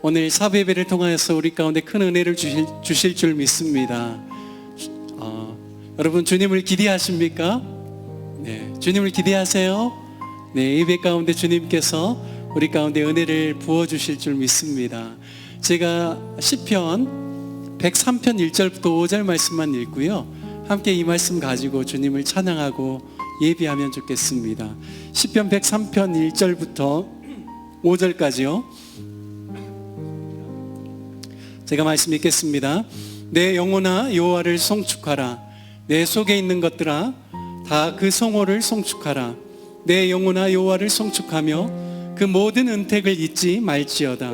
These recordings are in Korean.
오늘 사부 예배를 통하여서 우리 가운데 큰 은혜를 주실 줄 믿습니다. 여러분 주님을 기대하십니까? 네, 주님을 기대하세요. 네, 예배 가운데 주님께서 우리 가운데 은혜를 부어주실 줄 믿습니다. 제가 시편 103편 1절부터 5절 말씀만 읽고요, 함께 이 말씀 가지고 주님을 찬양하고 예배하면 좋겠습니다. 시편 103편 1절부터 5절까지요. 제가 말씀 읽겠습니다. 내 영혼아 여호와를 송축하라. 내 속에 있는 것들아 다 그 성호를 송축하라. 내 영혼아 여호와를 송축하며 그 모든 은택을 잊지 말지어다.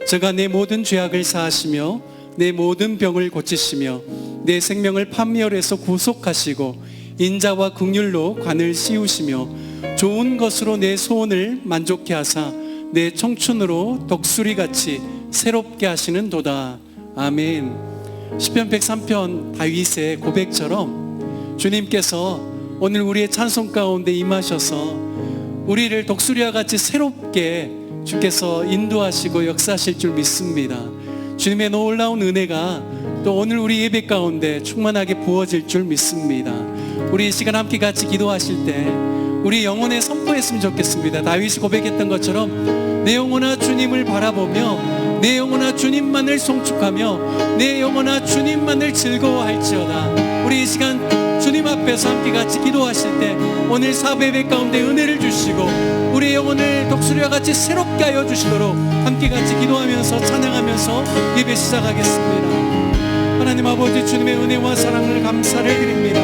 저가 내 모든 죄악을 사하시며 내 모든 병을 고치시며 내 생명을 판멸에서 구속하시고 인자와 긍휼로 관을 씌우시며 좋은 것으로 내 소원을 만족케 하사 내 청춘으로 독수리같이 새롭게 하시는 도다. 아멘. 시편 103편 다윗의 고백처럼 주님께서 오늘 우리의 찬송 가운데 임하셔서 우리를 독수리와 같이 새롭게 주께서 인도하시고 역사하실 줄 믿습니다. 주님의 놀라운 은혜가 또 오늘 우리 예배 가운데 충만하게 부어질 줄 믿습니다. 우리 이 시간 함께 같이 기도하실 때 우리 영혼에 선포했으면 좋겠습니다. 다윗이 고백했던 것처럼 내 영혼아 주님을 바라보며 내 영혼아 주님만을 송축하며 내 영혼아 주님만을 즐거워할지어다. 우리 이 시간 주님 앞에서 함께 같이 기도하실 때 오늘 사부 예배 가운데 은혜를 주시고 우리 영혼을 독수리와 같이 새롭게 하여 주시도록 함께 같이 기도하면서 찬양하면서 예배 시작하겠습니다. 하나님 아버지, 주님의 은혜와 사랑을 감사를 드립니다.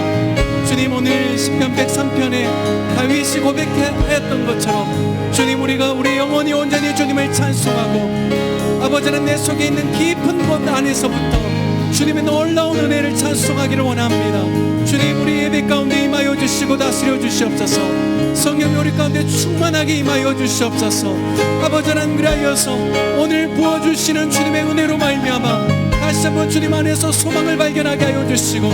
주님, 오늘 시편 103편에 다윗이 고백했던 것처럼 주님, 우리가 우리 영혼이 온전히 주님을 찬송하고 아버지는 내 속에 있는 깊은 곳 안에서부터 주님의 놀라운 은혜를 찬송하기를 원합니다. 주님, 우리 예배 가운데 임하여 주시고 다스려 주시옵소서. 성령이 우리 가운데 충만하게 임하여 주시옵소서. 아버지 하나님, 그리하여서 오늘 부어주시는 주님의 은혜로 말미암아 다시 한번 주님 안에서 소망을 발견하게 하여 주시고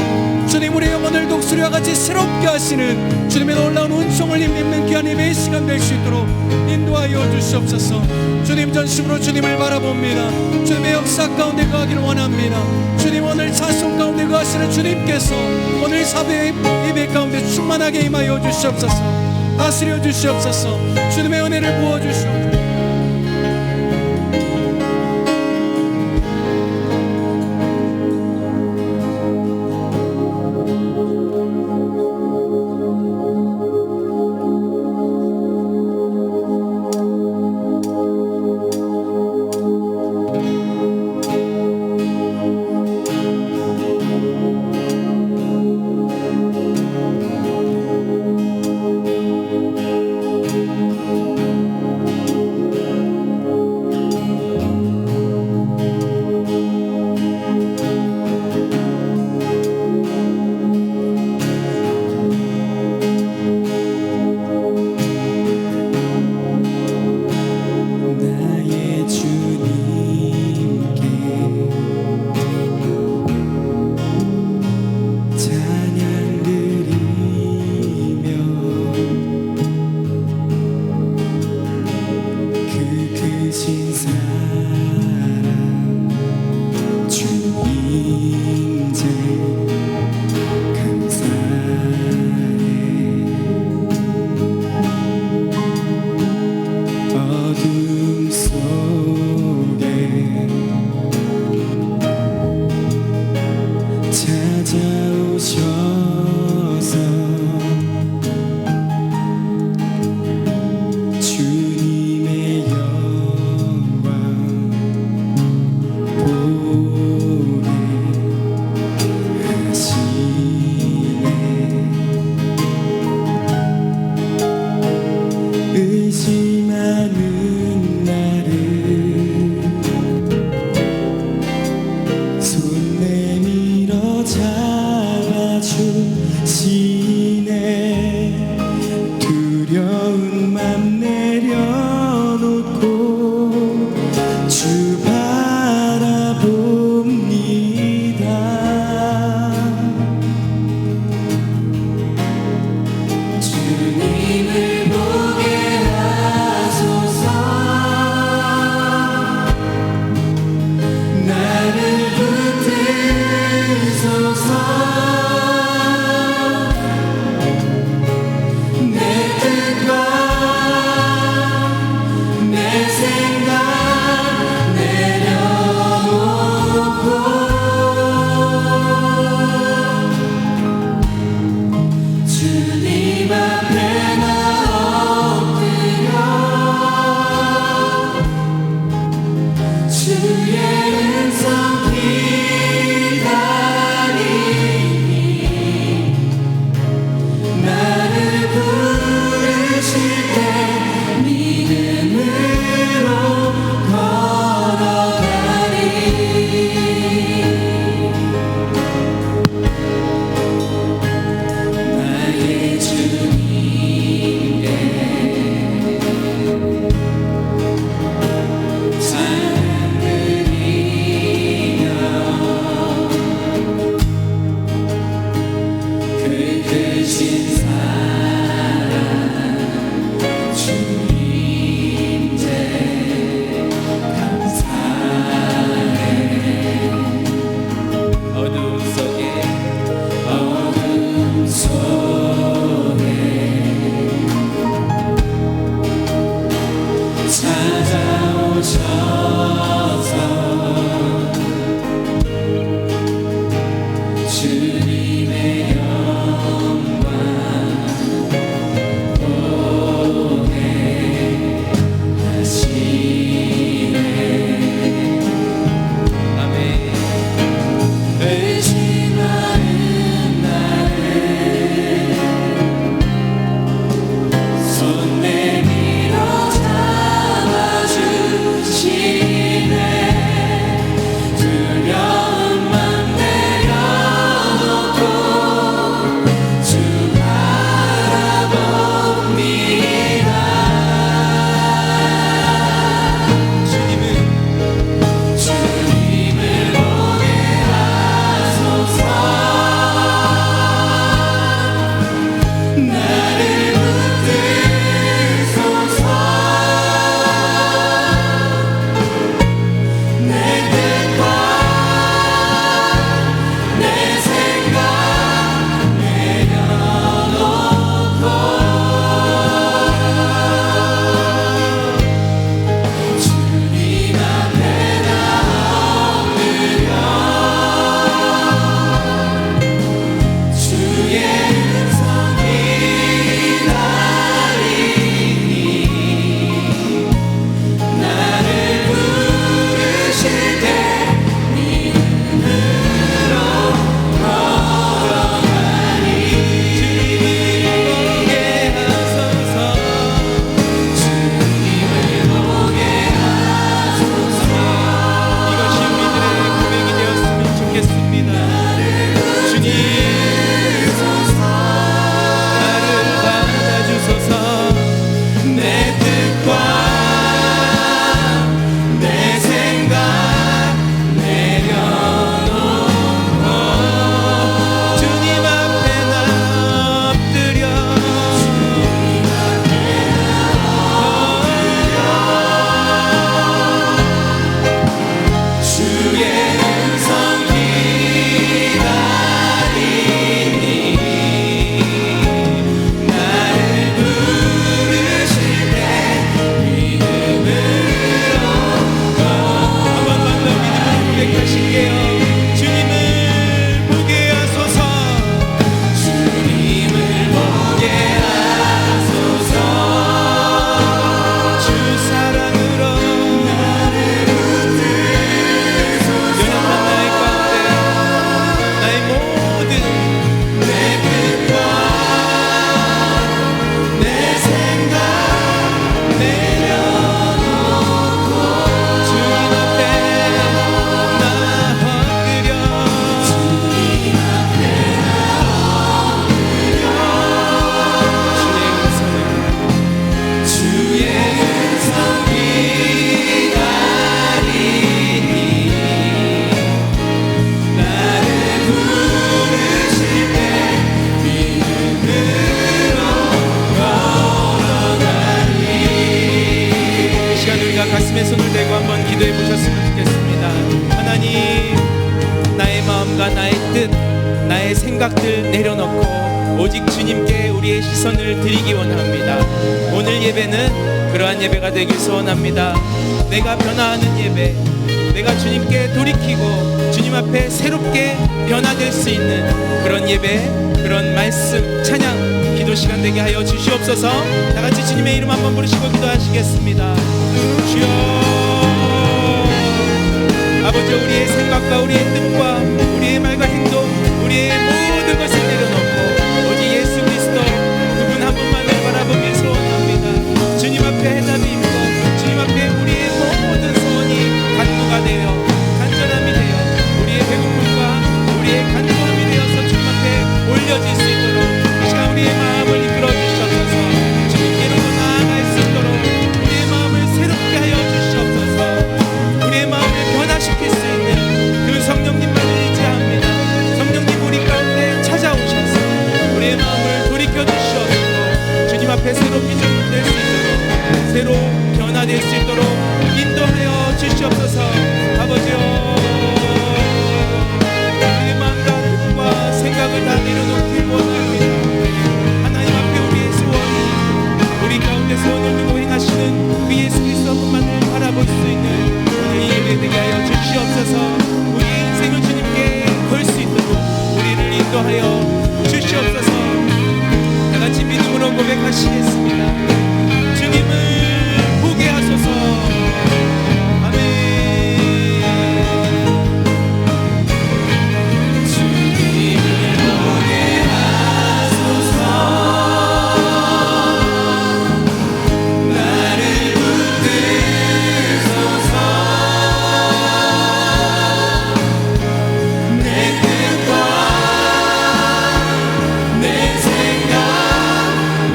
주님, 우리 영혼을 독수리와 같이 새롭게 하시는 주님의 놀라운 은총을 힘입는 귀한 예배의 시간 될 수 있도록 인도하여 주시옵소서. 주님, 전심으로 주님을 바라봅니다. 주님의 역사 가운데 거하기를 원합니다. 주님, 오늘 찬송 가운데 거하시는 주님께서 오늘 사부 예배 가운데 충만하게 임하여 주시옵소서. 다스려 주시옵소서. 주님의 은혜를 부어 주시옵소서. 기도하겠습니다. 하나님, 나의 마음과 나의 뜻, 나의 생각들 내려놓고 오직 주님께 우리의 시선을 드리기 원합니다. 오늘 예배는 그러한 예배가 되길 소원합니다. 내가 변화하는 예배, 내가 주님께 돌이키고 주님 앞에 새롭게 변화될 수 있는 그런 예배, 그런 말씀, 찬양, 기도 시간 되게 하여 주시옵소서. 다 같이 주님의 이름 한번 부르시고 기도하시겠습니다. 주여, 아버지, 우리의 생각과 우리의 뜻과 우리의 말과 행동, 우리의 모든 것을 내려놓고 오직 예수 그리스도 그분 한 분만을 바라보길 소원합니다. 주님 앞에 해답이 있고 주님 앞에 우리의 모든 소원이 간구가 되어 간절함이 되어 우리의 배고픔과 우리의 간구함이 되어서 주님 앞에 올려질 수 있도록 이 시간 우리의 마음을 이끌어 주시옵소서. 주님께로도 나아갈 수 있도록 우리의 마음을 새롭게 하여 주시옵소서. 우리의 마음을 변화시킬 수 있는 그 성령님만을 의지합니다. 성령님 우리 가운데 찾아오셔서 우리의 마음을 돌이켜 주시옵소서. 주님 앞에 새롭게 전될 수 있도록 새로 변화될 수 있도록 인도하여 주시옵소서. 아버지여, 우리의 마음과 뜻과 생각을 다 내려놓기 원합니다. 하나님 앞에 우리의 소원이 우리 가운데 소원을 두고 행하시는 그 예수 그리스도만을 바라볼 수 있는 오늘 이 예배 되게 하여 주시옵소서. 우리의 인생을 주님께 걸 수 있도록 우리를 인도하여 주시옵소서. 다 같이 믿음으로 고백하시겠습니다. 주님을 보게 하소서. 아멘. 주님을 보게 하소서. 나를 붙드소서. 내 뜻과 내 생각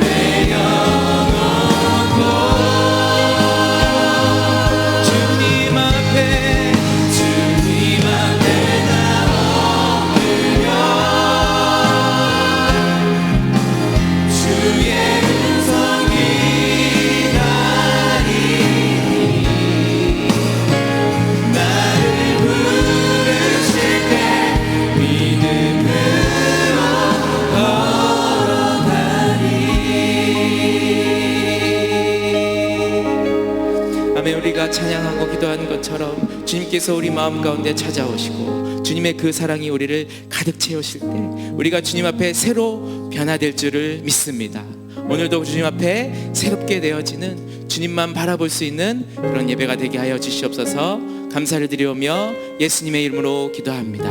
내려놓고 주님 앞에 나 엎드려 주의 음성 기다리니 나를 부르실 때 믿음으로 아멘. 우리가 찬양하고 기도하는 것처럼 주님께서 우리 마음 가운데 찾아오시고 주님의 그 사랑이 우리를 가득 채우실 때 우리가 주님 앞에 새로 변화될 줄을 믿습니다. 오늘도 주님 앞에 새롭게 되어지는 주님만 바라볼 수 있는 그런 예배가 되게 하여 주시옵소서. 감사를 드리오며 예수님의 이름으로 기도합니다.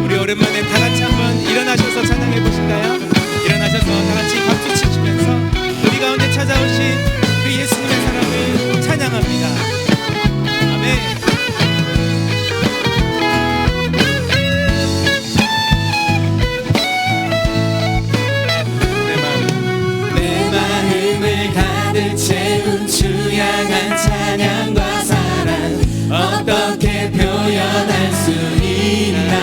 우리 오랜만에 다 같이 한번 일어나셔서 찬양해 보실까요? 일어나셔서 다 같이 박수 치시면서 우리 가운데 찾아오신 그 예수님의 사랑을 찬양합니다. 아멘. 내 마음을 가득 채운 주양한 찬양과 사랑 어떻게 표현할 수 있나.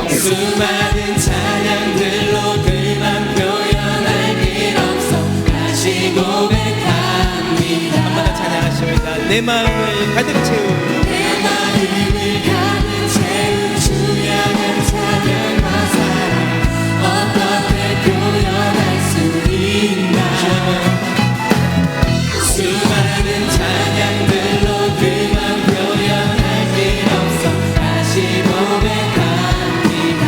수많은 찬양들로 그만 표현할 길 없어 다시 고백합니다. 한 번 더 찬양하십니다. 내 마음을 가득 채운 주양한 찬양과 사랑 어떻게 표현할 수 있나. 수많은 찬양들로 그만 표현할 길 없어 다시 고백합니다.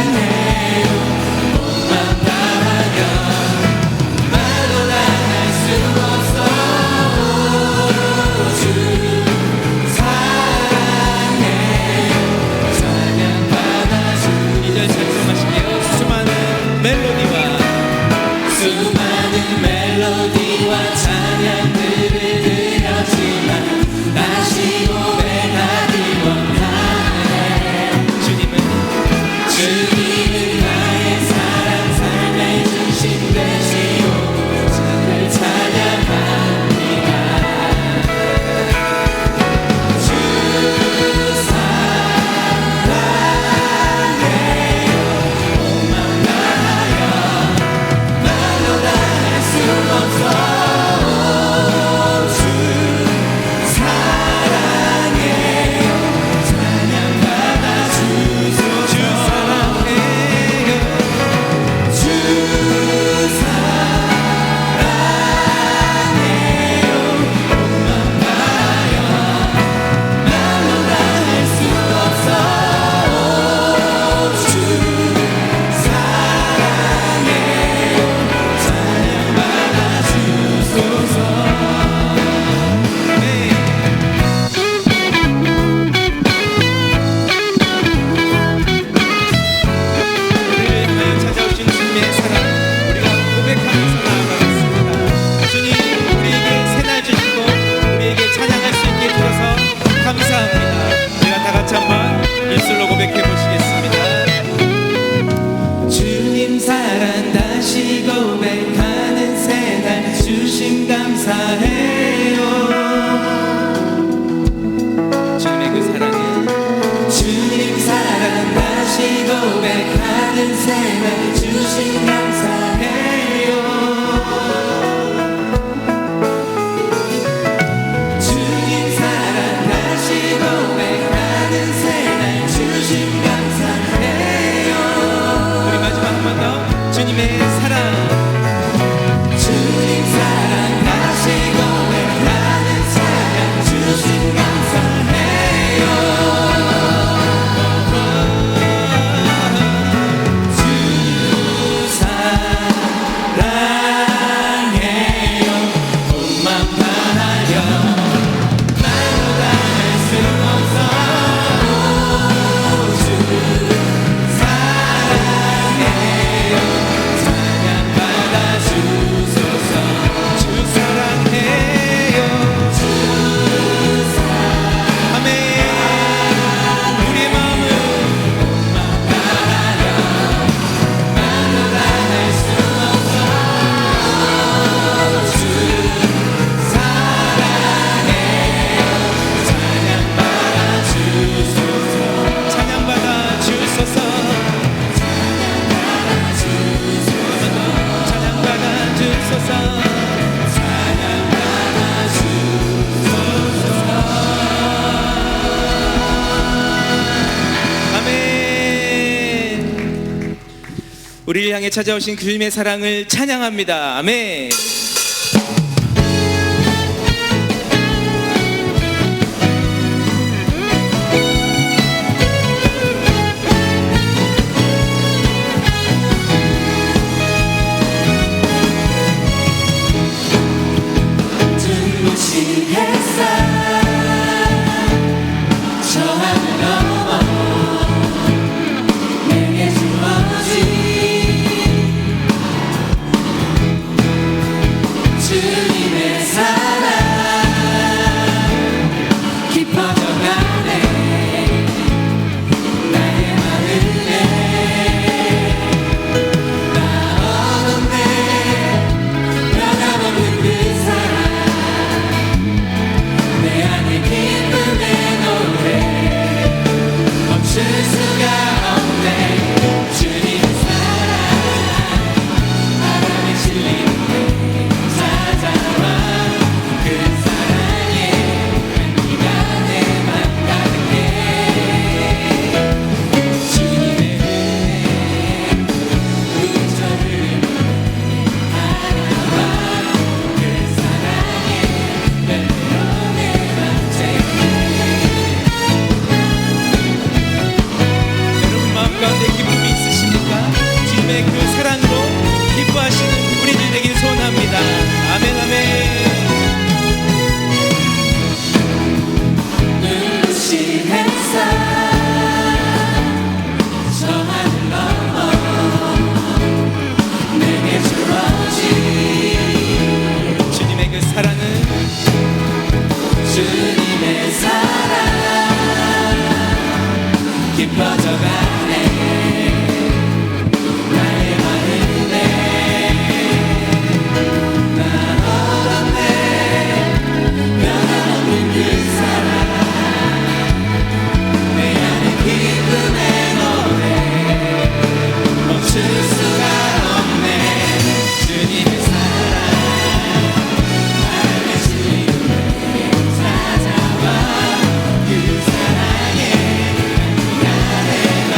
사랑해요. 몸만 다하여 생활 주신 감사해요. 주님 사랑하시고 행하는 생활 주신 감사해요. 우리 마지막 한 번 더. 주님의 사랑. 주님 사랑하시고 행하는 생활 주신 감사해요. 주 사랑해요. 돈만 바라려 말로 다 할 수 없어. 주 사랑해요. 찬양받아 주소서. 주 사랑해요. 아멘. 우리의 마음을 찬양받아 주소서. 찬양받아 주소서. 아멘. 우리를 향해 찾아오신 주님의 사랑을 찬양합니다. 아멘. 눈부신 햇살 저 하늘 넘어 내게 주어진 주님의 사랑 깊어져가네. 나의 마음에 나 없네 변함없는 그 사랑 내 안에 기쁨의 노래 멈출 수가 없네. 주님의 사랑 바람에 실리는 내 찾아와 그 사랑에 네가 내 맘 가득해. 주님의 은혜 우리 알아와 그 사랑에 별로 내 맘 여러분 마음 가운데 기쁨이 있으십니까? 주님의 그 사랑으로 기뻐하시는 우리들 되길 소원합니다. 아멘 아멘. 눈부신 햇살 저 하늘 넘어 내게 주어진 주님의 그 사랑은 주님의 사랑 깊어져가네. 나의 마음에 난 얻었네 변함없는 그 사랑 내 안에 기쁨의 노래 멈출 수가 없네. 주님의 사랑 바람에 실리는 내 찾아와 그 사랑에 네가 내 맘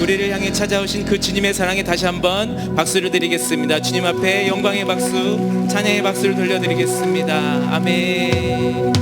우리를 향해 찾아오신 그 주님의 사랑에 다시 한번 박수를 드리겠습니다. 주님 앞에 영광의 박수, 찬양의 박수를 돌려드리겠습니다. 아멘.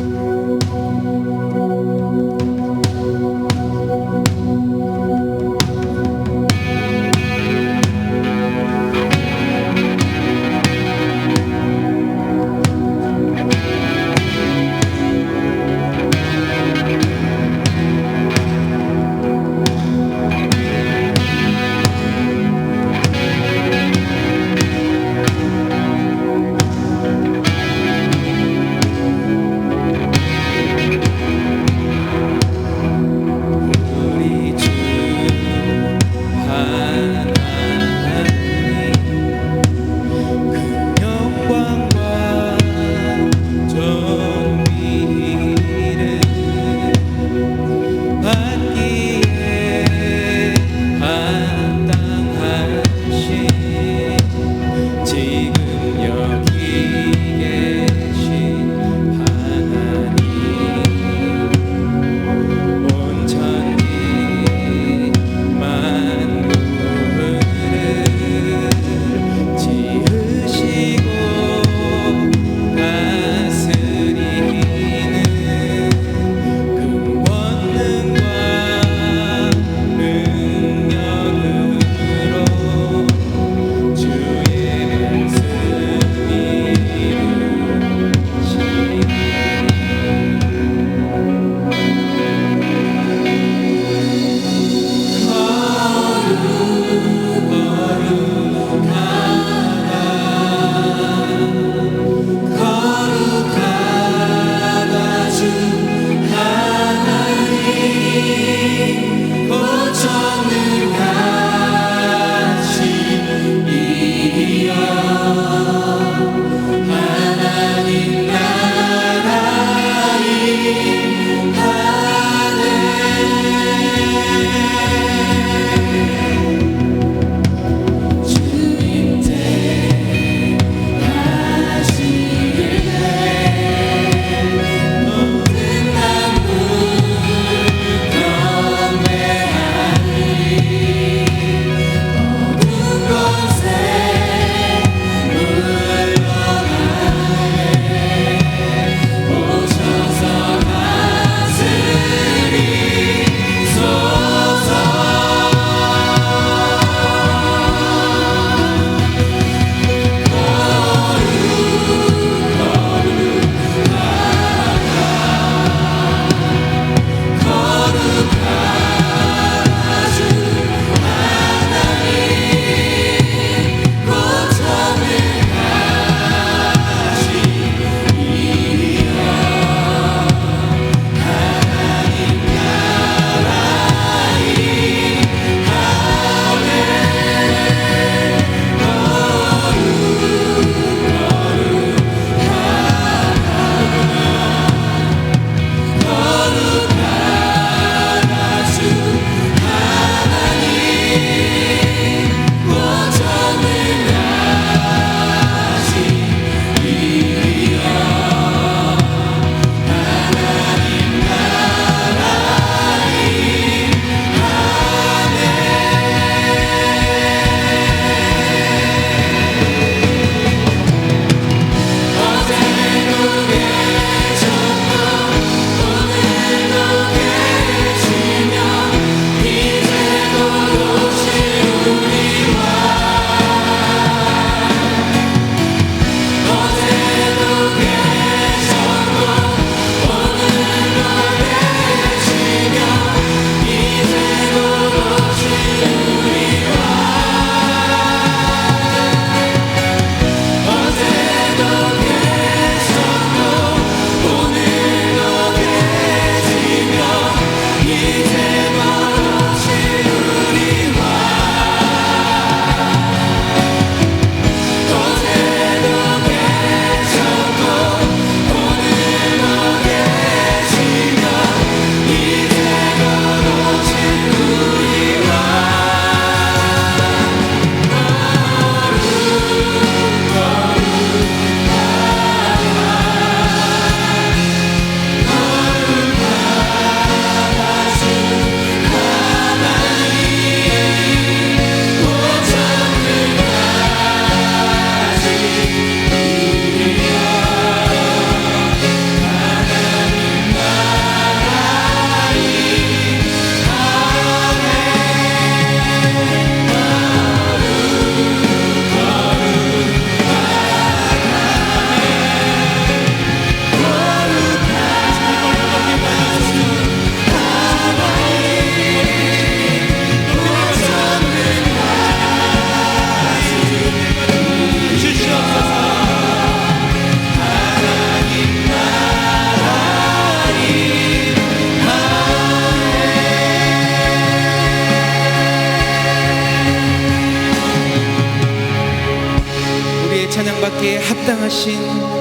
받기에 합당하신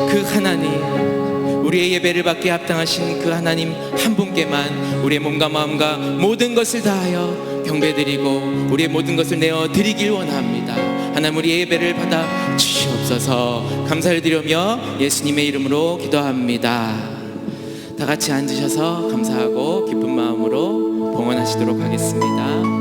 그 하나님, 우리의 예배를 받기에 합당하신 그 하나님 한 분께만 우리의 몸과 마음과 모든 것을 다하여 경배드리고 우리의 모든 것을 내어 드리길 원합니다. 하나님, 우리의 예배를 받아 주시옵소서. 감사를 드리며 예수님의 이름으로 기도합니다. 다 같이 앉으셔서 감사하고 기쁜 마음으로 봉헌하시도록 하겠습니다.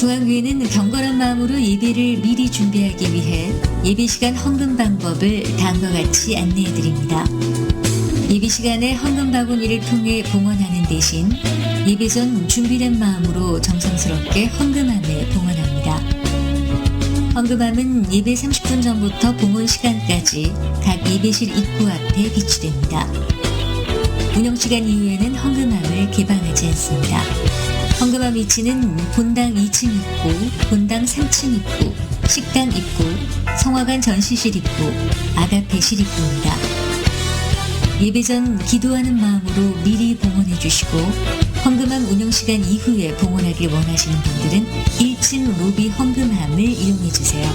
중앙교회는 경건한 마음으로 예배를 미리 준비하기 위해 예배 시간 헌금 방법을 다음과 같이 안내해 드립니다. 예배 시간에 헌금 바구니를 통해 봉헌하는 대신 예배 전 준비된 마음으로 정성스럽게 헌금함에 봉헌합니다. 헌금함은 예배 30분 전부터 봉헌 시간까지 각 예배실 입구 앞에 비치됩니다. 운영 시간 이후에는 헌금함을 개방하지 않습니다. 헌금함 위치는 본당 2층 입구, 본당 3층 입구, 식당 입구, 성화관 전시실 입구, 아가페실 입구입니다. 예배 전 기도하는 마음으로 미리 봉헌해 주시고 헌금함 운영 시간 이후에 봉헌하길 원하시는 분들은 1층 로비 헌금함을 이용해 주세요.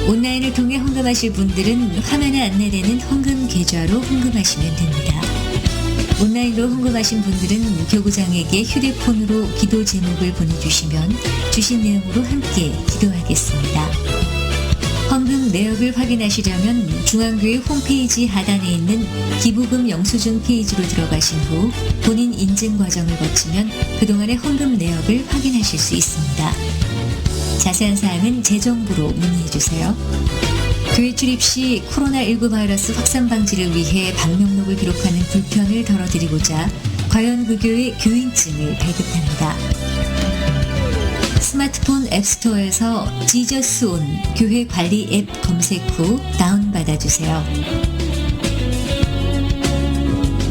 온라인을 통해 헌금하실 분들은 화면에 안내되는 헌금 계좌로 헌금하시면 됩니다. 온라인으로 헌금하신 분들은 교구장에게 휴대폰으로 기도 제목을 보내주시면 주신 내용으로 함께 기도하겠습니다. 헌금 내역을 확인하시려면 중앙교회 홈페이지 하단에 있는 기부금 영수증 페이지로 들어가신 후 본인 인증 과정을 거치면 그동안의 헌금 내역을 확인하실 수 있습니다. 자세한 사항은 재정부로 문의해주세요. 교회 출입 시 코로나19 바이러스 확산 방지를 위해 방명록을 기록하는 불편을 덜어드리고자 과연 그 교회 교인증을 발급합니다. 스마트폰 앱스토어에서 지저스온 교회 관리 앱 검색 후 다운받아주세요.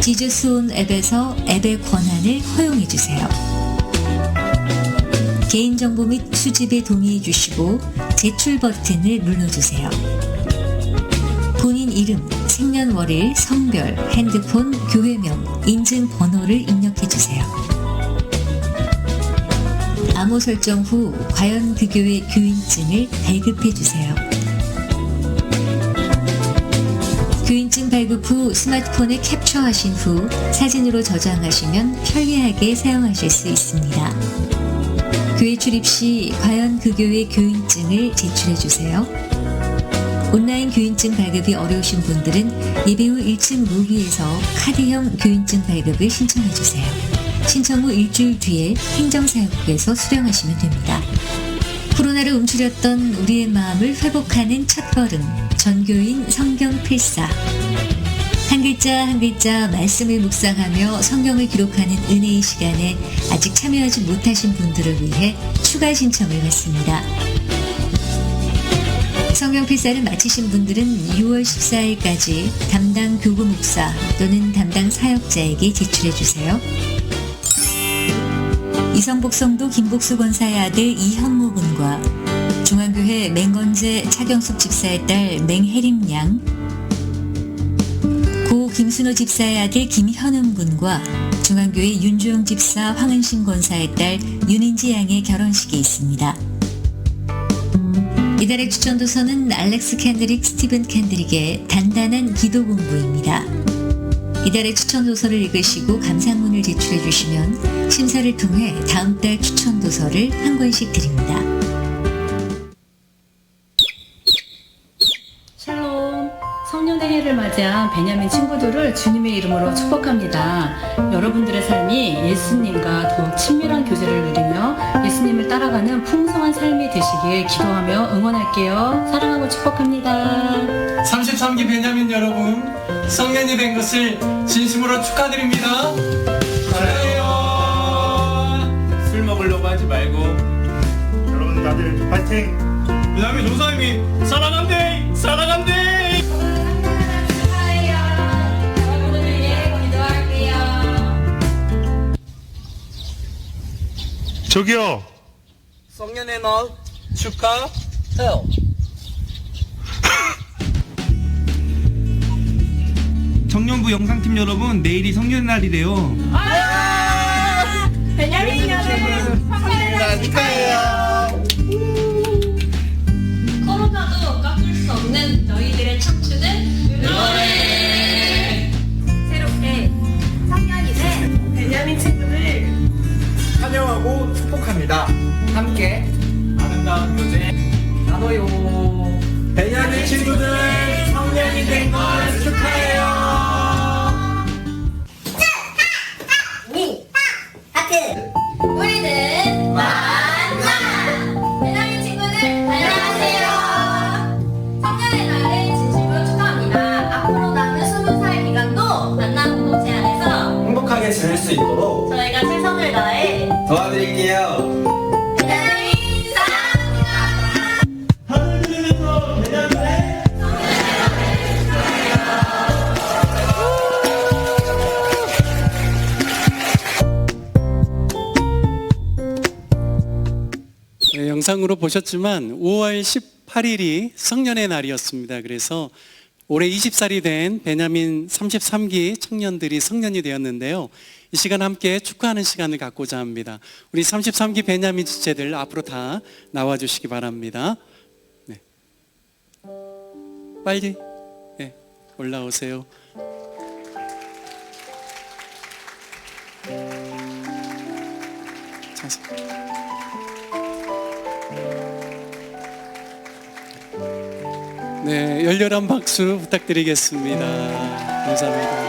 지저스온 앱에서 앱의 권한을 허용해주세요. 개인정보 및 수집에 동의해주시고 제출 버튼을 눌러주세요. 본인 이름, 생년월일, 성별, 핸드폰, 교회명, 인증번호를 입력해주세요. 암호 설정 후 과연 그 교회 교인증을 발급해주세요. 교인증 발급 후 스마트폰에 캡처하신 후 사진으로 저장하시면 편리하게 사용하실 수 있습니다. 교회 출입 시 과연 그 교회 교인증을 제출해주세요. 온라인 교인증 발급이 어려우신 분들은 예배 후 1층 로비에서 카드형 교인증 발급을 신청해주세요. 신청 후 일주일 뒤에 행정사역국에서 수령하시면 됩니다. 코로나를 움츠렸던 우리의 마음을 회복하는 첫걸음, 전교인 성경 필사. 한 글자 한 글자 말씀을 묵상하며 성경을 기록하는 은혜의 시간에 아직 참여하지 못하신 분들을 위해 추가 신청을 받습니다. 성령 필사를 마치신 분들은 6월 14일까지 담당 교구 목사 또는 담당 사역자에게 제출해 주세요. 이성복성도 김복수 권사의 아들 이현모 군과 중앙교회 맹건재 차경숙 집사의 딸 맹혜림 양, 고 김순호 집사의 아들 김현음 군과 중앙교회 윤주영 집사 황은신 권사의 딸 윤인지 양의 결혼식이 있습니다. 이달의 추천도서는 알렉스 캔드릭 스티븐 캔드릭의 단단한 기도 공부입니다. 이달의 추천도서를 읽으시고 감상문을 제출해 주시면 심사를 통해 다음 달 추천도서를 한 권씩 드립니다. 샬롬, 성년의 해를 맞이한 베냐민 친구들을 주님의 이름으로 축복합니다. 여러분들의 삶이 예수님과 더욱 친밀한 교제를 누리며 예수님을 따라가는 풍성한 삶이 되시길 기도하며 응원할게요. 사랑하고 축복합니다. 33기 베냐민 여러분, 성년이 된 것을 진심으로 축하드립니다. 축하해요. 술 먹으려고 하지 말고. 여러분 다들 파이팅! 그 다음에 조사님이 사랑한대, 사랑한대. 축하해요. 여러분을 위해 기도할게요. 저기요! 성년의 날 축하해요. 청년부 영상팀 여러분, 내일이 성년의 날이래요. 베냐민 여러분, 성년의 날 축하해요. 코로나도 깎을 수 없는 너희들의 청춘은 노래. 새롭게 성년이 된 베냐민 친구들 환영하고 축복합니다. 함께 아름다운 교제 나눠요. 베냐민 친구들 성년이 된 걸 축하해요. 우리는 만나! 베냐민 친구들 안녕하세요. 성년의 날을 진심으로 축하합니다. 앞으로 남은 20살 기간도 만남 공동체 안에서 행복하게 지낼 수 있도록 저희가 최선을 다해 도와드릴게요. 베냐민 사랑합니다. 하늘에서 베냐민의 네, 영상으로 보셨지만 5월 18일이 성년의 날이었습니다. 그래서 올해 20살이 된 베냐민 33기 청년들이 성년이 되었는데요. 이 시간 함께 축하하는 시간을 갖고자 합니다. 우리 33기 베냐민 지체들 앞으로 다 나와주시기 바랍니다. 네. 빨리 네, 올라오세요. 자세. 네, 열렬한 박수 부탁드리겠습니다. 감사합니다.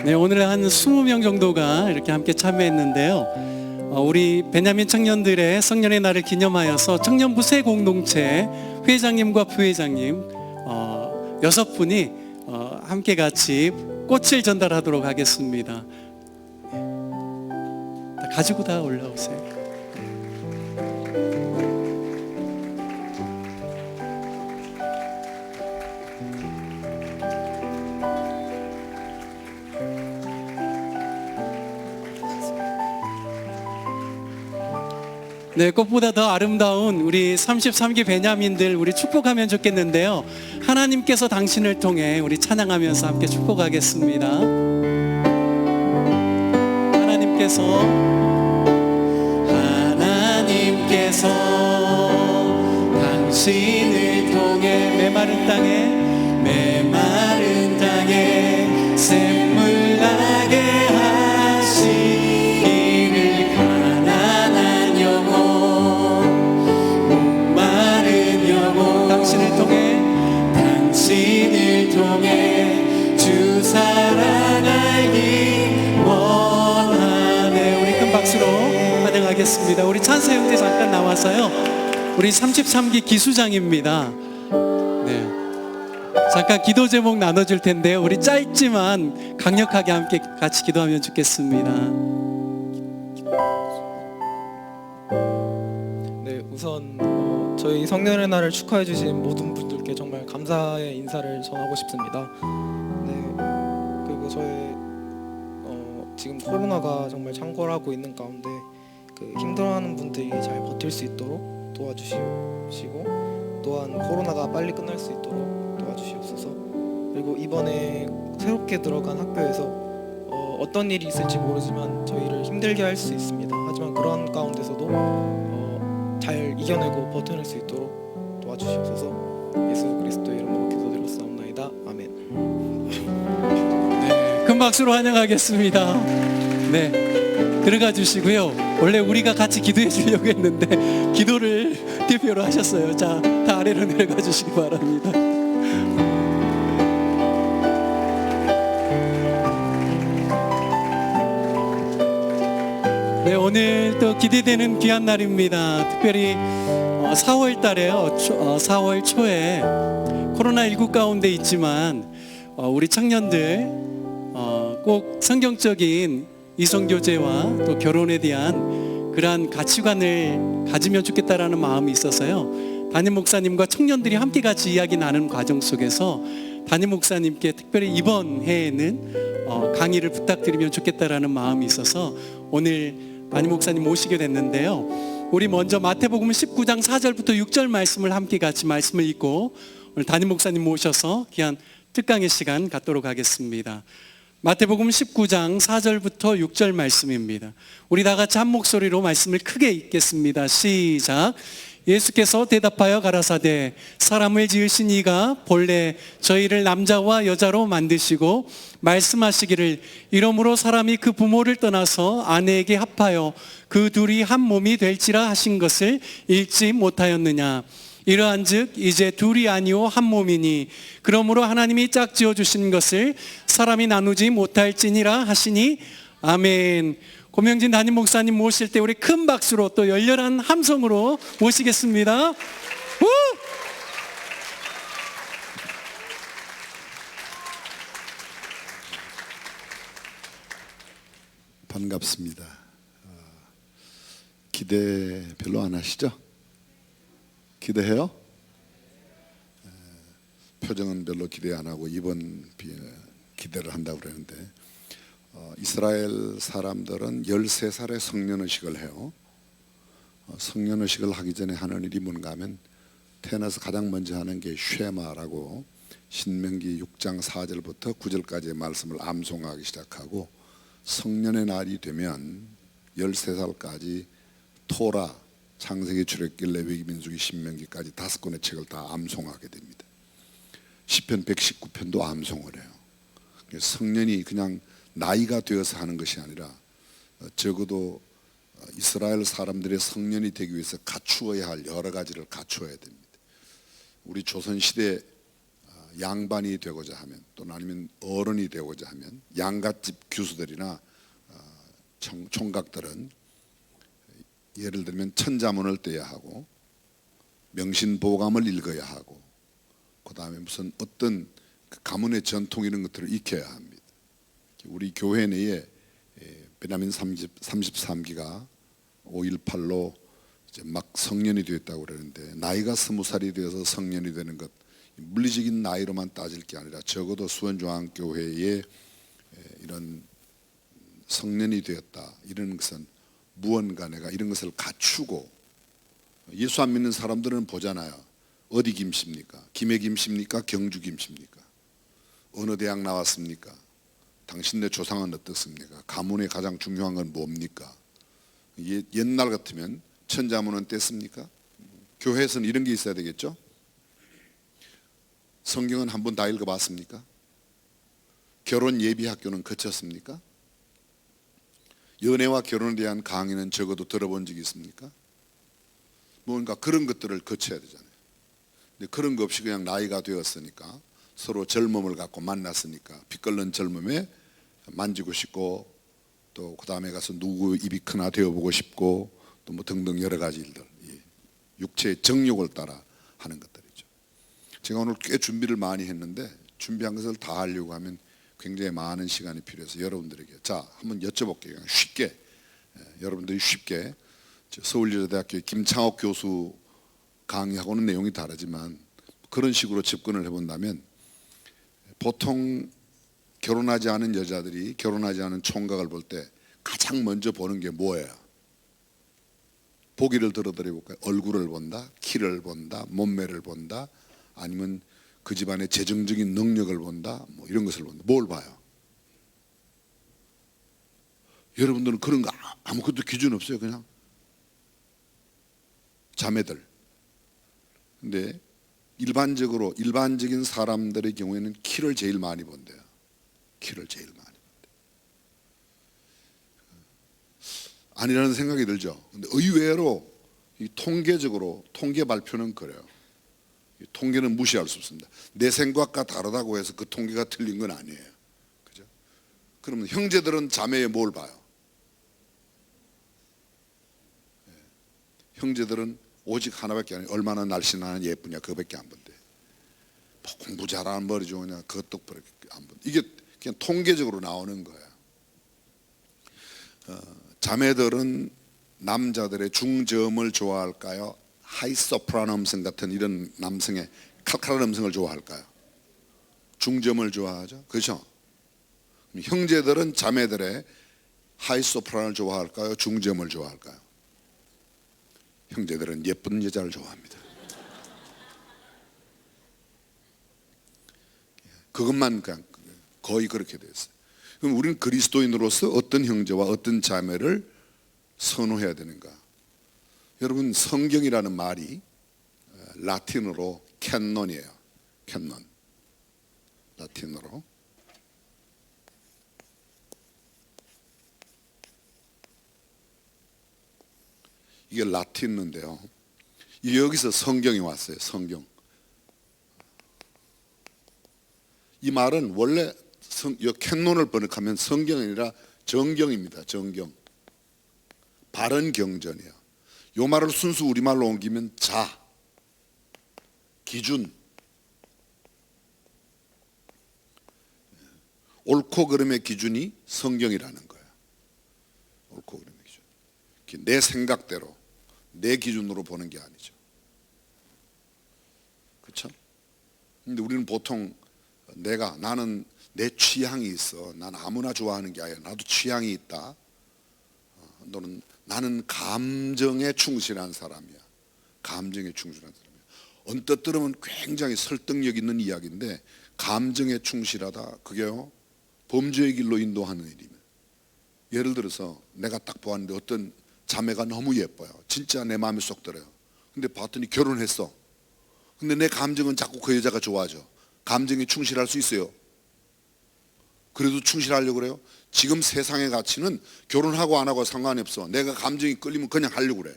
네, 오늘 한 20명 정도가 이렇게 함께 참여했는데요. 우리 베냐민 청년들의 성년의 날을 기념하여서 청년부 새 공동체 회장님과 부회장님 6분이 함께 같이 꽃을 전달하도록 하겠습니다. 가지고 다 올라오세요. 네, 꽃보다 더 아름다운 우리 33기 베냐민들 우리 축복하면 좋겠는데요. 하나님께서 당신을 통해 우리 찬양하면서 함께 축복하겠습니다. 하나님께서 당신을 통해 메마른 땅에 샘물 나게 하시기를 가난한 영혼 목마른 영혼 당신을 통해 주 사랑 알기 원하네. 우리 큰 박수로 환영하겠습니다. 우리 찬사 형제 잠깐 나와서요. 우리 33기 기수장입니다. 네. 잠깐 기도 제목 나눠줄 텐데요. 우리 짧지만 강력하게 함께 같이 기도하면 좋겠습니다. 네, 우선 저희 성년의 날을 축하해 주신 모든 분들께 정말 감사의 인사를 전하고 싶습니다. 네, 그리고 저희 지금 코로나가 정말 창궐하고 있는 가운데 힘들어하는 분들이 잘 버틸 수 있도록 도와주시고, 또한 코로나가 빨리 끝날 수 있도록 도와주시옵소서. 그리고 이번에 새롭게 들어간 학교에서 어떤 일이 있을지 모르지만 저희를 힘들게 할 수 있습니다. 하지만 그런 가운데서도 잘 이겨내고 버텨낼 수 있도록 도와주시옵소서. 예수 그리스도의 이름으로 기도드렸사옵나이다. 아멘. 네, 큰 박수로 환영하겠습니다. 네, 들어가 주시고요. 원래 우리가 같이 기도해 주려고 했는데 기도를 대표로 하셨어요. 자, 다 아래로 내려가 주시기 바랍니다. 네, 오늘 또 기대되는 귀한 날입니다. 특별히 4월 달에요. 4월 초에 코로나19 가운데 있지만 우리 청년들 꼭 성경적인 이성교제와 또 결혼에 대한 그러한 가치관을 가지면 좋겠다라는 마음이 있어서요. 담임 목사님과 청년들이 함께 같이 이야기 나누는 과정 속에서 담임 목사님께 특별히 이번 해에는 강의를 부탁드리면 좋겠다라는 마음이 있어서 오늘 담임 목사님 모시게 됐는데요. 우리 먼저 마태복음 19장 4절부터 6절 말씀을 함께 같이 말씀을 읽고 오늘 담임 목사님 모셔서 귀한 특강의 시간 갖도록 하겠습니다. 마태복음 19장 4절부터 6절 말씀입니다. 우리 다 같이 한 목소리로 말씀을 크게 읽겠습니다. 시작. 예수께서 대답하여 가라사대 사람을 지으신 이가 본래 저희를 남자와 여자로 만드시고 말씀하시기를 이러므로 사람이 그 부모를 떠나서 아내에게 합하여 그 둘이 한 몸이 될지라 하신 것을 읽지 못하였느냐. 이러한즉 이제 둘이 아니오 한 몸이니 그러므로 하나님이 짝지어 주신 것을 사람이 나누지 못할지니라 하시니 아멘. 고명진 담임 목사님 모실 때 우리 큰 박수로 또 열렬한 함성으로 모시겠습니다. 반갑습니다. 기대 별로 안 하시죠? 기대해요? 표정은 별로 기대 안 하고 이번 기대를 한다고 그러는데 이스라엘 사람들은 13살에 성년의식을 해요. 성년의식을 하기 전에 하는 일이 뭔가 하면 태어나서 가장 먼저 하는 게 쉐마라고 신명기 6장 4절부터 9절까지의 말씀을 암송하기 시작하고 성년의 날이 되면 13살까지 토라, 창세기, 출애굽기, 레위기, 민수기, 신명기까지 5권의 책을 다 암송하게 됩니다. 시편 119편도 암송을 해요. 성년이 그냥 나이가 되어서 하는 것이 아니라 적어도 이스라엘 사람들의 성년이 되기 위해서 갖추어야 할 여러 가지를 갖추어야 됩니다. 우리 조선시대 양반이 되고자 하면 또는 아니면 어른이 되고자 하면 양갓집 규수들이나 총각들은 예를 들면 천자문을 떼야 하고 명신보감을 읽어야 하고 그 다음에 무슨 어떤 가문의 전통 이런 것들을 익혀야 합니다. 우리 교회 내에 베냐민 33기가 5.18로 이제 막 성년이 되었다고 그러는데 나이가 20살이 되어서 성년이 되는 것 물리적인 나이로만 따질 게 아니라 적어도 수원중앙교회에 이런 성년이 되었다 이런 것은 무언가 내가 이런 것을 갖추고 예수 안 믿는 사람들은 보잖아요. 어디 김씨입니까? 김해 김씨입니까? 경주 김씨입니까? 어느 대학 나왔습니까? 당신네 조상은 어떻습니까? 가문의 가장 중요한 건 뭡니까? 옛날 같으면 천자문은 뗐습니까? 교회에서는 이런 게 있어야 되겠죠? 성경은 한 번 다 읽어봤습니까? 결혼 예비 학교는 거쳤습니까? 연애와 결혼에 대한 강의는 적어도 들어본 적이 있습니까? 뭔가 그런 것들을 거쳐야 되잖아요. 근데 그런 거 없이 그냥 나이가 되었으니까 서로 젊음을 갖고 만났으니까 피 끓는 젊음에 만지고 싶고 또 그 다음에 가서 누구 입이 크나 되어보고 싶고 또 뭐 등등 여러 가지 일들 육체의 정욕을 따라 하는 것들이죠. 제가 오늘 꽤 준비를 많이 했는데 준비한 것을 다 하려고 하면 굉장히 많은 시간이 필요해서 여러분들에게 자 한번 여쭤볼게요. 그냥 쉽게 여러분들이 쉽게 서울여자대학교 김창옥 교수 강의하고는 내용이 다르지만 그런 식으로 접근을 해본다면 보통 결혼하지 않은 여자들이 결혼하지 않은 총각을 볼 때 가장 먼저 보는 게 뭐예요? 보기를 들어드려 볼까요? 얼굴을 본다, 키를 본다, 몸매를 본다, 아니면 그 집안의 재정적인 능력을 본다, 뭐 이런 것을 본다. 뭘 봐요? 여러분들은 그런 거 아무것도 기준 없어요, 그냥 자매들. 근데 일반적인 사람들의 경우에는 키를 제일 많이 본대요. 키를 제일 많이 본대요. 아니라는 생각이 들죠. 근데 의외로 이 통계적으로 통계 발표는 그래요. 이 통계는 무시할 수 없습니다. 내 생각과 다르다고 해서 그 통계가 틀린 건 아니에요. 그죠? 그러면 형제들은 자매에 뭘 봐요? 형제들은 오직 하나밖에 아니에요. 얼마나 날씬하냐 예쁘냐 그거밖에 안 본대. 뭐 공부 잘하는 머리 좋으냐 그것도 안 본대. 이게 그냥 통계적으로 나오는 거예요. 자매들은 남자들의 중저음을 좋아할까요? 하이 소프라노 음성 같은 이런 남성의 칼칼한 음성을 좋아할까요? 중저음을 좋아하죠. 그렇죠? 형제들은 자매들의 하이 소프라노를 좋아할까요? 중저음을 좋아할까요? 형제들은 예쁜 여자를 좋아합니다. 그것만 그냥 거의 그렇게 됐어요. 그럼 우리는 그리스도인으로서 어떤 형제와 어떤 자매를 선호해야 되는가? 여러분 성경이라는 말이 라틴어로 캔논이에요. 캔논. 라틴어로. 이게 라틴어인데요. 여기서 성경이 왔어요. 성경. 이 말은 원래 캔논을 번역하면 성경이 아니라 정경입니다. 정경. 바른 경전이에요. 이 말을 순수 우리말로 옮기면 자, 기준, 옳고 그름의 기준이 성경이라는 거예요. 옳고 그름의 기준. 내 생각대로, 내 기준으로 보는 게 아니죠. 그렇죠? 근데 우리는 보통 나는 내 취향이 있어. 난 아무나 좋아하는 게 아니야. 나도 취향이 있다. 나는 감정에 충실한 사람이야. 감정에 충실한 사람이야. 언뜻 들으면 굉장히 설득력 있는 이야기인데 감정에 충실하다. 그게요. 범죄의 길로 인도하는 일이면. 예를 들어서 내가 딱 보았는데 어떤 자매가 너무 예뻐요. 진짜 내 마음에 쏙 들어요. 근데 봤더니 결혼했어. 근데 내 감정은 자꾸 그 여자가 좋아져. 감정에 충실할 수 있어요. 그래도 충실하려고 그래요. 지금 세상의 가치는 결혼하고 안 하고 상관이 없어. 내가 감정이 끌리면 그냥 하려고 그래.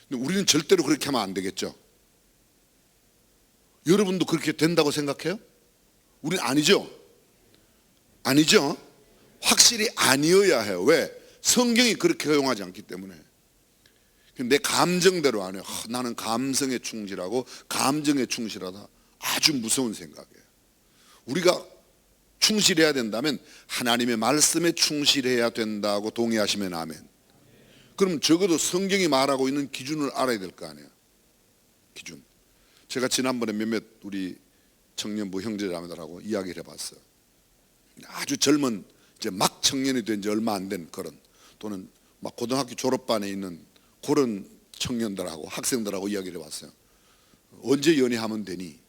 근데 우리는 절대로 그렇게 하면 안 되겠죠. 여러분도 그렇게 된다고 생각해요? 우리는 아니죠. 아니죠. 확실히 아니어야 해요. 왜? 성경이 그렇게 허용하지 않기 때문에. 내 감정대로 안 해요. 나는 감성에 충실하고 감정에 충실하다. 아주 무서운 생각이에요. 우리가 충실해야 된다면 하나님의 말씀에 충실해야 된다고 동의하시면 아멘. 그럼 적어도 성경이 말하고 있는 기준을 알아야 될 거 아니에요. 기준. 제가 지난번에 몇몇 우리 청년부 형제자매들하고 이야기를 해봤어요. 아주 젊은 이제 막 청년이 된 지 얼마 안 된 그런 또는 막 고등학교 졸업반에 있는 그런 청년들하고 학생들하고 이야기를 해봤어요. 언제 연애하면 되니?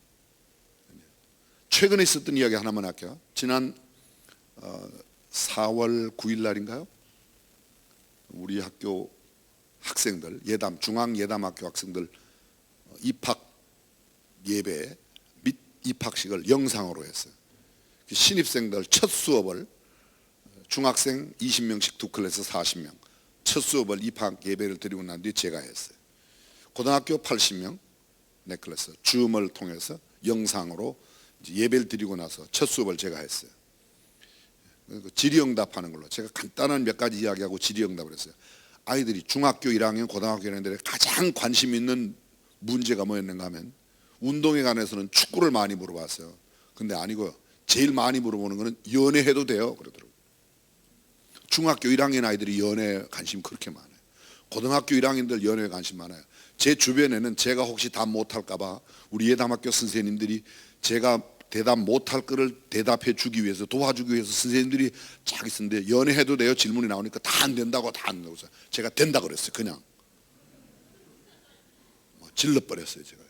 최근에 있었던 이야기 하나만 할게요. 지난 4월 9일 날인가요? 우리 학교 학생들 중앙예담학교 학생들 입학 예배 및 입학식을 영상으로 했어요. 신입생들 첫 수업을 중학생 20명씩 두 클래스 40명 첫 수업을 입학 예배를 드리고 난 뒤에 제가 했어요. 고등학교 80명 네 클래스 줌을 통해서 영상으로 예배를 드리고 나서 첫 수업을 제가 했어요. 질의응답하는 걸로 제가 간단한 몇 가지 이야기하고 질의응답을 했어요. 아이들이 중학교 1학년 고등학교 1학년들의 가장 관심 있는 문제가 뭐였는가 하면 운동에 관해서는 축구를 많이 물어봤어요. 근데 아니고요. 제일 많이 물어보는 거는 연애해도 돼요 그러더라고요. 중학교 1학년 아이들이 연애에 관심이 그렇게 많아요. 고등학교 1학년들 연애에 관심 많아요. 제 주변에는 제가 혹시 답 못할까 봐 우리 예담학교 선생님들이 제가 대답 못할 거를 대답해 주기 위해서, 도와주기 위해서 선생님들이 쫙 있었는데, 연애해도 돼요? 질문이 나오니까 다 안 된다고, 다 안 된다고 해서 제가 된다 그랬어요. 그냥 질러버렸어요. 제가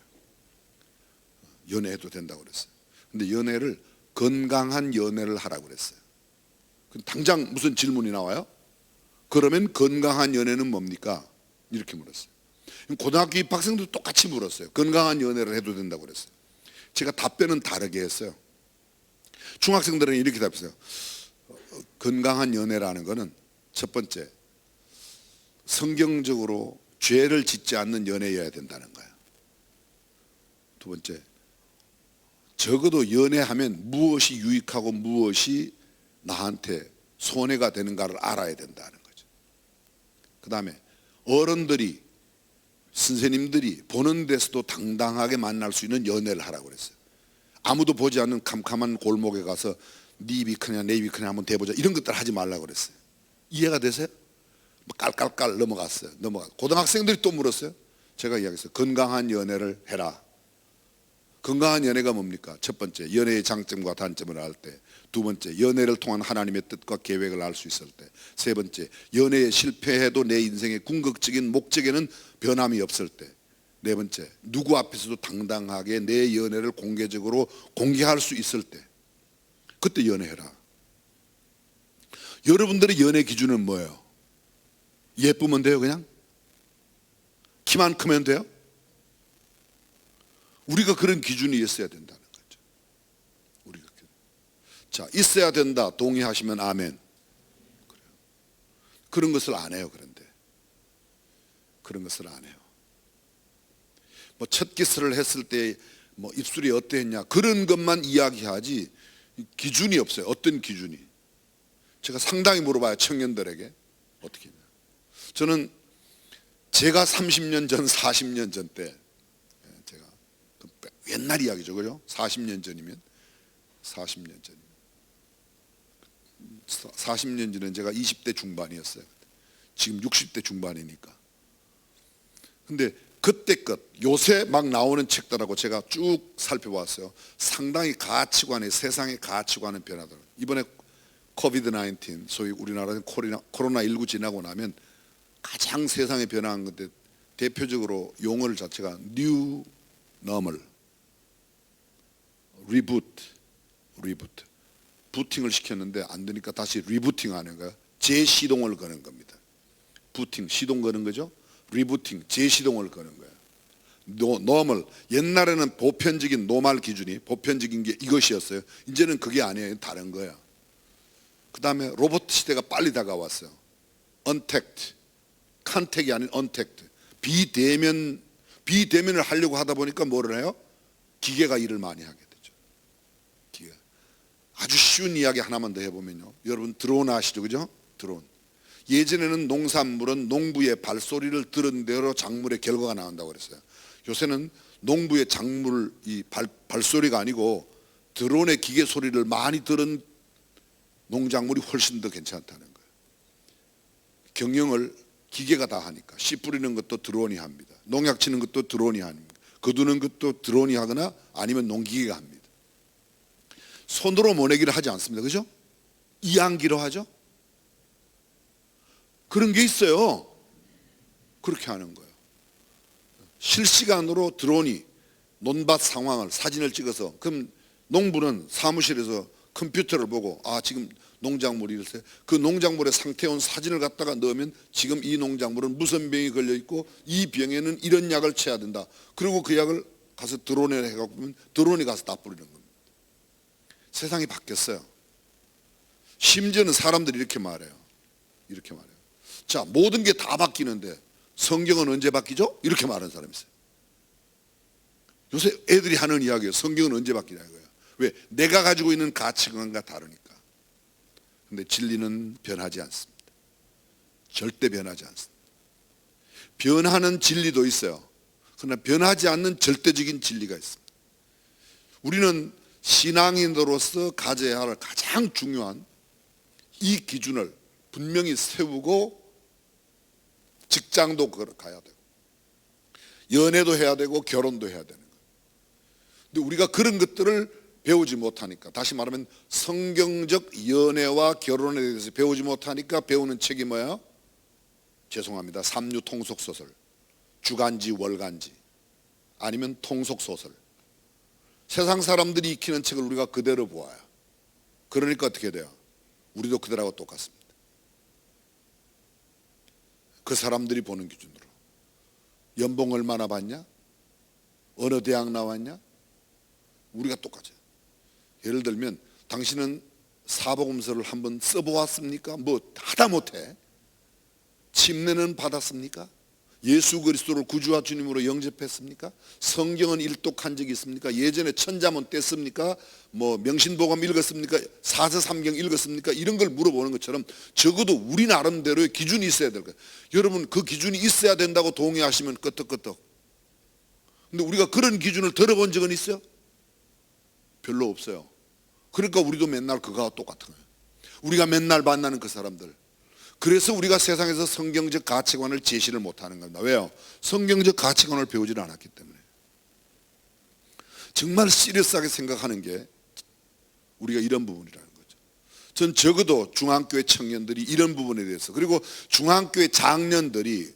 연애해도 된다고 그랬어요. 근데 연애를 건강한 연애를 하라고 그랬어요. 당장 무슨 질문이 나와요? 그러면 건강한 연애는 뭡니까? 이렇게 물었어요. 고등학교 입학생도 똑같이 물었어요. 건강한 연애를 해도 된다고 그랬어요. 제가 답변은 다르게 했어요. 중학생들은 이렇게 답했어요. 건강한 연애라는 것은 첫 번째, 성경적으로 죄를 짓지 않는 연애여야 된다는 거예요. 두 번째, 적어도 연애하면 무엇이 유익하고 무엇이 나한테 손해가 되는가를 알아야 된다는 거죠. 그 다음에 어른들이, 선생님들이 보는 데서도 당당하게 만날 수 있는 연애를 하라고 그랬어요. 아무도 보지 않는 캄캄한 골목에 가서 네 입이 크냐 내 입이 크냐 한번 대보자, 이런 것들 하지 말라고 그랬어요. 이해가 되세요? 깔깔깔 넘어갔어요. 고등학생들이 또 물었어요. 제가 이야기했어요. 건강한 연애를 해라. 건강한 연애가 뭡니까? 첫 번째, 연애의 장점과 단점을 알 때. 두 번째, 연애를 통한 하나님의 뜻과 계획을 알 수 있을 때. 세 번째, 연애에 실패해도 내 인생의 궁극적인 목적에는 변함이 없을 때. 네 번째, 누구 앞에서도 당당하게 내 연애를 공개적으로 공개할 수 있을 때. 그때 연애해라. 여러분들의 연애 기준은 뭐예요? 예쁘면 돼요 그냥? 키만 크면 돼요? 우리가 그런 기준이 있어야 된다는 거죠. 우리가. 자, 있어야 된다 동의하시면 아멘. 그래요. 그런 것을 안 해요. 그런데 그런 것을 안 해요. 뭐 첫 키스를 했을 때 뭐 입술이 어땠냐 그런 것만 이야기하지 기준이 없어요. 어떤 기준이? 제가 상당히 물어봐요. 청년들에게. 어떻게 했냐. 저는 제가 30년 전 40년 전 때, 제가 옛날 이야기죠. 그죠? 40년 전이면 40년 전이면 제가 20대 중반이었어요. 지금 60대 중반이니까. 근데 그때 것, 요새 막 나오는 책들하고 제가 쭉 살펴봤어요. 상당히 가치관이, 세상의 가치관은 변하더라고요. 이번에 코비드-19, 소위 우리나라는 코로나19 지나고 나면 가장 세상에 변화한 건데, 대표적으로 용어 자체가 New Normal, 리부트. 부팅을 시켰는데 안 되니까 다시 리부팅 하는 거야. 재시동을 거는 겁니다. 부팅, 시동 거는 거죠. 리부팅, 재시동을 거는 거예요. 노멀, 옛날에는 보편적인 노말 기준이 보편적인 게 이것이었어요. 이제는 그게 아니에요. 다른 거야. 그 다음에 로봇 시대가 빨리 다가왔어요. 언택트, 컨택이 아닌 언택트. 비대면을 하려고 하다 보니까 뭐를 해요? 기계가 일을 많이 하게 되죠. 기계. 아주 쉬운 이야기 하나만 더 해보면요. 여러분 드론 아시죠? 그죠? 드론. 예전에는 농산물은 농부의 발소리를 들은 대로 작물의 결과가 나온다고 그랬어요. 요새는 농부의 작물 이 발소리가 아니고 드론의 기계 소리를 많이 들은 농작물이 훨씬 더 괜찮다는 거예요. 경영을 기계가 다 하니까. 씨 뿌리는 것도 드론이 합니다. 농약 치는 것도 드론이 합니다. 거두는 것도 드론이 하거나 아니면 농기계가 합니다. 손으로 모내기를 하지 않습니다. 그죠? 이항기로 하죠? 그런 게 있어요. 그렇게 하는 거예요. 실시간으로 드론이 논밭 상황을 사진을 찍어서, 그럼 농부는 사무실에서 컴퓨터를 보고 지금 농작물이 이랬어요. 그 농작물의 상태에 온 사진을 갖다가 넣으면 지금 이 농작물은 무슨 병이 걸려 있고 이 병에는 이런 약을 쳐야 된다. 그리고 그 약을 가서 드론에 해갖고 보면 드론이 가서 다 뿌리는 겁니다. 세상이 바뀌었어요. 심지어는 사람들이 이렇게 말해요. 자, 모든 게 다 바뀌는데 성경은 언제 바뀌죠? 이렇게 말하는 사람이 있어요. 요새 애들이 하는 이야기예요. 성경은 언제 바뀌냐 이거예요. 왜? 내가 가지고 있는 가치관과 다르니까. 근데 진리는 변하지 않습니다. 절대 변하지 않습니다. 변하는 진리도 있어요. 그러나 변하지 않는 절대적인 진리가 있습니다. 우리는 신앙인으로서 가져야 할 가장 중요한 이 기준을 분명히 세우고 직장도 가야 되고 연애도 해야 되고 결혼도 해야 되는 거예요. 근데 우리가 그런 것들을 배우지 못하니까, 다시 말하면 성경적 연애와 결혼에 대해서 배우지 못하니까 배우는 책이 뭐예요? 죄송합니다. 삼류 통속소설, 주간지 월간지, 아니면 통속소설. 세상 사람들이 익히는 책을 우리가 그대로 보아요. 그러니까 어떻게 돼요? 우리도 그들하고 똑같습니다. 그 사람들이 보는 기준으로 연봉 얼마나 받냐? 어느 대학 나왔냐? 우리가 똑같아요. 예를 들면 당신은 사복음서를 한번 써보았습니까? 뭐 하다못해 침례는 받았습니까? 예수 그리스도를 구주와 주님으로 영접했습니까? 성경은 일독한 적이 있습니까? 예전에 천자문 뗐습니까? 뭐 명신보감 읽었습니까? 사서삼경 읽었습니까? 이런 걸 물어보는 것처럼 적어도 우리 나름대로의 기준이 있어야 될 거예요. 여러분 그 기준이 있어야 된다고 동의하시면 끄떡끄떡. 근데 우리가 그런 기준을 들어본 적은 있어요? 별로 없어요. 그러니까 우리도 맨날 그거와 똑같은 거예요. 우리가 맨날 만나는 그 사람들. 그래서 우리가 세상에서 성경적 가치관을 제시를 못하는 겁니다. 왜요? 성경적 가치관을 배우지를 않았기 때문에. 정말 시리어스하게 생각하는 게 우리가 이런 부분이라는 거죠. 전 적어도 중앙교회 청년들이 이런 부분에 대해서, 그리고 중앙교회 장년들이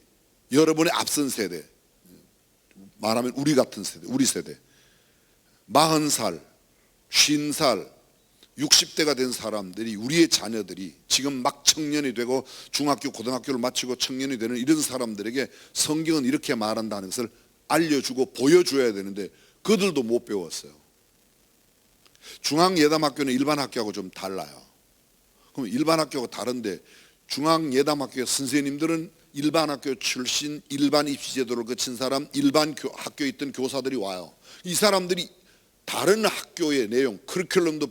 여러분의 앞선 세대, 말하면 우리 같은 세대, 우리 세대 40살, 50살, 60대가 된 사람들이, 우리의 자녀들이 지금 막 청년이 되고 중학교, 고등학교를 마치고 청년이 되는 이런 사람들에게 성경은 이렇게 말한다는 것을 알려주고 보여줘야 되는데 그들도 못 배웠어요. 중앙예담학교는 일반 학교하고 좀 달라요. 그럼 일반 학교하고 다른데 중앙예담학교 선생님들은 일반 학교 출신, 일반 입시제도를 거친 사람, 일반 학교에 있던 교사들이 와요. 이 사람들이 다른 학교의 내용, 커리큘럼도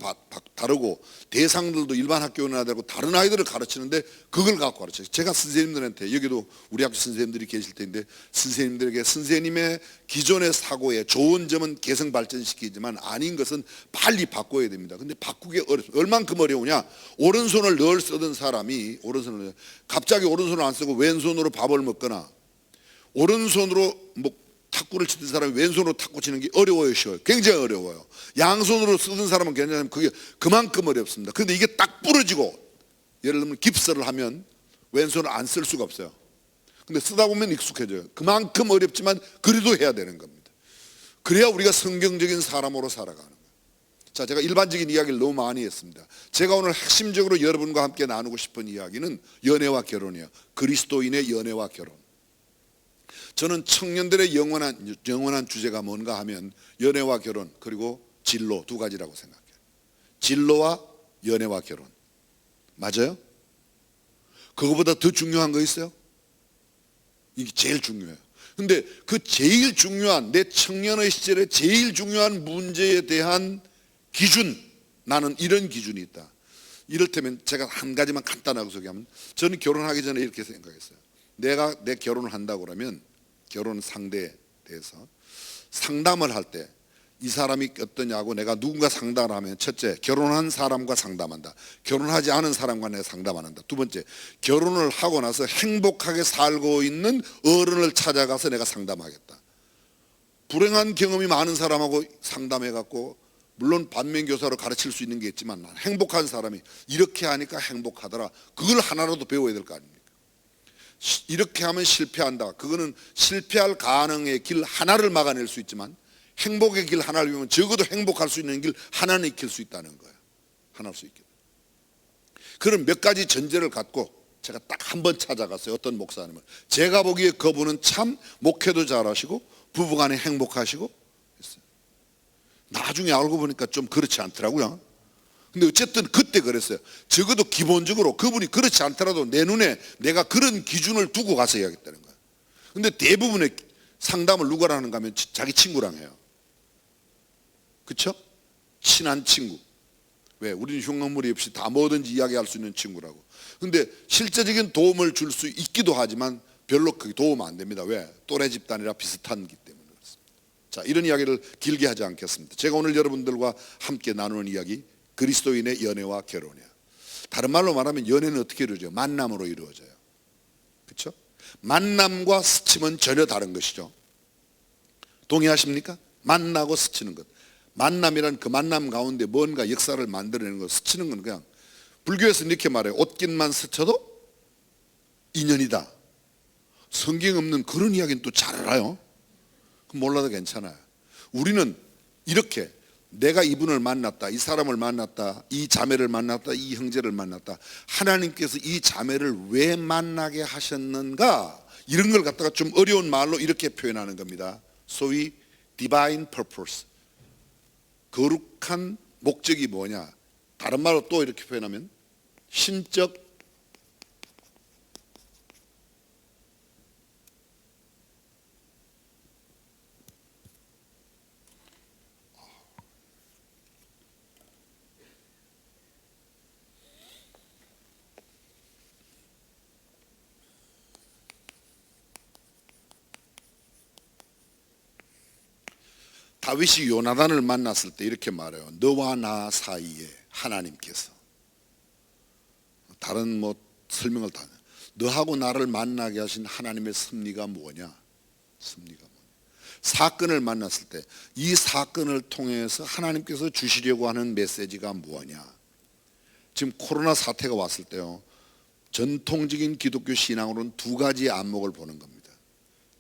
다르고 대상들도 일반 학교나 되고 다른 아이들을 가르치는데 그걸 갖고 가르쳐요. 제가 선생님들한테, 여기도 우리 학교 선생님들이 계실 텐데, 선생님들에게 선생님의 기존의 사고에 좋은 점은 개성 발전시키지만 아닌 것은 빨리 바꿔야 됩니다. 근데 바꾸기 얼만큼 어려우냐? 오른손을 늘 쓰던 사람이 갑자기 오른손을 안 쓰고 왼손으로 밥을 먹거나, 오른손으로 뭐 탁구를 치던 사람이 왼손으로 탁구 치는 게 어려워요, 쉬워요? 굉장히 어려워요. 양손으로 쓰던 사람은 괜찮으면 그게 그만큼 어렵습니다. 그런데 이게 딱 부러지고, 예를 들면 깁스를 하면 왼손을 안 쓸 수가 없어요. 근데 쓰다 보면 익숙해져요. 그만큼 어렵지만 그래도 해야 되는 겁니다. 그래야 우리가 성경적인 사람으로 살아가는 거예요. 자, 제가 일반적인 이야기를 너무 많이 했습니다. 제가 오늘 핵심적으로 여러분과 함께 나누고 싶은 이야기는 연애와 결혼이에요. 그리스도인의 연애와 결혼. 저는 청년들의 영원한 주제가 뭔가 하면 연애와 결혼, 그리고 진로, 두 가지라고 생각해요. 진로와 연애와 결혼. 맞아요? 그거보다 더 중요한 거 있어요? 이게 제일 중요해요. 근데 그 제일 중요한, 내 청년의 시절에 제일 중요한 문제에 대한 기준, 나는 이런 기준이 있다. 이를테면 제가 한 가지만 간단하게 소개하면, 저는 결혼하기 전에 이렇게 생각했어요. 내가 내 결혼을 한다고 그러면 결혼 상대에 대해서 상담을 할 때 이 사람이 어떠냐고 내가 누군가 상담을 하면, 첫째, 결혼한 사람과 상담한다. 결혼하지 않은 사람과 내가 상담 안 한다. 두 번째, 결혼을 하고 나서 행복하게 살고 있는 어른을 찾아가서 내가 상담하겠다. 불행한 경험이 많은 사람하고 상담해갖고, 물론 반면교사로 가르칠 수 있는 게 있지만 행복한 사람이 이렇게 하니까 행복하더라, 그걸 하나라도 배워야 될 거 아닙니까? 이렇게 하면 실패한다. 그거는 실패할 가능의 길 하나를 막아낼 수 있지만 행복의 길 하나를 배우면 적어도 행복할 수 있는 길 하나는 익힐 수 있다는 거예요. 하나일 수 있게. 그런 몇 가지 전제를 갖고 제가 딱 한 번 찾아갔어요. 어떤 목사님을. 제가 보기에 그분은 참 목회도 잘하시고 부부간에 행복하시고 했어요. 나중에 알고 보니까 좀 그렇지 않더라고요. 근데 어쨌든 그때 그랬어요. 적어도 기본적으로 그분이 그렇지 않더라도 내 눈에 내가 그런 기준을 두고 가서 해야겠다는 거예요. 근데 대부분의 상담을 누구랑 하는가 하면 자기 친구랑 해요. 그렇죠? 친한 친구. 왜? 우리는 흉악물이 없이 다 뭐든지 이야기할 수 있는 친구라고. 근데 실제적인 도움을 줄 수 있기도 하지만 별로 그게 도움 안 됩니다. 왜? 또래 집단이라 비슷한기 때문에 그렇습니다. 자, 이런 이야기를 길게 하지 않겠습니다. 제가 오늘 여러분들과 함께 나누는 이야기, 그리스도인의 연애와 결혼이야. 다른 말로 말하면 연애는 어떻게 이루어져요? 만남으로 이루어져요. 그렇죠? 만남과 스침은 전혀 다른 것이죠. 동의하십니까? 만나고 스치는 것. 만남이란 그 만남 가운데 뭔가 역사를 만들어내는 것. 스치는 건 그냥 불교에서 이렇게 말해요. 옷깃만 스쳐도 인연이다. 성경 없는 그런 이야기는 또 잘 알아요. 몰라도 괜찮아요. 우리는 이렇게 내가 이분을 만났다, 이 사람을 만났다, 이 자매를 만났다, 이 형제를 만났다. 하나님께서 이 자매를 왜 만나게 하셨는가? 이런 걸 갖다가 좀 어려운 말로 이렇게 표현하는 겁니다. 소위 divine purpose. 거룩한 목적이 뭐냐? 다른 말로 또 이렇게 표현하면 신적 다윗이 요나단을 만났을 때 이렇게 말해요. 너와 나 사이에 하나님께서, 다른 뭐 설명을 다, 너하고 나를 만나게 하신 하나님의 섭리가 뭐냐? 섭리가 뭐냐? 사건을 만났을 때 이 사건을 통해서 하나님께서 주시려고 하는 메시지가 뭐냐? 지금 코로나 사태가 왔을 때요, 전통적인 기독교 신앙으로는 두 가지의 안목을 보는 겁니다.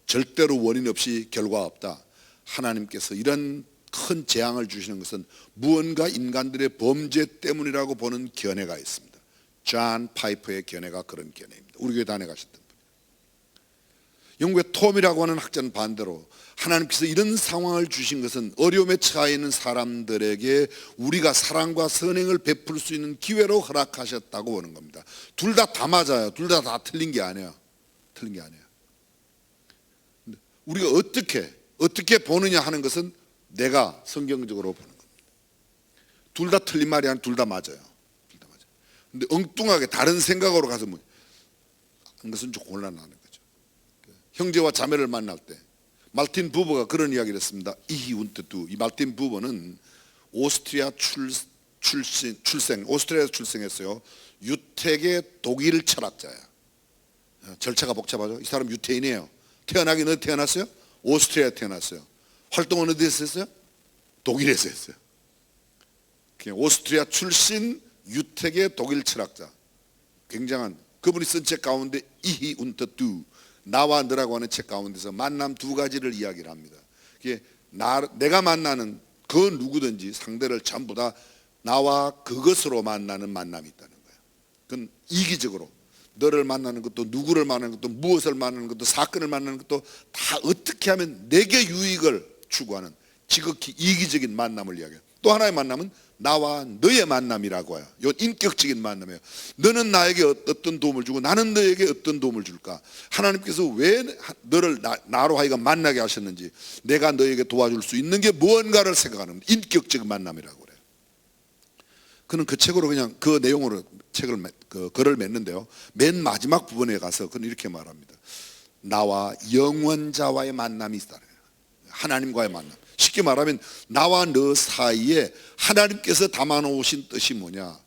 절대로 원인 없이 결과 없다. 하나님께서 이런 큰 재앙을 주시는 것은 무언가 인간들의 범죄 때문이라고 보는 견해가 있습니다. 존 파이퍼의 견해가 그런 견해입니다. 우리 교회 다녀가셨던 분. 영국의 톰이라고 하는 학자는 반대로 하나님께서 이런 상황을 주신 것은 어려움에 처해 있는 사람들에게 우리가 사랑과 선행을 베풀 수 있는 기회로 허락하셨다고 보는 겁니다. 둘 다 맞아요. 둘 다 틀린 게 아니에요. 틀린 게 아니에요. 우리가 어떻게 보느냐 하는 것은 내가 성경적으로 보는 겁니다. 둘 다 틀린 말이 아니라 둘 다 맞아요. 둘 다 맞아요. 근데 엉뚱하게 다른 생각으로 가서 뭐 하는 것은 좀 곤란하는 거죠. 형제와 자매를 만날 때 말틴 부버가 그런 이야기를 했습니다. 이 말틴 부버는 오스트리아 오스트리아에서 출생했어요. 유택의 독일 철학자야. 절차가 복잡하죠. 이 사람 유태인이에요. 태어나긴 어디 태어났어요? 오스트리아에 태어났어요. 활동은 어디에서 했어요? 독일에서 했어요. 그냥 오스트리아 출신 유택의 독일 철학자. 굉장한, 그분이 쓴 책 가운데 이히 운터두, 나와 너라고 하는 책 가운데서 만남 두 가지를 이야기를 합니다. 내가 만나는 그 누구든지 상대를 전부 다 나와 그것으로 만나는 만남이 있다는 거예요. 그건 이기적으로 너를 만나는 것도, 누구를 만나는 것도, 무엇을 만나는 것도, 사건을 만나는 것도 다 어떻게 하면 내게 유익을 추구하는 지극히 이기적인 만남을 이야기해요. 또 하나의 만남은 나와 너의 만남이라고 해요. 이건 인격적인 만남이에요. 너는 나에게 어떤 도움을 주고 나는 너에게 어떤 도움을 줄까? 하나님께서 왜 너를 나로 하여금 만나게 하셨는지, 내가 너에게 도와줄 수 있는 게 무언가를 생각하는 인격적인 만남이라고 그래요. 그는 그 책으로 그냥 그 내용으로 글을 맺는데요, 맨 마지막 부분에 가서 그는 이렇게 말합니다. 나와 영원자와의 만남이 있다. 하나님과의 만남. 쉽게 말하면 나와 너 사이에 하나님께서 담아놓으신 뜻이 뭐냐?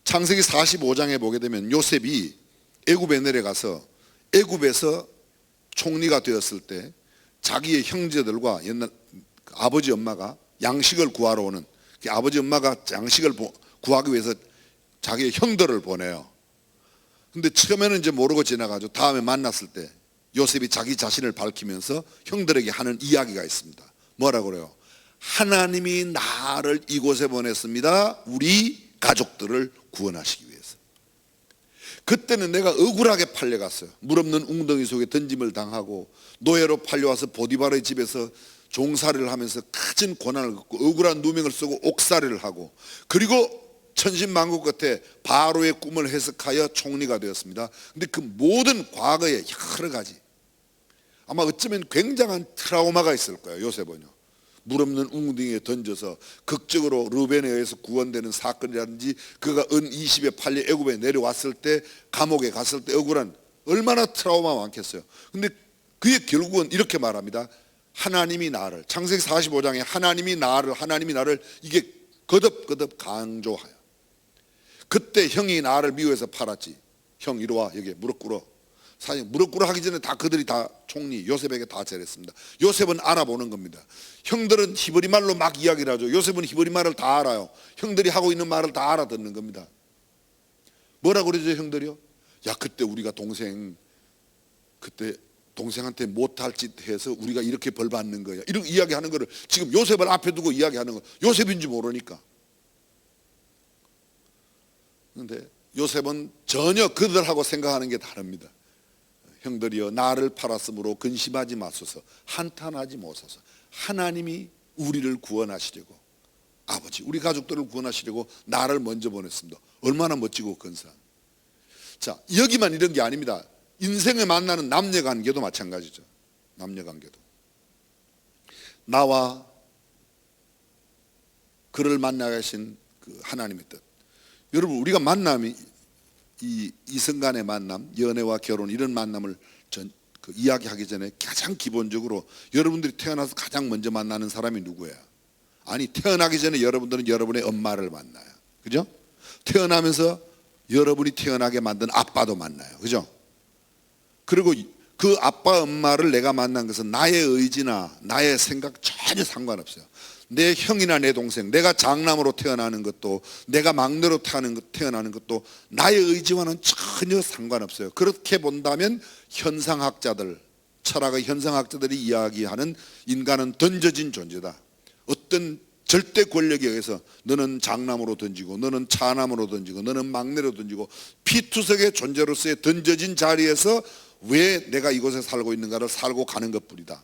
창세기 45장에 보게 되면 요셉이 애굽에 내려가서 애굽에서 총리가 되었을 때 자기의 형제들과 옛날 아버지 엄마가 양식을 구하러 오는, 아버지 엄마가 양식을 구하기 위해서 자기의 형들을 보내요. 근데 처음에는 이제 모르고 지나가죠. 다음에 만났을 때 요셉이 자기 자신을 밝히면서 형들에게 하는 이야기가 있습니다. 뭐라고 그래요? 하나님이 나를 이곳에 보냈습니다. 우리 가족들을 구원하시기 위해서. 그때는 내가 억울하게 팔려갔어요. 물 없는 웅덩이 속에 던짐을 당하고 노예로 팔려와서 보디바르의 집에서 종살이를 하면서 큰 고난을 겪고 억울한 누명을 쓰고 옥살이를 하고, 그리고 천신만고 끝에 바로의 꿈을 해석하여 총리가 되었습니다. 근데 그 모든 과거의 여러 가지, 아마 어쩌면 굉장한 트라우마가 있을 거예요. 요셉은요, 물 없는 웅덩이에 던져서 극적으로 르벤에 의해서 구원되는 사건이라든지, 그가 은 20에 팔려 애굽에 내려왔을 때 감옥에 갔을 때 억울한, 얼마나 트라우마 많겠어요. 근데 그의 결국은 이렇게 말합니다. 하나님이 나를, 창세기 45장에 하나님이 나를 이게 거듭거듭 강조하여. 그때 형이 나를 미워해서 팔았지. 형 이리 와, 여기 무릎 꿇어. 사실 무릎 꿇어 하기 전에 다 그들이 다 총리 요셉에게 다 절했습니다. 요셉은 알아보는 겁니다. 형들은 히브리 말로 막 이야기를 하죠. 요셉은 히브리 말을 다 알아요. 형들이 하고 있는 말을 다 알아듣는 겁니다. 뭐라고 그러죠, 형들이요? 야, 그때 우리가 그때 동생한테 못할 짓 해서 우리가 이렇게 벌 받는 거야. 이렇게 이야기하는 거를 지금 요셉을 앞에 두고 이야기하는 거. 요셉인지 모르니까. 그런데 요셉은 전혀 그들하고 생각하는 게 다릅니다. 형들이여, 나를 팔았으므로 근심하지 마소서, 한탄하지 마소서. 하나님이 우리를 구원하시려고, 아버지 우리 가족들을 구원하시려고 나를 먼저 보냈습니다. 얼마나 멋지고 근사한. 자, 여기만 이런 게 아닙니다. 인생에 만나는 남녀관계도 마찬가지죠. 남녀관계도 나와 그를 만나게 하신 그 하나님의 뜻. 여러분, 우리가 만남이 이 이성간의 만남, 연애와 결혼 이런 만남을 이야기하기 전에 가장 기본적으로 여러분들이 태어나서 가장 먼저 만나는 사람이 누구예요? 아니, 태어나기 전에 여러분들은 여러분의 엄마를 만나요. 그죠? 태어나면서 여러분이 태어나게 만든 아빠도 만나요. 그죠? 그리고 그 아빠 엄마를 내가 만난 것은 나의 의지나 나의 생각 전혀 상관없어요. 내 형이나 내 동생, 내가 장남으로 태어나는 것도, 내가 막내로 태어나는 것도 나의 의지와는 전혀 상관없어요. 그렇게 본다면 현상학자들, 철학의 현상학자들이 이야기하는 인간은 던져진 존재다. 어떤 절대 권력에 의해서 너는 장남으로 던지고, 너는 차남으로 던지고, 너는 막내로 던지고, 피투성의 존재로서의 던져진 자리에서 왜 내가 이곳에 살고 있는가를 살고 가는 것뿐이다.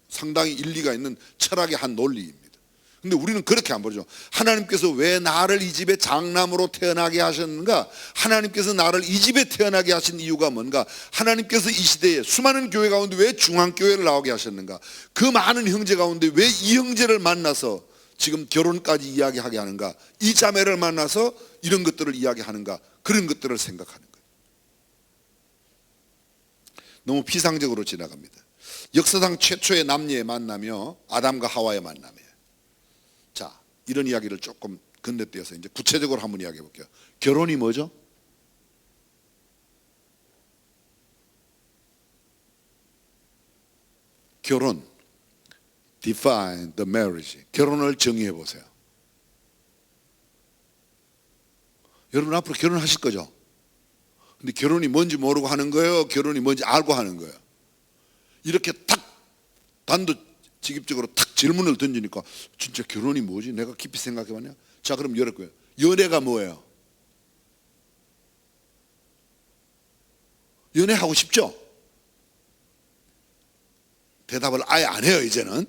상당히 일리가 있는 철학의 한 논리입니다. 근데 우리는 그렇게 안 보죠. 하나님께서 왜 나를 이 집에 장남으로 태어나게 하셨는가? 하나님께서 나를 이 집에 태어나게 하신 이유가 뭔가? 하나님께서 이 시대에 수많은 교회 가운데 왜 중앙교회를 나오게 하셨는가? 그 많은 형제 가운데 왜 이 형제를 만나서 지금 결혼까지 이야기하게 하는가? 이 자매를 만나서 이런 것들을 이야기하는가? 그런 것들을 생각하는 거예요. 너무 피상적으로 지나갑니다. 역사상 최초의 남녀의 만남이요, 아담과 하와의 만남이에요. 자, 이런 이야기를 조금 건너뛰어서 이제 구체적으로 한번 이야기해 볼게요. 결혼이 뭐죠? 결혼, define the marriage. 결혼을 정의해 보세요. 여러분 앞으로 결혼하실 거죠? 근데 결혼이 뭔지 모르고 하는 거예요? 결혼이 뭔지 알고 하는 거예요? 이렇게 탁 단도직입적으로 탁 질문을 던지니까 진짜 결혼이 뭐지? 내가 깊이 생각해봤냐? 자, 그럼 이럴 거예요. 연애가 뭐예요? 연애하고 싶죠? 대답을 아예 안 해요. 이제는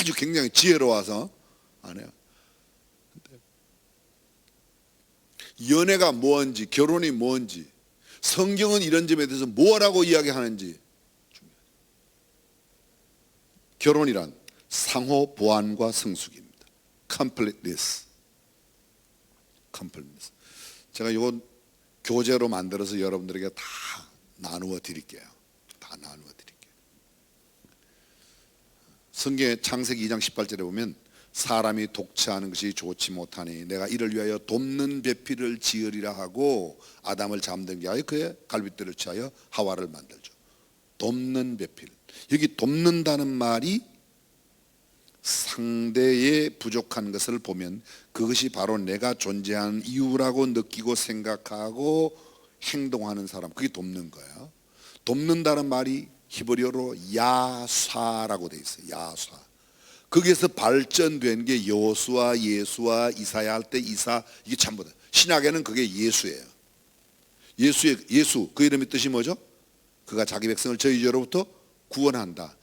아주 굉장히 지혜로워서 안 해요. 연애가 뭔지, 결혼이 뭔지, 성경은 이런 점에 대해서 뭐라고 이야기하는지. 결혼이란 상호 보완과 성숙입니다. completeness. 제가 이건 교재로 만들어서 여러분들에게 다 나누어 드릴게요. 성경의 창세기 2장 18절에 보면 사람이 독차하는 것이 좋지 못하니 내가 이를 위하여 돕는 배필을 지으리라 하고 아담을 잠든 게 하여 그의 갈빗대를 취하여 하와를 만들죠. 돕는 배필. 여기 돕는다는 말이 상대의 부족한 것을 보면 그것이 바로 내가 존재하는 이유라고 느끼고 생각하고 행동하는 사람, 그게 돕는 거예요. 돕는다는 말이 히브리어로 야사라고 돼 있어요. 야사. 거기에서 발전된 게 여호수아, 예수와 이사야 할 때 이사, 이게 전부 다. 신약에는 그게 예수예요. 예수, 그 이름의 뜻이 뭐죠? 그가 자기 백성을 저희 죄로부터 구원한다.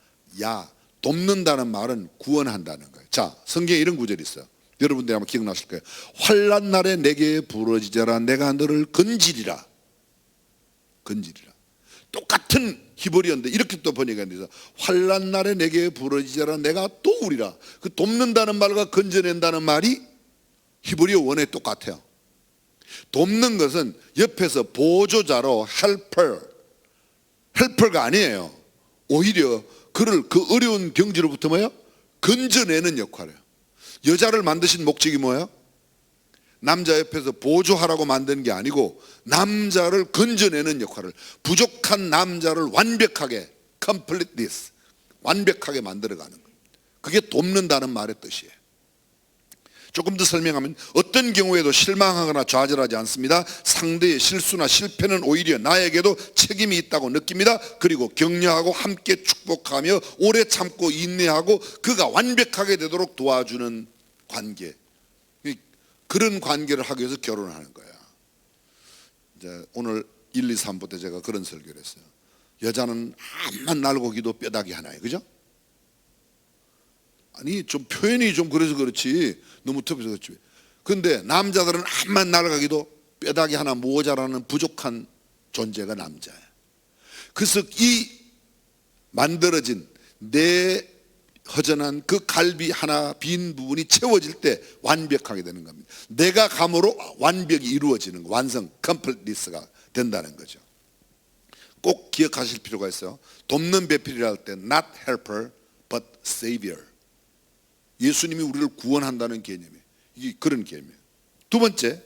돕는다는 말은 구원한다는 거예요. 자, 성경에 이런 구절이 있어요. 여러분들이 아마 기억나실 거예요. 환난 날에 내게 부르짖어라. 내가 너를 건지리라. 똑같은 히브리어인데 이렇게 또 번역이 돼서 환난 날에 내게 부르짖어라. 내가 도우리라. 그 돕는다는 말과 건져낸다는 말이 히브리어 원어에 똑같아요. 돕는 것은 옆에서 보조자로 헬퍼가 아니에요. 오히려 그를 그 어려운 경지로부터 뭐예요? 건져내는 역할이에요. 여자를 만드신 목적이 뭐예요? 남자 옆에서 보조하라고 만든 게 아니고 남자를 건져내는 역할을, 부족한 남자를 완벽하게, completeness, 완벽하게 만들어가는 거예요. 그게 돕는다는 말의 뜻이에요. 조금 더 설명하면 어떤 경우에도 실망하거나 좌절하지 않습니다. 상대의 실수나 실패는 오히려 나에게도 책임이 있다고 느낍니다. 그리고 격려하고 함께 축복하며 오래 참고 인내하고 그가 완벽하게 되도록 도와주는 관계, 그런 관계를 하기 위해서 결혼하는 거야. 이제 오늘 1, 2, 3부 때 제가 그런 설교를 했어요. 여자는 암만 날고 기도 뼈다귀 하나예요. 그죠? 아니 좀 표현이 좀 그래서 그렇지 너무 톱해서 그렇지. 그런데 남자들은 암만 날아가기도 뼈다귀 하나 모자라는 부족한 존재가 남자야. 그래서 이 만들어진 내 허전한 그 갈비 하나 빈 부분이 채워질 때 완벽하게 되는 겁니다. 내가 감으로 완벽이 이루어지는 거, 완성, 컴플리트가 된다는 거죠. 꼭 기억하실 필요가 있어요. 돕는 배필이라 할 때 not helper but savior. 예수님이 우리를 구원한다는 개념이에요. 이게 그런 개념이에요. 두 번째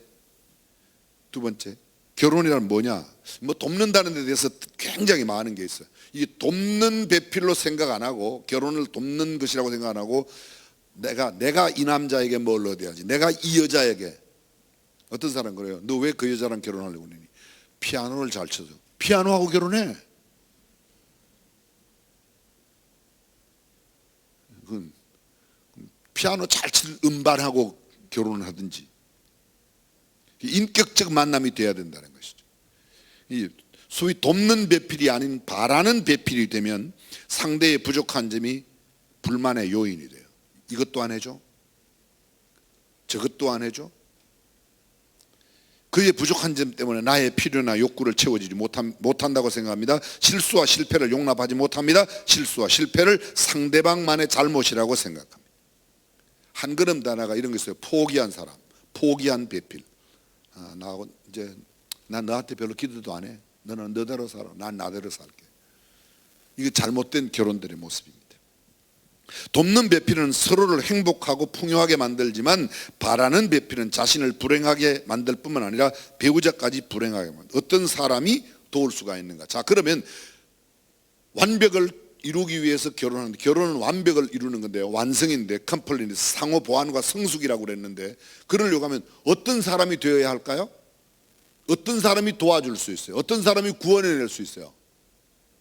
결혼이란 뭐냐? 뭐 돕는다는 데 대해서 굉장히 많은 게 있어요. 이게 돕는 배필로 생각 안 하고 결혼을 돕는 것이라고 생각 안 하고 내가 이 남자에게 뭘 얻어야지, 내가 이 여자에게. 어떤 사람 그래요. 너 왜 그 여자랑 결혼하려고 그러니? 피아노를 잘 쳐서. 피아노하고 결혼해. 그건 피아노 잘 칠 음반하고 결혼을 하든지. 인격적 만남이 돼야 된다는 것이죠. 이 소위 돕는 배필이 아닌 바라는 배필이 되면 상대의 부족한 점이 불만의 요인이 돼요. 이것도 안 해줘? 저것도 안 해줘? 그의 부족한 점 때문에 나의 필요나 욕구를 채워주지 못한다고 생각합니다. 실수와 실패를 용납하지 못합니다. 실수와 실패를 상대방만의 잘못이라고 생각합니다. 한 걸음 더 나아가 이런 거 있어요. 포기한 사람, 포기한 배필. 나하고 이제 난 너한테 별로 기도도 안 해. 너는 너대로 살아. 난 나대로 살게. 이게 잘못된 결혼들의 모습입니다. 돕는 배필은 서로를 행복하고 풍요하게 만들지만 바라는 배필은 자신을 불행하게 만들 뿐만 아니라 배우자까지 불행하게 만들. 어떤 사람이 도울 수가 있는가? 자, 그러면 완벽을 이루기 위해서 결혼하는데, 결혼은 완벽을 이루는 건데요, 완성인데, 컴플리트, 상호 보완과 성숙이라고 그랬는데, 그러려고 하면 어떤 사람이 되어야 할까요? 어떤 사람이 도와줄 수 있어요? 어떤 사람이 구원해낼 수 있어요?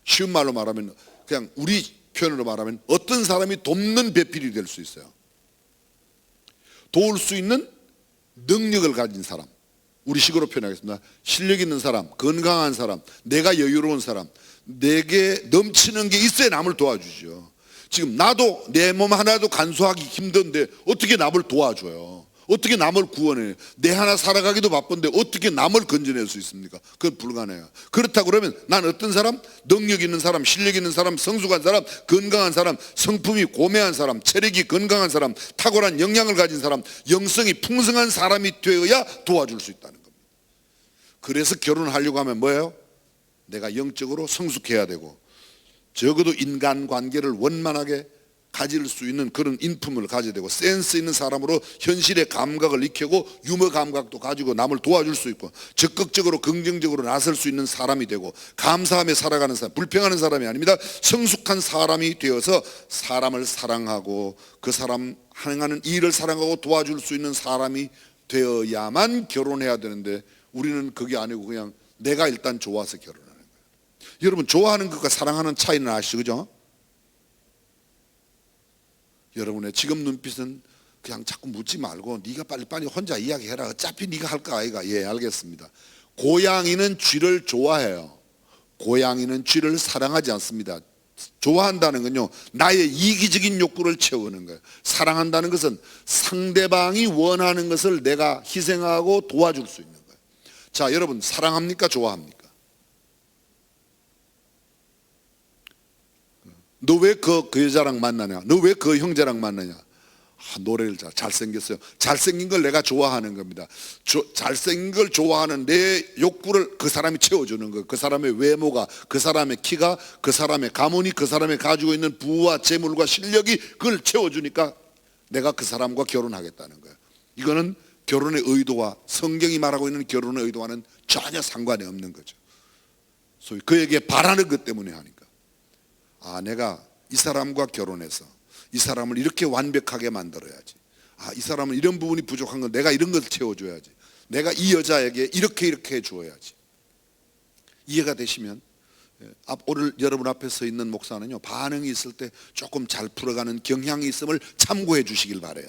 쉬운 말로 말하면, 그냥 우리 표현으로 말하면 어떤 사람이 돕는 배필이 될 수 있어요? 도울 수 있는 능력을 가진 사람, 우리 식으로 표현하겠습니다. 실력 있는 사람, 건강한 사람, 내가 여유로운 사람, 내게 넘치는 게 있어야 남을 도와주죠. 지금 나도 내 몸 하나도 간수하기 힘든데 어떻게 남을 도와줘요? 어떻게 남을 구원해요? 내 하나 살아가기도 바쁜데 어떻게 남을 건져낼 수 있습니까? 그건 불가능해요. 그렇다고 그러면 난 어떤 사람? 능력 있는 사람, 실력 있는 사람, 성숙한 사람, 건강한 사람, 성품이 고매한 사람, 체력이 건강한 사람, 탁월한 역량을 가진 사람, 영성이 풍성한 사람이 되어야 도와줄 수 있다는 겁니다. 그래서 결혼을 하려고 하면 뭐예요? 내가 영적으로 성숙해야 되고 적어도 인간관계를 원만하게 가질 수 있는 그런 인품을 가져야 되고 센스 있는 사람으로 현실의 감각을 익히고 유머 감각도 가지고 남을 도와줄 수 있고 적극적으로 긍정적으로 나설 수 있는 사람이 되고 감사하며 살아가는 사람, 불평하는 사람이 아닙니다. 성숙한 사람이 되어서 사람을 사랑하고 그 사람 행하는 일을 사랑하고 도와줄 수 있는 사람이 되어야만 결혼해야 되는데 우리는 그게 아니고 그냥 내가 일단 좋아서 결혼하는 거예요. 여러분, 좋아하는 것과 사랑하는 차이는 아시죠? 그죠? 여러분의 지금 눈빛은 그냥 자꾸 묻지 말고 네가 빨리빨리 혼자 이야기해라. 어차피 네가 할 거 아이가. 예, 알겠습니다. 고양이는 쥐를 좋아해요. 고양이는 쥐를 사랑하지 않습니다. 좋아한다는 건요, 나의 이기적인 욕구를 채우는 거예요. 사랑한다는 것은 상대방이 원하는 것을 내가 희생하고 도와줄 수 있는 거예요. 자, 여러분, 사랑합니까? 좋아합니까? 너 왜 그 여자랑 만나냐? 너 왜 그 형제랑 만나냐? 노래를 잘생겼어요. 잘생긴 걸 내가 좋아하는 겁니다. 잘생긴 걸 좋아하는 내 욕구를 그 사람이 채워주는 거예요. 그 사람의 외모가, 그 사람의 키가, 그 사람의 가문이, 그 사람이 가지고 있는 부와 재물과 실력이 그걸 채워주니까 내가 그 사람과 결혼하겠다는 거예요. 이거는 결혼의 의도와, 성경이 말하고 있는 결혼의 의도와는 전혀 상관이 없는 거죠. 소위 그에게 바라는 것 때문에 하니까, 내가 이 사람과 결혼해서 이 사람을 이렇게 완벽하게 만들어야지, 이 사람은 이런 부분이 부족한 건 내가 이런 걸 채워줘야지, 내가 이 여자에게 이렇게 해주어야지. 이해가 되시면, 오늘 여러분 앞에 서 있는 목사는요, 반응이 있을 때 조금 잘 풀어가는 경향이 있음을 참고해 주시길 바라요.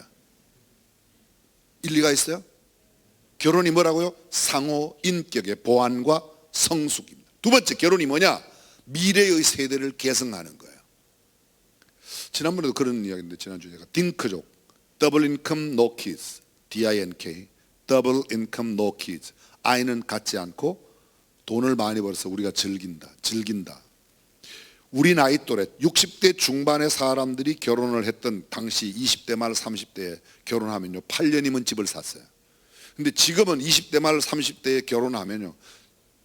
일리가 있어요? 결혼이 뭐라고요? 상호 인격의 보완과 성숙입니다. 두 번째, 결혼이 뭐냐? 미래의 세대를 계승하는 거예요. 지난번에도 그런 이야기인데, 지난주에 제가 딩크족, 더블 인컴 노 키즈, DINK, 더블 인컴 노 키즈, 아이는 갖지 않고 돈을 많이 벌어서 우리가 즐긴다. 우리 나이 또래 60대 중반의 사람들이 결혼을 했던 당시 20대 말 30대에 결혼하면요, 8년이면 집을 샀어요. 근데 지금은 20대 말 30대에 결혼하면요,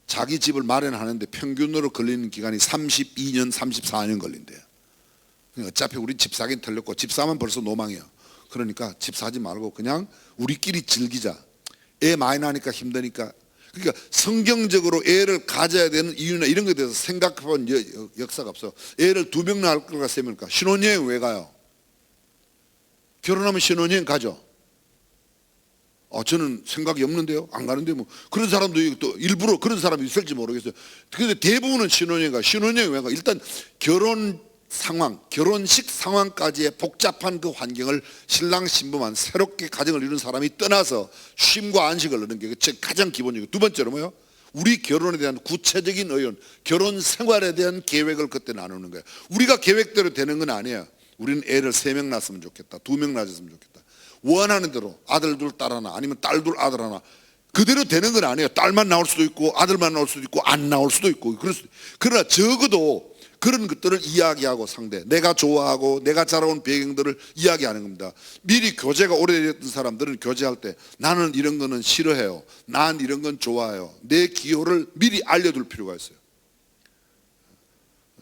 자기 집을 마련하는데 평균으로 걸리는 기간이 32년, 34년 걸린대요. 어차피 우리 집 사긴 틀렸고, 집 사면 벌써 노망이에요. 그러니까 집 사지 말고 그냥 우리끼리 즐기자. 애 많이 나니까 힘드니까. 그러니까 성경적으로 애를 가져야 되는 이유나 이런 것에 대해서 생각해본 역사가 없어. 애를 2명 낳을 걸까 3명일까? 신혼여행 왜 가요? 결혼하면 신혼여행 가죠. 저는 생각이 없는데요, 안 가는데 뭐. 그런 사람도 또 일부러 그런 사람이 있을지 모르겠어요. 근데 대부분은 신혼여행 가. 신혼여행 왜 가? 일단 결혼 상황, 결혼식 상황까지의 복잡한 그 환경을 신랑 신부만 새롭게 가정을 이룬 사람이 떠나서 쉼과 안식을 얻는 게 가장 기본적이고, 두 번째로 뭐예요? 우리 결혼에 대한 구체적인 의원, 결혼 생활에 대한 계획을 그때 나누는 거예요. 우리가 계획대로 되는 건 아니에요. 우리는 애를 3명 낳았으면 좋겠다, 2명 낳았으면 좋겠다. 원하는 대로 아들 둘 딸 하나, 아니면 딸 둘 아들 하나, 그대로 되는 건 아니에요. 딸만 나올 수도 있고 아들만 나올 수도 있고 안 나올 수도 있고. 그러나 적어도 그런 것들을 이야기하고, 상대, 내가 좋아하고 내가 자라온 배경들을 이야기하는 겁니다. 미리 교제가 오래됐던 사람들은 교제할 때 나는 이런 거는 싫어해요, 난 이런 건 좋아해요, 내 기호를 미리 알려둘 필요가 있어요.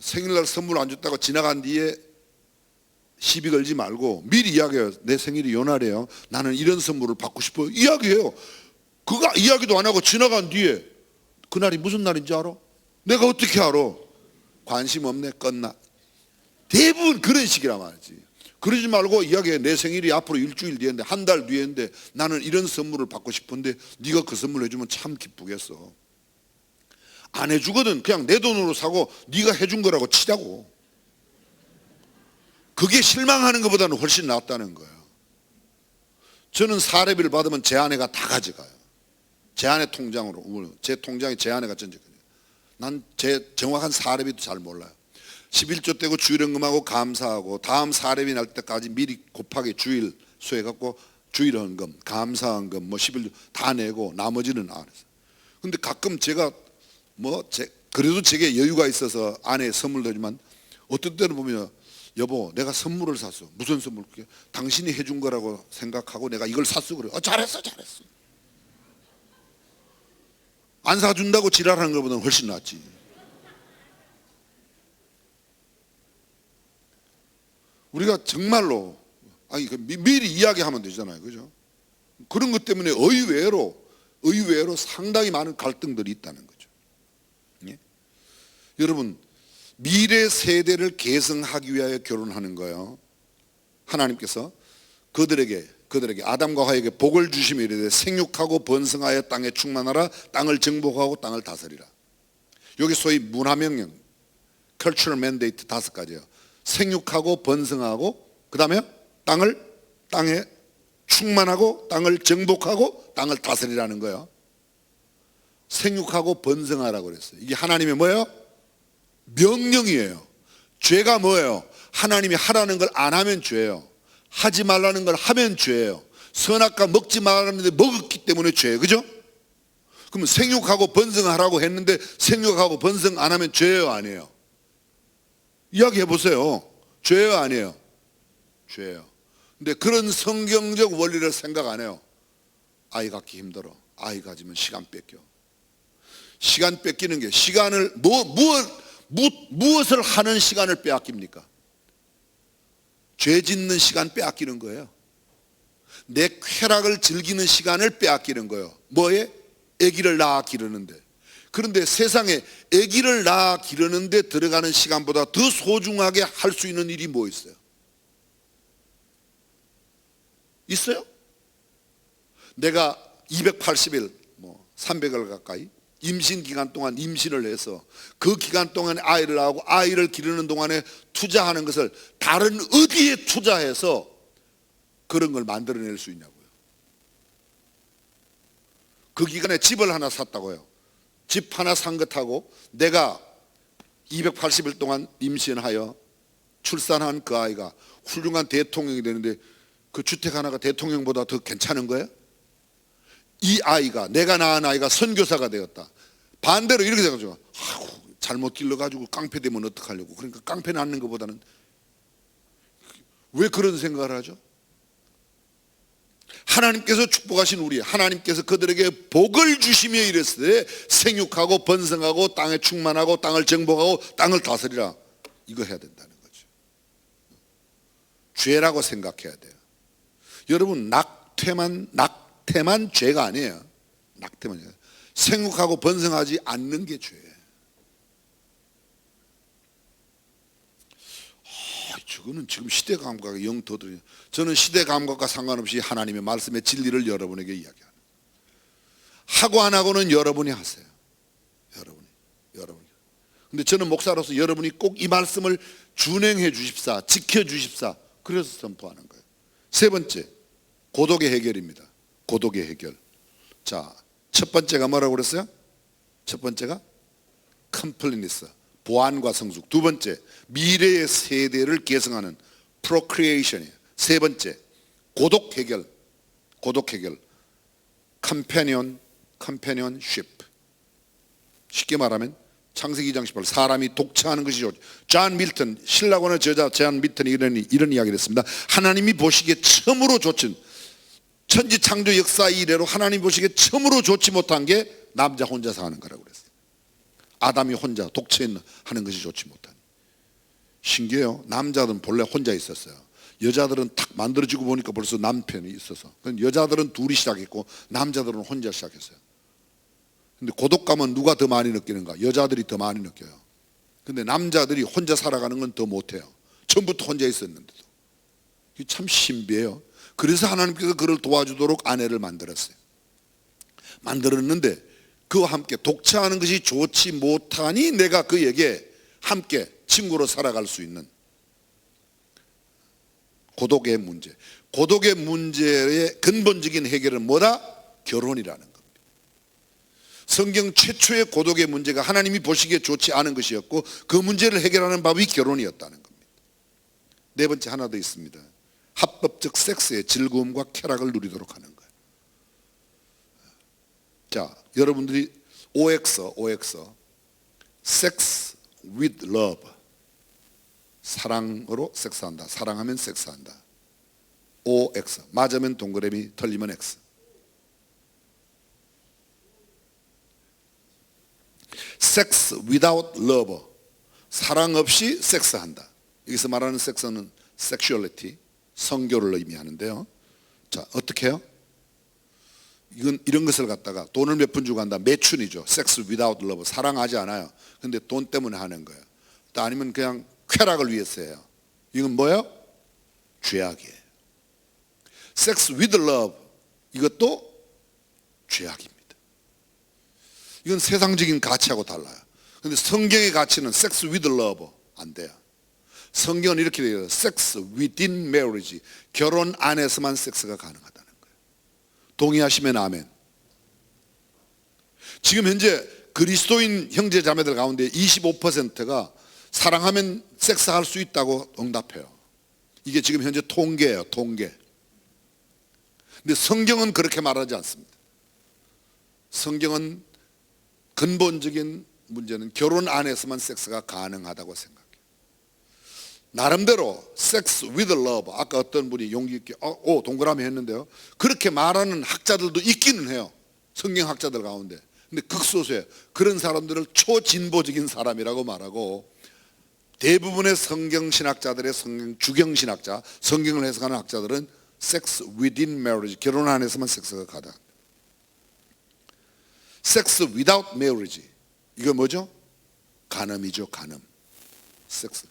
생일날 선물 안 줬다고 지나간 뒤에 시비 걸지 말고 미리 이야기해요. 내 생일이 요 날이에요, 나는 이런 선물을 받고 싶어요. 이야기해요. 그거 이야기도 안 하고 지나간 뒤에 그날이 무슨 날인지 알아? 내가 어떻게 알아? 관심 없네, 껐나. 대부분 그런 식이란 말이지. 그러지 말고 이야기해. 내 생일이 앞으로 일주일 뒤인데, 한 달 뒤인데 나는 이런 선물을 받고 싶은데 네가 그 선물 해주면 참 기쁘겠어. 안 해주거든. 그냥 내 돈으로 사고 네가 해준 거라고 치자고. 그게 실망하는 것보다는 훨씬 낫다는 거예요. 저는 사례비를 받으면 제 아내가 다 가져가요. 제 아내 통장으로. 제 통장에 제 아내가 전적해요. 난 제 정확한 사례비도 잘 몰라요. 11조 떼고 주일헌금하고 감사하고, 다음 사례비 날 때까지 미리 곱하기 주일 수해갖고 주일헌금, 감사헌금, 11조 다 내고 나머지는 안 했어요. 근데 가끔 제가 그래도 제게 여유가 있어서 아내에 선물도 하지만, 어떤 때는 보면 여보, 내가 선물을 샀어. 무슨 선물? 당신이 해준 거라고 생각하고 내가 이걸 샀어. 그래. 잘했어. 안 사준다고 지랄하는 것보다는 훨씬 낫지. 우리가 정말로 미리 이야기하면 되잖아요, 그죠? 그런 것 때문에 의외로 상당히 많은 갈등들이 있다는 거죠. 예? 여러분, 미래 세대를 계승하기 위하여 결혼하는 거예요. 하나님께서 그들에게 아담과 하에게 복을 주시며 이르되 생육하고 번성하여 땅에 충만하라, 땅을 정복하고 땅을 다스리라. 여기 소위 문화명령, cultural mandate 5가지예요. 생육하고 번성하고, 그 다음에 땅에 충만하고 땅을 정복하고 땅을 다스리라는 거예요. 생육하고 번성하라고 그랬어요. 이게 하나님의 뭐예요? 명령이에요. 죄가 뭐예요? 하나님이 하라는 걸 안 하면 죄예요. 하지 말라는 걸 하면 죄예요. 선악과 먹지 말라는데 먹었기 때문에 죄예요. 그죠? 그러면 생육하고 번성하라고 했는데 생육하고 번성 안 하면 죄예요, 아니에요? 이야기해 보세요. 죄예요, 아니에요? 죄예요. 근데 그런 성경적 원리를 생각 안 해요. 아이 갖기 힘들어. 아이 가지면 시간 뺏겨. 시간 뺏기는 게 시간을 무엇을 하는 시간을 빼앗깁니까? 죄 짓는 시간 빼앗기는 거예요. 내 쾌락을 즐기는 시간을 빼앗기는 거예요. 뭐에? 아기를 낳아 기르는데. 그런데 세상에 아기를 낳아 기르는데 들어가는 시간보다 더 소중하게 할 수 있는 일이 뭐 있어요? 있어요? 내가 280일, 300일 가까이 임신 기간 동안 임신을 해서 그 기간 동안에 아이를 낳고 아이를 기르는 동안에 투자하는 것을 다른 어디에 투자해서 그런 걸 만들어낼 수 있냐고요. 그 기간에 집을 하나 샀다고요. 집 하나 산 것하고 내가 280일 동안 임신하여 출산한 그 아이가 훌륭한 대통령이 되는데 그 주택 하나가 대통령보다 더 괜찮은 거예요? 이 아이가, 내가 낳은 아이가 선교사가 되었다. 반대로 이렇게 돼가지고 잘못 길러가지고 깡패 되면 어떡하려고. 그러니까 깡패 낳는 것보다는. 왜 그런 생각을 하죠? 하나님께서 축복하신 우리, 하나님께서 그들에게 복을 주시며 이랬을 때 생육하고 번성하고 땅에 충만하고 땅을 정복하고 땅을 다스리라. 이거 해야 된다는 거죠. 죄라고 생각해야 돼요. 여러분, 낙태만 죄가 아니에요. 낙태만. 생육하고 번성하지 않는 게 죄예요. 저거는 지금 시대 감각이 영 더더니, 저는 시대 감각과 상관없이 하나님의 말씀의 진리를 여러분에게 이야기하는. 하고 안 하고는 여러분이 하세요. 여러분이. 근데 저는 목사로서 여러분이 꼭 이 말씀을 준행해 주십사, 지켜 주십사. 그래서 선포하는 거예요. 세 번째, 고독의 해결입니다. 고독의 해결. 자, 첫 번째가 뭐라고 그랬어요? 첫 번째가 컴플리니스, 보완과 성숙. 두 번째, 미래의 세대를 계승하는 procreation이에요. 세 번째, 고독 해결. companionship. 쉽게 말하면 창세기 2장 18, 사람이 독차하는 것이 좋죠. 존 밀턴, 신라권의 저자 존 밀턴이 이런 이야기를 했습니다. 하나님이 보시기에 처음으로 좋진, 천지 창조 역사 이래로 하나님 보시기에 처음으로 좋지 못한 게 남자 혼자 사는 거라고 그랬어요. 아담이 혼자 독채하는 것이 좋지 못한. 신기해요. 남자들은 본래 혼자 있었어요. 여자들은 탁 만들어지고 보니까 벌써 남편이 있어서. 여자들은 둘이 시작했고 남자들은 혼자 시작했어요. 근데 고독감은 누가 더 많이 느끼는가? 여자들이 더 많이 느껴요. 근데 남자들이 혼자 살아가는 건 더 못해요. 처음부터 혼자 있었는데도. 이게 참 신비해요. 그래서 하나님께서 그를 도와주도록 아내를 만들었는데 그와 함께 독차하는 것이 좋지 못하니 내가 그에게 함께 친구로 살아갈 수 있는 고독의 문제. 고독의 문제의 근본적인 해결은 뭐다? 결혼이라는 겁니다. 성경 최초의 고독의 문제가 하나님이 보시기에 좋지 않은 것이었고 그 문제를 해결하는 법이 결혼이었다는 겁니다. 네 번째 하나 더 있습니다. 합법적 섹스의 즐거움과 쾌락을 누리도록 하는 거예요. 자, 여러분들이 OX Sex with Love, 사랑으로 섹스한다. 사랑하면 섹스한다. OX, 맞으면 동그라미, 틀리면 X. Sex without love, 사랑 없이 섹스한다. 여기서 말하는 섹스는 sexuality, 성교를 의미하는데요. 자, 어떻게 해요? 이건 이런 것을 갖다가 돈을 몇 푼 주고 한다. 매춘이죠. Sex without love, 사랑하지 않아요. 근데 돈 때문에 하는 거예요. 또 아니면 그냥 쾌락을 위해서 해요. 이건 뭐예요? 죄악이에요. Sex with love, 이것도 죄악입니다. 이건 세상적인 가치하고 달라요. 근데 성경의 가치는 Sex with love 안 돼요. 성경은 이렇게 되어 있어요. Sex within marriage, 결혼 안에서만 섹스가 가능하다는 거예요. 동의하시면 아멘. 지금 현재 그리스도인 형제 자매들 가운데 25%가 사랑하면 섹스할 수 있다고 응답해요. 이게 지금 현재 통계예요. 통계. 근데 성경은 그렇게 말하지 않습니다. 성경은 근본적인 문제는 결혼 안에서만 섹스가 가능하다고 생각해요. 나름대로 sex with love, 아까 어떤 분이 용기 있게 동그라미 했는데요, 그렇게 말하는 학자들도 있기는 해요. 성경학자들 가운데. 근데 극소수예요. 그런 사람들을 초진보적인 사람이라고 말하고, 대부분의 성경신학자들의 주경신학자, 성경을 해석하는 학자들은 sex within marriage, 결혼 안에서만 섹스가 가다. sex without marriage, 이거 뭐죠? 간음이죠. 간음. 섹스.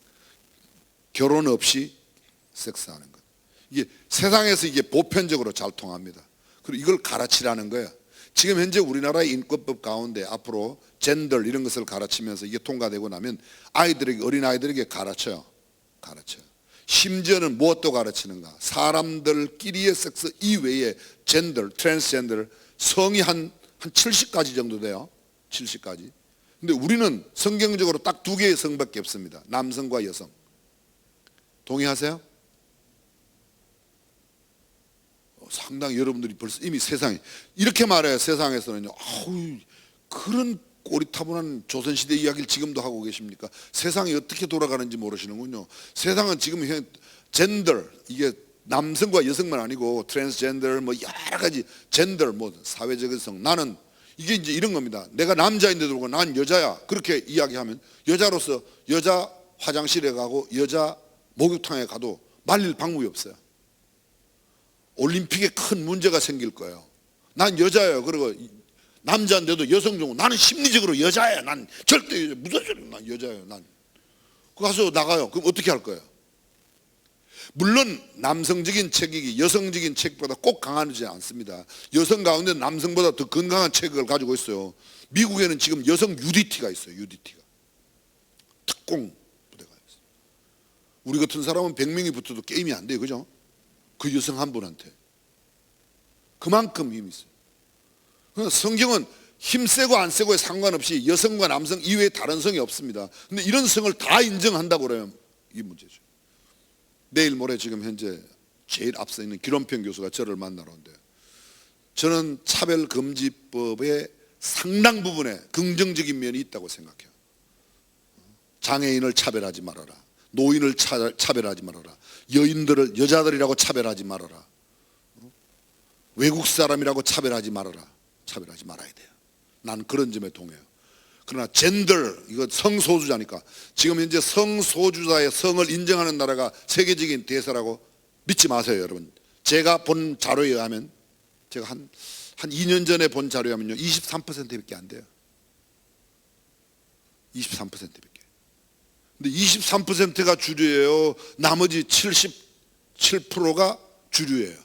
결혼 없이 섹스하는 것. 이게 세상에서 이게 보편적으로 잘 통합니다. 그리고 이걸 가르치라는 거예요. 지금 현재 우리나라의 인권법 가운데 앞으로 젠더 이런 것을 가르치면서 이게 통과되고 나면 아이들에게, 어린 아이들에게 가르쳐요. 심지어는 무엇도 가르치는가? 사람들끼리의 섹스 이외에 젠더, 트랜스젠더, 성이 한 70가지 정도 돼요. 70가지. 근데 우리는 성경적으로 딱 2개의 성밖에 없습니다. 남성과 여성. 동의하세요? 상당히 여러분들이 벌써 이미 세상에 이렇게 말해요. 세상에서는요, 그런 꼬리타분한 조선시대 이야기를 지금도 하고 계십니까? 세상이 어떻게 돌아가는지 모르시는군요. 세상은 지금 젠더, 이게 남성과 여성만 아니고 트랜스젠더, 뭐 여러 가지 젠더, 뭐 사회적 성, 나는 이게 이제 이런 겁니다. 내가 남자인데도 불구하고 난 여자야, 그렇게 이야기하면 여자로서 여자 화장실에 가고 여자 목욕탕에 가도 말릴 방법이 없어요. 올림픽에 큰 문제가 생길 거예요. 난 여자예요. 그리고 남자인데도 여성적으로 나는 심리적으로 여자야. 난 절대 무슨 소리, 난 여자예요. 난 가서 나가요. 그럼 어떻게 할 거예요? 물론 남성적인 체격이 여성적인 체격보다 꼭 강하지 않습니다. 여성 가운데 남성보다 더 건강한 체격을 가지고 있어요. 미국에는 지금 여성 UDT가 있어요. UDT가 특공 부대가 있어요. 우리 같은 사람은 100명이 붙어도 게임이 안 돼요. 그죠? 그 여성 한 분한테 그만큼 힘이 있어요. 그러니까 성경은 힘 세고 안 세고에 상관없이 여성과 남성 이외에 다른 성이 없습니다. 근데 이런 성을 다 인정한다고 그러면 이게 문제죠. 내일 모레 지금 현재 제일 앞서 있는 기론평 교수가 저를 만나러 온대요. 저는 차별금지법의 상당 부분에 긍정적인 면이 있다고 생각해요. 장애인을 차별하지 말아라. 노인을 차별하지 말아라. 여인들을 여자들이라고 차별하지 말아라. 외국 사람이라고 차별하지 말아라. 차별하지 말아야 돼요. 난 그런 점에 동의해요. 그러나 젠더, 이거 성소수자니까 지금 현재 성소수자의 성을 인정하는 나라가 세계적인 대세라고 믿지 마세요. 여러분, 제가 본 자료에 의하면, 제가 한 2년 전에 본 자료에 하면요 23%밖에 안 돼요. 23%밖에. 근데 23%가 주류예요. 나머지 77%가 주류예요.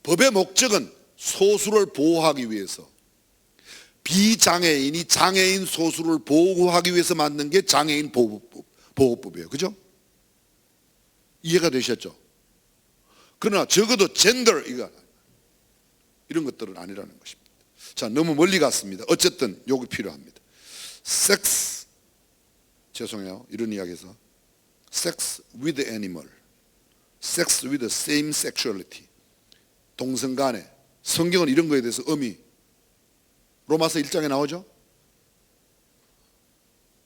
법의 목적은 소수를 보호하기 위해서, 비장애인이 장애인 소수를 보호하기 위해서 만든 게 장애인 보호법이에요. 그죠? 이해가 되셨죠? 그러나 적어도 젠더, 이런 것들은 아니라는 것입니다. 자, 너무 멀리 갔습니다. 어쨌든 요게 필요합니다. 섹스, 죄송해요. 이런 이야기에서 sex with animal, sex with the same sexuality, 동성 간에, 성경은 이런 거에 대해서 로마서 1장에 나오죠?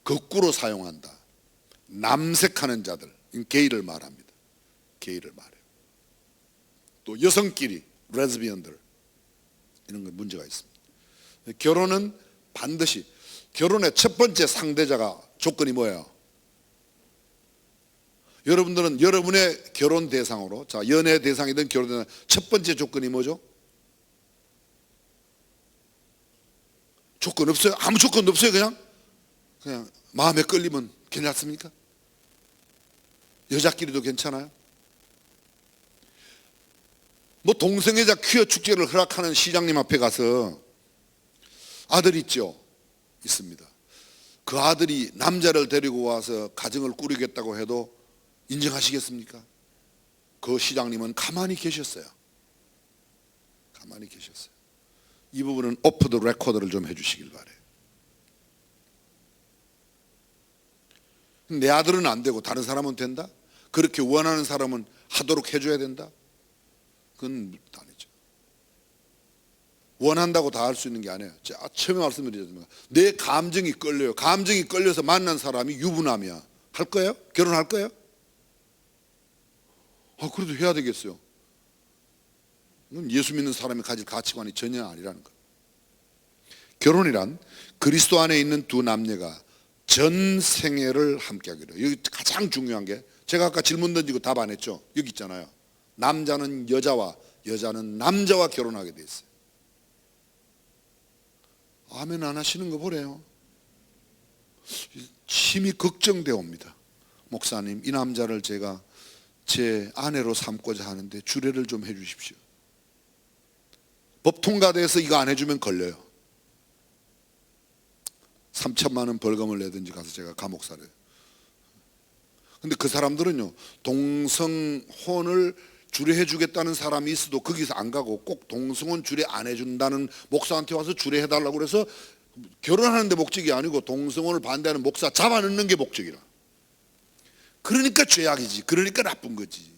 거꾸로 사용한다. 남색하는 자들, 게이를 말합니다. 게이를 말해요. 또 여성끼리, 레즈비언들, 이런 거 문제가 있습니다. 결혼은 반드시, 결혼의 첫 번째 상대자가 조건이 뭐예요? 여러분들은 여러분의 결혼 대상으로, 자, 연애 대상이든 결혼 대상, 첫 번째 조건이 뭐죠? 조건 없어요? 아무 조건도 없어요? 그냥 마음에 끌리면 괜찮습니까? 여자끼리도 괜찮아요? 뭐 동성애자 퀴어 축제를 허락하는 시장님 앞에 가서 아들 있죠? 있습니다. 그 아들이 남자를 데리고 와서 가정을 꾸리겠다고 해도 인정하시겠습니까? 그 시장님은 가만히 계셨어요. 가만히 계셨어요. 이 부분은 오프 더 레코드를 좀 해주시길 바래요. 내 아들은 안 되고 다른 사람은 된다? 그렇게 원하는 사람은 하도록 해줘야 된다? 그건 아니죠. 원한다고 다 할 수 있는 게 아니에요. 제가 처음에 말씀드렸지만 내 감정이 끌려요. 감정이 끌려서 만난 사람이 유부남이야. 할 거예요? 결혼할 거예요? 그래도 해야 되겠어요. 예수 믿는 사람이 가질 가치관이 전혀 아니라는 것. 결혼이란 그리스도 안에 있는 두 남녀가 전생애를 함께하기로. 여기 가장 중요한 게, 제가 아까 질문 던지고 답 안 했죠? 여기 있잖아요. 남자는 여자와 여자는 남자와 결혼하게 돼 있어요. 아멘 안 하시는 거 보래요. 심히 걱정되어 옵니다. 목사님, 이 남자를 제가 제 아내로 삼고자 하는데 주례를 좀 해주십시오. 법 통과돼서 이거 안 해주면 걸려요. 3천만 원 벌금을 내든지 가서 제가 감옥 살아요. 근데 그 사람들은요, 동성혼을 주례해 주겠다는 사람이 있어도 거기서 안 가고 꼭 동성혼 주례 안 해준다는 목사한테 와서 주례해 달라고 그래서 결혼하는 데 목적이 아니고 동성혼을 반대하는 목사 잡아넣는 게 목적이라. 그러니까 죄악이지. 그러니까 나쁜 거지.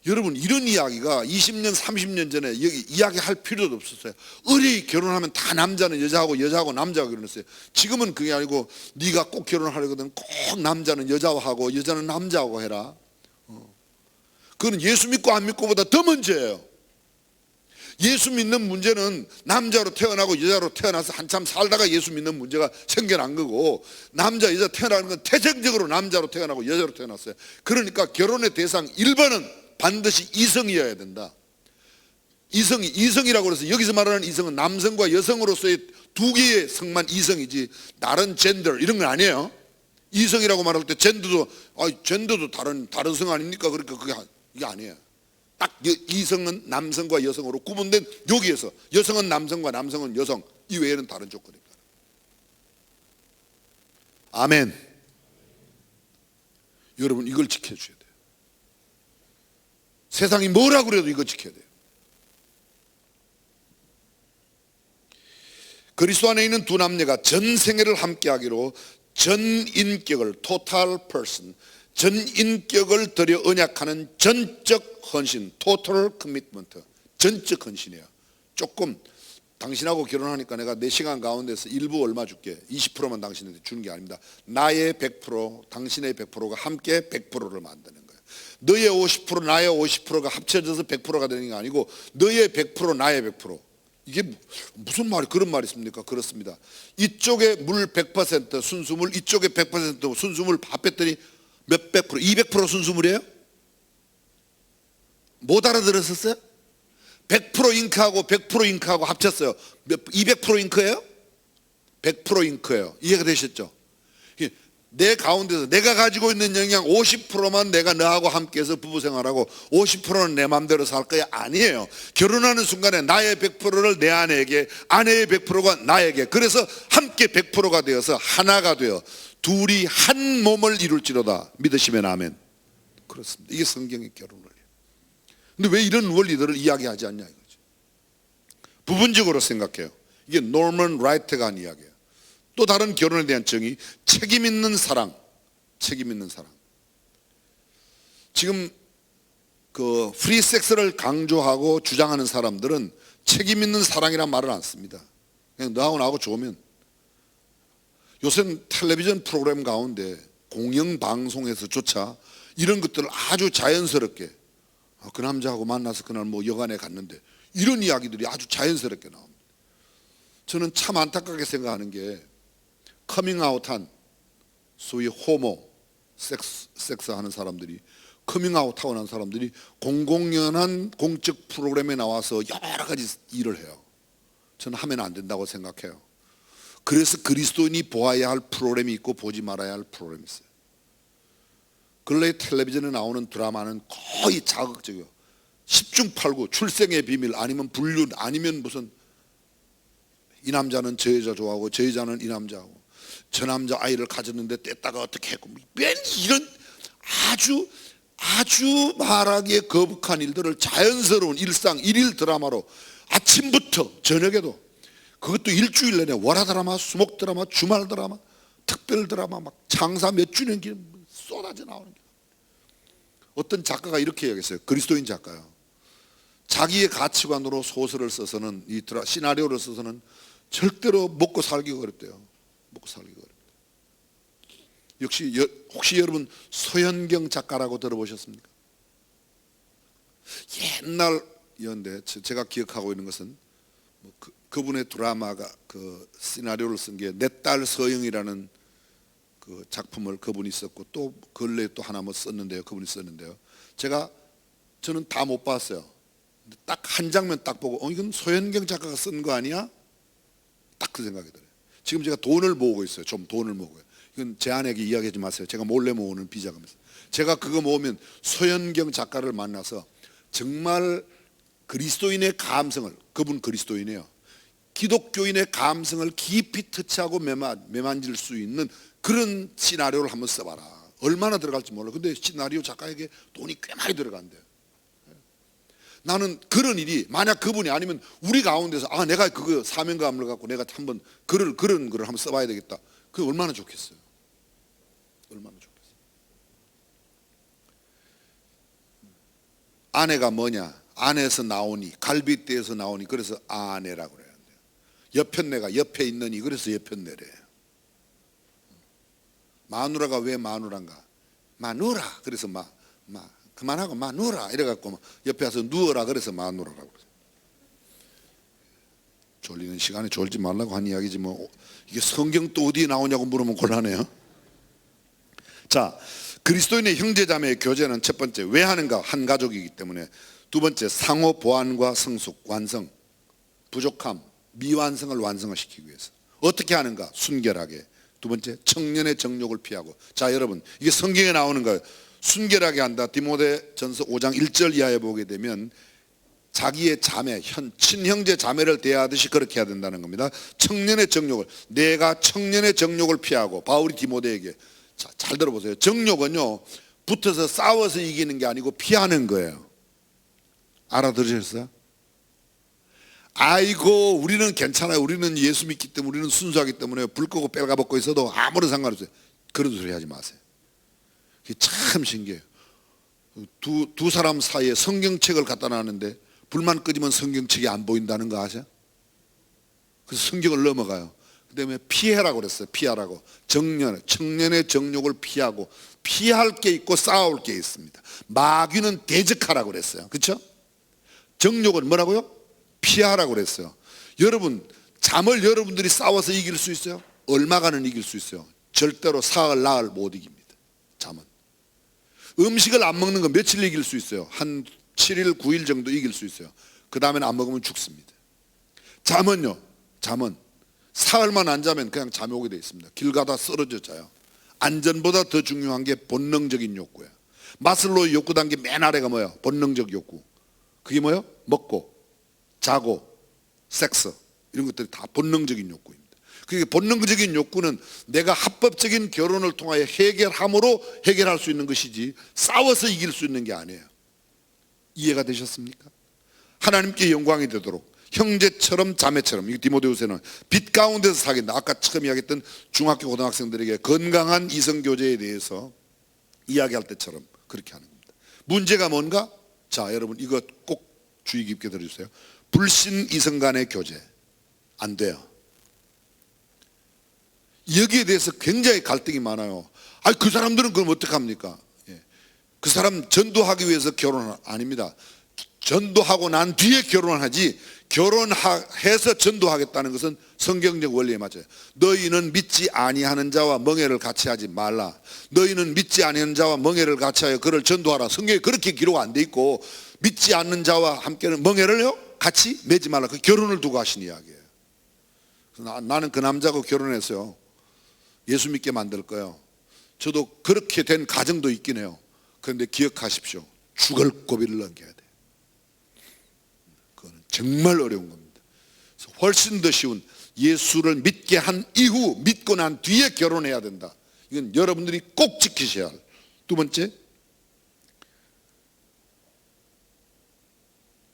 여러분, 이런 이야기가 20년 30년 전에 여기 이야기할 필요도 없었어요. 어리 결혼하면 다 남자는 여자하고 여자하고 남자하고 결혼했어요. 지금은 그게 아니고 네가 꼭 결혼하려거든 꼭 남자는 여자와 하고 여자는 남자하고 해라. 그건 예수 믿고 안 믿고보다 더 문제예요. 예수 믿는 문제는 남자로 태어나고 여자로 태어나서 한참 살다가 예수 믿는 문제가 생겨난 거고, 남자 여자 태어나는 건 태생적으로 남자로 태어나고 여자로 태어났어요. 그러니까 결혼의 대상 1번은 반드시 이성이어야 된다. 이성이라고 해서 여기서 말하는 이성은 남성과 여성으로서의 두 개의 성만 이성이지 다른 젠더 이런 건 아니에요. 이성이라고 말할 때 젠더도 다른 성 아닙니까? 그러니까 그게 아니에요. 딱 이성은 남성과 여성으로 구분된 여기에서 여성은 남성과 남성은 여성, 이 외에는 다른 조건입니다. 아멘. 여러분, 이걸 지켜줘야 돼요. 세상이 뭐라 그래도 이거 지켜야 돼요. 그리스도 안에 있는 두 남녀가 전생애를 함께하기로 전인격을 total person, 전인격을 들여 언약하는 전적 헌신, total commitment, 전적 헌신이에요. 조금 당신하고 결혼하니까 내가 내 시간 가운데서 일부 얼마 줄게, 20%만 당신한테 주는 게 아닙니다. 나의 100%, 당신의 100%가 함께 100%를 만드는 거예요. 너의 50%, 나의 50%가 합쳐져서 100%가 되는 게 아니고 너의 100%, 나의 100%. 이게 무슨 말이 그런 말이 있습니까? 그렇습니다. 이쪽에 물 100% 순수물, 이쪽에 100% 순수물 합했더니 몇 100%? 200% 순수물이에요? 못 알아들었었어요? 100% 잉크하고 100% 잉크하고 합쳤어요. 200% 잉크예요? 100% 잉크예요. 이해가 되셨죠? 내 가운데서 내가 가지고 있는 영양 50%만 내가 너하고 함께해서 부부생활하고 50%는 내 마음대로 살 거야? 아니에요. 결혼하는 순간에 나의 100%를 내 아내에게, 아내의 100%가 나에게, 그래서 함께 100%가 되어서 하나가 되어 둘이 한 몸을 이룰지로다. 믿으시면 아멘. 그렇습니다. 이게 성경의 결혼 원리. 근데 왜 이런 원리들을 이야기하지 않냐 이거죠. 부분적으로 생각해요. 이게 노먼 라이트가 한 이야기예요. 또 다른 결혼에 대한 정의, 책임 있는 사랑. 책임 있는 사랑. 지금 그 프리 섹스를 강조하고 주장하는 사람들은 책임 있는 사랑이란 말을 안 씁니다. 그냥 너하고 나하고 좋으면. 요새는 텔레비전 프로그램 가운데 공영방송에서조차 이런 것들을 아주 자연스럽게, 그 남자하고 만나서 그날 뭐 여관에 갔는데, 이런 이야기들이 아주 자연스럽게 나옵니다. 저는 참 안타깝게 생각하는 게, 커밍아웃한 소위 호모 섹스 하는 사람들이, 커밍아웃하고 난 사람들이 공공연한 공적 프로그램에 나와서 여러 가지 일을 해요. 저는 하면 안 된다고 생각해요. 그래서 그리스도인이 보아야 할 프로그램이 있고 보지 말아야 할 프로그램이 있어요. 근래 텔레비전에 나오는 드라마는 거의 자극적이에요. 10중 8구, 출생의 비밀, 아니면 불륜, 아니면 무슨 이 남자는 저 여자 좋아하고 저 여자는 이 남자하고, 저 남자 아이를 가졌는데 뗐다가 어떻게 했고, 맨 이런 아주 말하기에 거북한 일들을 자연스러운 일상 일일 드라마로 아침부터 저녁에도, 그것도 일주일 내내 월화 드라마, 수목 드라마, 주말 드라마, 특별 드라마, 막 장사 몇 주년 기념 쏟아져 나오는 게. 어떤 작가가 이렇게 얘기했어요. 그리스도인 작가요. 자기의 가치관으로 소설을 써서는, 이 시나리오를 써서는 절대로 먹고 살기가 어렵대요. 먹고 살기가 어렵대요. 역시 혹시 여러분 소현경 작가라고 들어보셨습니까? 옛날이었는데 제가 기억하고 있는 것은 그분의 드라마가 그 시나리오를 쓴 게 내 딸 서영이라는 그 작품을 그분이 썼고 또 근래에 또 하나 뭐 썼는데요. 그분이 썼는데요. 저는 다 못 봤어요. 딱 한 장면 딱 보고 이건 소현경 작가가 쓴 거 아니야? 딱 그 생각이 들어요. 지금 제가 돈을 모으고 있어요. 좀 돈을 모으고요. 이건 제 아내에게 이야기하지 마세요. 제가 몰래 모으는 비자금에서. 제가 그거 모으면 소현경 작가를 만나서 정말 그리스도인의 감성을, 그분 그리스도인이에요. 기독교인의 감성을 깊이 터치하고 매만질 수 있는 그런 시나리오를 한번 써봐라. 얼마나 들어갈지 몰라. 근데 시나리오 작가에게 돈이 꽤 많이 들어간대요. 나는 그런 일이 만약 그분이 아니면 우리 가운데서 내가 그거 사명감을 갖고 내가 한번 그런 글을 한번 써봐야 되겠다. 그게 얼마나 좋겠어요. 얼마나 좋겠어요. 아내가 뭐냐? 안에서 나오니, 갈빗대에서 나오니, 그래서 아내라고 그래요. 여편네가 옆에 있느니, 그래서 여편네래. 마누라가 왜 마누라인가? 마누라, 그래서 그만하고 마누라 이래갖고 옆에 와서 누워라, 그래서 마누라라고 그래요. 졸리는 시간에 졸지 말라고 한 이야기지 뭐 이게 성경 또 어디에 나오냐고 물으면 곤란해요. 자, 그리스도인의 형제자매의 교제는 첫 번째 왜 하는가? 한 가족이기 때문에. 두 번째 상호 보완과 성숙, 완성, 부족함, 미완성을 완성을 시키기 위해서. 어떻게 하는가? 순결하게. 두 번째 청년의 정욕을 피하고. 자, 여러분 이게 성경에 나오는 거예요. 순결하게 한다. 디모데전서 5장 1절 이하에 보게 되면 자기의 자매, 친형제 자매를 대하듯이 그렇게 해야 된다는 겁니다. 청년의 정욕을, 내가 청년의 정욕을 피하고. 바울이 디모데에게. 자, 잘 들어보세요. 정욕은요 붙어서 싸워서 이기는 게 아니고 피하는 거예요. 알아들으셨어요? 아이고 우리는 괜찮아요. 우리는 예수 믿기 때문에, 우리는 순수하기 때문에 불 끄고 빨가벗고 있어도 아무런 상관없어요. 그런 소리 하지 마세요. 이게 참 신기해요. 두 사람 사이에 성경책을 갖다 놨는데 불만 끄지면 성경책이 안 보인다는 거 아세요? 그래서 성경을 넘어가요. 그 다음에 피해라고 그랬어요. 피하라고. 청년의 정욕을 피하고. 피할 게 있고 싸울 게 있습니다. 마귀는 대적하라고 그랬어요. 그렇죠? 정욕은 뭐라고요? 피하라고 그랬어요. 여러분 잠을 여러분들이 싸워서 이길 수 있어요? 얼마간은 이길 수 있어요? 절대로 사흘 나흘 못 이깁니다. 잠은. 음식을 안 먹는 거 며칠 이길 수 있어요? 한 7일 9일 정도 이길 수 있어요. 그 다음에는 안 먹으면 죽습니다. 잠은요, 잠은 사흘만 안 자면 그냥 잠이 오게 돼 있습니다. 길 가다 쓰러져 자요. 안전보다 더 중요한 게 본능적인 욕구예요. 마슬로의 욕구 단계 맨 아래가 뭐예요? 본능적 욕구. 그게 뭐예요? 먹고 자고 섹스 이런 것들이 다 본능적인 욕구입니다. 그게 본능적인 욕구는 내가 합법적인 결혼을 통하여 해결함으로 해결할 수 있는 것이지 싸워서 이길 수 있는 게 아니에요. 이해가 되셨습니까? 하나님께 영광이 되도록 형제처럼 자매처럼, 이 디모데후서는 빛 가운데서 사귄다. 아까 처음 이야기했던 중학교 고등학생들에게 건강한 이성교제에 대해서 이야기할 때처럼 그렇게 하는 겁니다. 문제가 뭔가? 자, 여러분 이거 꼭 주의 깊게 들어주세요. 불신 이성 간의 교제 안 돼요. 여기에 대해서 굉장히 갈등이 많아요. 그 사람들은 그럼 어떡합니까? 그 사람 전도하기 위해서 결혼 아닙니다. 전도하고 난 뒤에 결혼을 하지, 결혼해서 전도하겠다는 것은 성경적 원리에 맞아요. 너희는 믿지 아니하는 자와 멍에를 같이 하지 말라. 너희는 믿지 아니하는 자와 멍에를 같이 하여 그를 전도하라. 성경에 그렇게 기록 안 돼 있고, 믿지 않는 자와 함께는 멍에를요 같이 매지 말라. 그 결혼을 두고 하신 이야기예요. 나는 그 남자하고 결혼했어요. 예수 믿게 만들 거예요. 저도 그렇게 된 가정도 있긴 해요. 그런데 기억하십시오. 죽을 고비를 넘겨야 돼요. 그거는 정말 어려운 겁니다. 그래서 훨씬 더 쉬운, 예수를 믿게 한 이후, 믿고 난 뒤에 결혼해야 된다. 이건 여러분들이 꼭 지키셔야 할. 두 번째,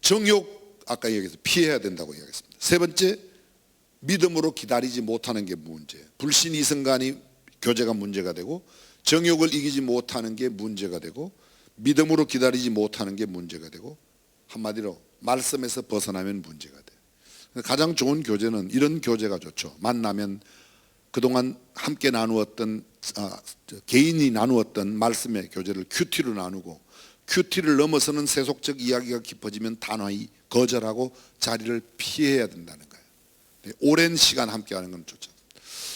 정욕, 아까 얘기해서 피해야 된다고 이야기했습니다. 세 번째, 믿음으로 기다리지 못하는 게 문제예요. 불신 이성 간이 교제가 문제가 되고, 정욕을 이기지 못하는 게 문제가 되고, 믿음으로 기다리지 못하는 게 문제가 되고, 한마디로 말씀에서 벗어나면 문제가 돼요. 가장 좋은 교제는 이런 교제가 좋죠. 만나면 그동안 함께 나누었던 개인이 나누었던 말씀의 교제를 큐티로 나누고 큐티를 넘어서는 세속적 이야기가 깊어지면 단호히 거절하고 자리를 피해야 된다는 거예요. 오랜 시간 함께하는 건 좋죠.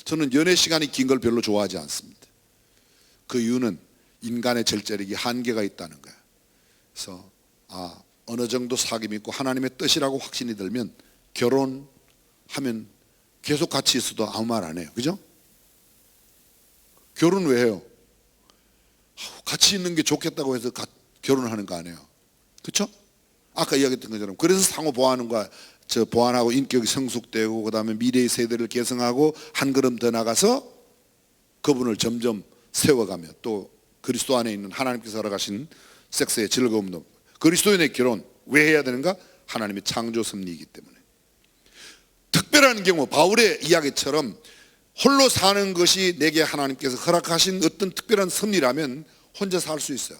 저는 연애 시간이 긴 걸 별로 좋아하지 않습니다. 그 이유는 인간의 절제력이 한계가 있다는 거예요. 그래서 어느 정도 사귐이 있고 하나님의 뜻이라고 확신이 들면 결혼하면 계속 같이 있어도 아무 말 안 해요. 그죠? 결혼 왜 해요? 같이 있는 게 좋겠다고 해서 결혼하는 거 아니에요. 그렇죠? 아까 이야기했던 것처럼 그래서 상호 보완과 보완하고 인격이 성숙되고 그다음에 미래의 세대를 개성하고 한 걸음 더 나가서 그분을 점점 세워가며 또 그리스도 안에 있는 하나님께서 허락하신 섹스의 즐거움도 그리스도인의 결혼 왜 해야 되는가? 하나님의 창조 섭리이기 때문에. 특별한 경우 바울의 이야기처럼 홀로 사는 것이 내게 하나님께서 허락하신 어떤 특별한 섭리라면 혼자 살 수 있어요.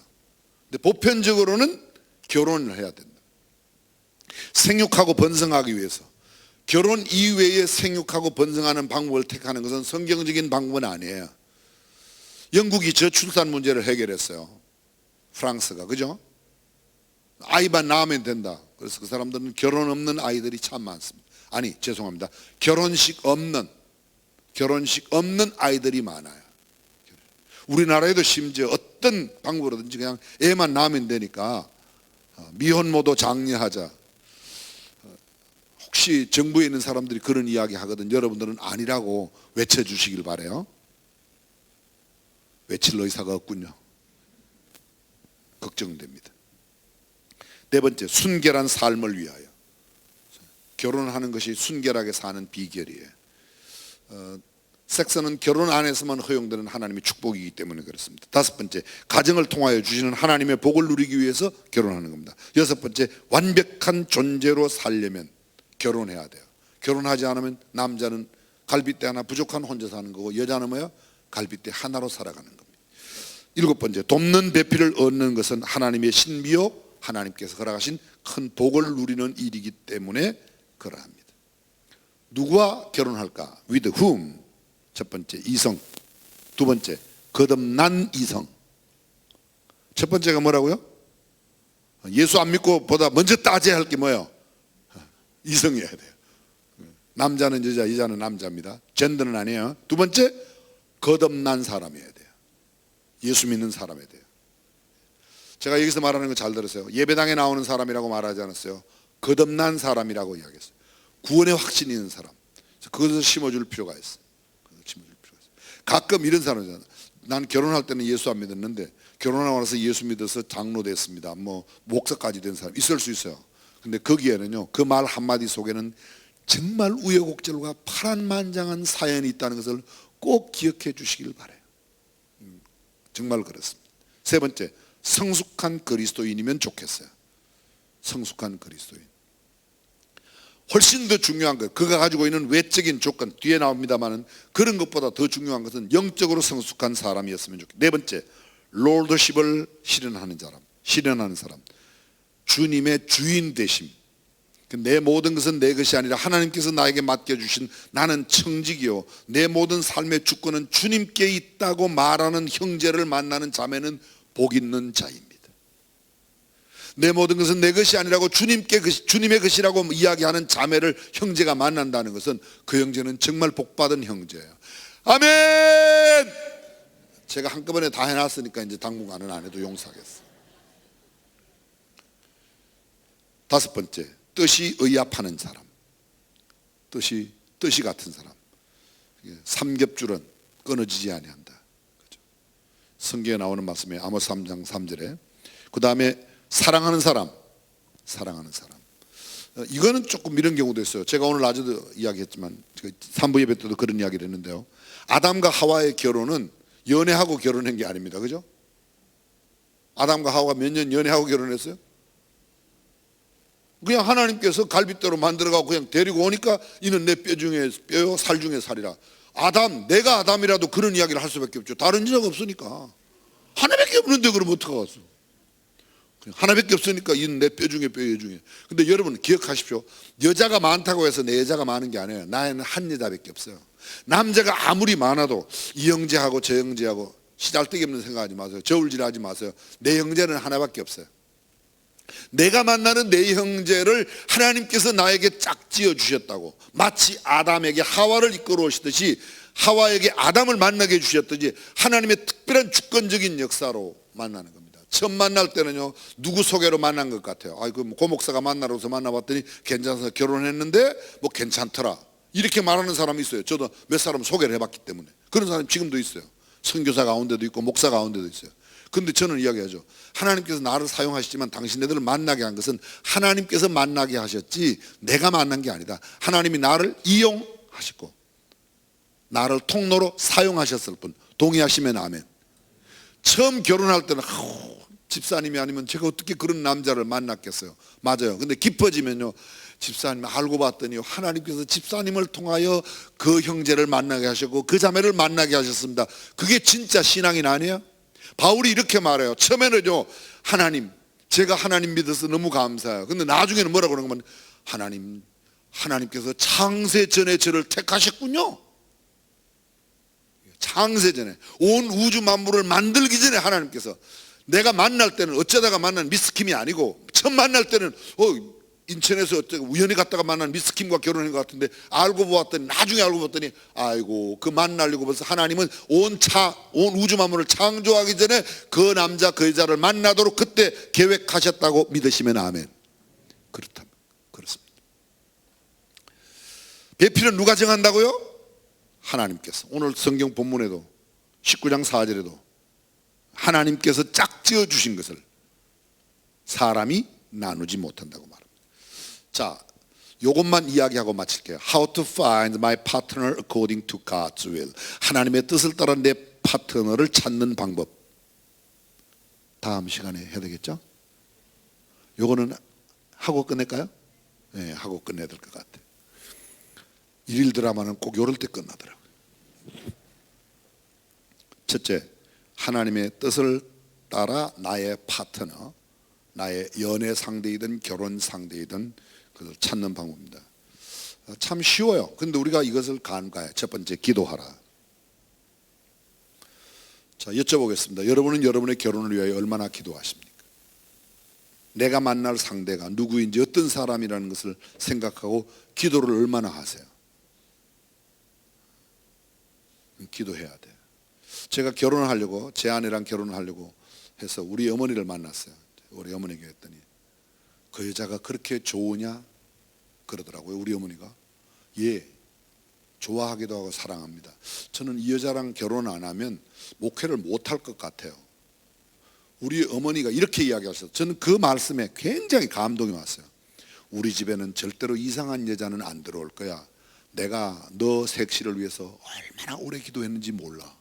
근데 보편적으로는 결혼을 해야 된다. 생육하고 번성하기 위해서 결혼 이외에 생육하고 번성하는 방법을 택하는 것은 성경적인 방법은 아니에요. 영국이 저출산 문제를 해결했어요. 프랑스가. 그죠? 아이만 낳으면 된다. 그래서 그 사람들은 결혼 없는 아이들이 참 많습니다. 아니 죄송합니다. 결혼식 없는 아이들이 많아요. 우리나라에도 심지어 어떤 방법으로든지 그냥 애만 낳으면 되니까 미혼모도 장려하자. 혹시 정부에 있는 사람들이 그런 이야기 하거든 여러분들은 아니라고 외쳐주시길 바라요. 외칠 의사가 없군요. 걱정됩니다. 네 번째, 순결한 삶을 위하여. 결혼하는 것이 순결하게 사는 비결이에요. 섹스는 결혼 안에서만 허용되는 하나님의 축복이기 때문에 그렇습니다. 다섯 번째, 가정을 통하여 주시는 하나님의 복을 누리기 위해서 결혼하는 겁니다. 여섯 번째, 완벽한 존재로 살려면 결혼해야 돼요. 결혼하지 않으면 남자는 갈빗대 하나 부족한 혼자 사는 거고 여자는 뭐야? 갈빗대 하나로 살아가는 겁니다. 일곱 번째, 돕는 배필을 얻는 것은 하나님의 신비요 하나님께서 허락하신 큰 복을 누리는 일이기 때문에 그러합니다. 누구와 결혼할까? With whom? 첫 번째, 이성. 두 번째, 거듭난 이성. 첫 번째가 뭐라고요? 예수 안 믿고 보다 먼저 따져야 할 게 뭐예요? 이성이어야 돼요. 남자는 여자, 여자는 남자입니다. 젠더는 아니에요. 두 번째, 거듭난 사람이어야 돼요. 예수 믿는 사람이어야 돼요. 제가 여기서 말하는 거 잘 들으세요. 예배당에 나오는 사람이라고 말하지 않았어요. 거듭난 사람이라고 이야기했어요. 구원의 확신이 있는 사람. 그것을 심어줄 필요가 있어요. 가끔 이런 사람이잖아요. 난 결혼할 때는 예수 안 믿었는데 결혼하고 나서 예수 믿어서 장로 됐습니다. 뭐 목사까지 된 사람 있을 수 있어요. 근데 거기에는요, 그 말 한마디 속에는 정말 우여곡절과 파란만장한 사연이 있다는 것을 꼭 기억해 주시길 바라요. 정말 그렇습니다. 세 번째, 성숙한 그리스도인이면 좋겠어요. 성숙한 그리스도인. 훨씬 더 중요한 것, 그가 가지고 있는 외적인 조건 뒤에 나옵니다만은 그런 것보다 더 중요한 것은 영적으로 성숙한 사람이었으면 좋겠어요. 네 번째, 롤더십을 실현하는 사람. 주님의 주인 되심. 내 모든 것은 내 것이 아니라 하나님께서 나에게 맡겨주신 나는 청직이요 내 모든 삶의 주권은 주님께 있다고 말하는 형제를 만나는 자매는 복 있는 자입니다. 내 모든 것은 내 것이 아니라고 주님의 것이라고 이야기하는 자매를 형제가 만난다는 것은 그 형제는 정말 복받은 형제예요. 아멘. 제가 한꺼번에 다 해놨으니까 이제 당분간은 안 해도 용서하겠어요. 다섯 번째, 뜻이 의합하는 사람. 뜻이 같은 사람. 삼겹줄은 끊어지지 아니한다. 그렇죠? 성경에 나오는 말씀에 아모스 3장 3절에 그 다음에 사랑하는 사람. 이거는 조금 이런 경우도 있어요. 제가 오늘 낮에도 이야기했지만 3부 예배 때도 그런 이야기를 했는데요. 아담과 하와의 결혼은 연애하고 결혼한 게 아닙니다. 그죠? 아담과 하와가 몇 년 연애하고 결혼했어요? 그냥 하나님께서 갈빗대로 만들어가고 그냥 데리고 오니까 이는 내 뼈 중에 뼈요 살 중에 살이라. 내가 아담이라도 그런 이야기를 할 수밖에 없죠. 다른 여자가 없으니까. 하나밖에 없는데 그럼 어떡하겠어? 하나밖에 없으니까 이는 내 뼈 중에 뼈 중에. 근데 여러분 기억하십시오. 여자가 많다고 해서 내 여자가 많은 게 아니에요. 나에는 한 여자밖에 없어요. 남자가 아무리 많아도 이 형제하고 저 형제하고 시잘데기 없는 생각하지 마세요. 저울질하지 마세요. 내 형제는 하나밖에 없어요. 내가 만나는 내 형제를 하나님께서 나에게 짝지어 주셨다고, 마치 아담에게 하와를 이끌어오시듯이 하와에게 아담을 만나게 해주셨듯이 하나님의 특별한 주권적인 역사로 만나는 겁니다. 처음 만날 때는요, 누구 소개로 만난 것 같아요. 아이고, 고목사가 만나러서 만나봤더니 괜찮아서 결혼했는데 뭐 괜찮더라, 이렇게 말하는 사람이 있어요. 저도 몇 사람 소개를 해봤기 때문에. 그런 사람이 지금도 있어요. 선교사 가운데도 있고 목사 가운데도 있어요. 근데 저는 이야기하죠. 하나님께서 나를 사용하시지만 당신네들을 만나게 한 것은 하나님께서 만나게 하셨지 내가 만난 게 아니다. 하나님이 나를 이용하셨고 나를 통로로 사용하셨을 뿐. 동의하시면 아멘. 처음 결혼할 때는 집사님이 아니면 제가 어떻게 그런 남자를 만났겠어요. 맞아요. 근데 깊어지면요, 집사님 알고 봤더니 하나님께서 집사님을 통하여 그 형제를 만나게 하셨고 그 자매를 만나게 하셨습니다. 그게 진짜 신앙인 아니에요? 바울이 이렇게 말해요. 처음에는요, 하나님, 제가 하나님 믿어서 너무 감사해요. 근데 나중에는 뭐라고 그러는 거면 하나님께서 창세 전에 저를 택하셨군요. 창세 전에, 온 우주 만물을 만들기 전에 하나님께서, 내가 만날 때는 어쩌다가 만난 미스킴이 아니고 처음 만날 때는 인천에서 우연히 갔다가 만난 미스킴과 결혼한 것 같은데 알고 보았더니, 나중에 알고 봤더니 아이고, 그 만나려고 벌써 하나님은 온 우주 만물을 창조하기 전에 그 남자 그 여자를 만나도록 그때 계획하셨다고 믿으시면 아멘. 그렇다면 그렇습니다. 배필은 누가 정한다고요? 하나님께서. 오늘 성경 본문에도 19장 4절에도 하나님께서 짝지어 주신 것을 사람이 나누지 못한다고 말합니다. 자, 요것만 이야기하고 마칠게요. How to find my partner according to God's will. 하나님의 뜻을 따라 내 파트너를 찾는 방법. 다음 시간에 해야 되겠죠? 요거는 하고 끝낼까요? 네, 하고 끝내야 될 것 같아요. 일일 드라마는 꼭 요럴 때 끝나더라고요. 첫째, 하나님의 뜻을 따라 나의 파트너, 나의 연애 상대이든 결혼 상대이든 그걸 찾는 방법입니다. 참 쉬워요. 근데 우리가 이것을 간과해. 첫 번째, 기도하라. 자, 여쭤보겠습니다. 여러분은 여러분의 결혼을 위하여 얼마나 기도하십니까? 내가 만날 상대가 누구인지 어떤 사람이라는 것을 생각하고 기도를 얼마나 하세요? 기도해야 돼요. 제가 결혼을 하려고, 제 아내랑 결혼을 하려고 해서 우리 어머니를 만났어요. 우리 어머니에게 했더니 그 여자가 그렇게 좋으냐 그러더라고요. 우리 어머니가. 예, 좋아하기도 하고 사랑합니다. 저는 이 여자랑 결혼 안 하면 목회를 못할 것 같아요. 우리 어머니가 이렇게 이야기하셨어요. 저는 그 말씀에 굉장히 감동이 왔어요. 우리 집에는 절대로 이상한 여자는 안 들어올 거야. 내가 너 색시를 위해서 얼마나 오래 기도했는지 몰라.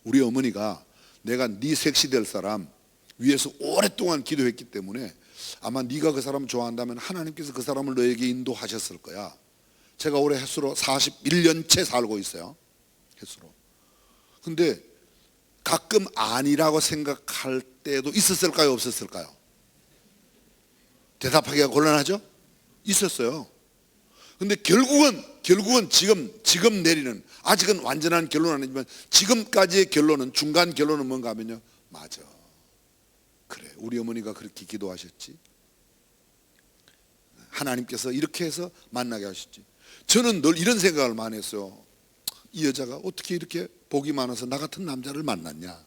우리 어머니가 내가 네 색시 될 사람 위해서 오랫동안 기도했기 때문에 아마 네가 그 사람 좋아한다면 하나님께서 그 사람을 너에게 인도하셨을 거야. 제가 올해 햇수로 41년째 살고 있어요. 햇수로. 근데 가끔 아니라고 생각할 때도 있었을까요? 없었을까요? 대답하기가 곤란하죠? 있었어요. 근데 결국은 지금 내리는, 아직은 완전한 결론은 아니지만 지금까지의 결론은, 중간 결론은 뭔가 하면요, 맞아, 그래, 우리 어머니가 그렇게 기도하셨지, 하나님께서 이렇게 해서 만나게 하셨지. 저는 늘 이런 생각을 많이 했어요. 이 여자가 어떻게 이렇게 복이 많아서 나 같은 남자를 만났냐.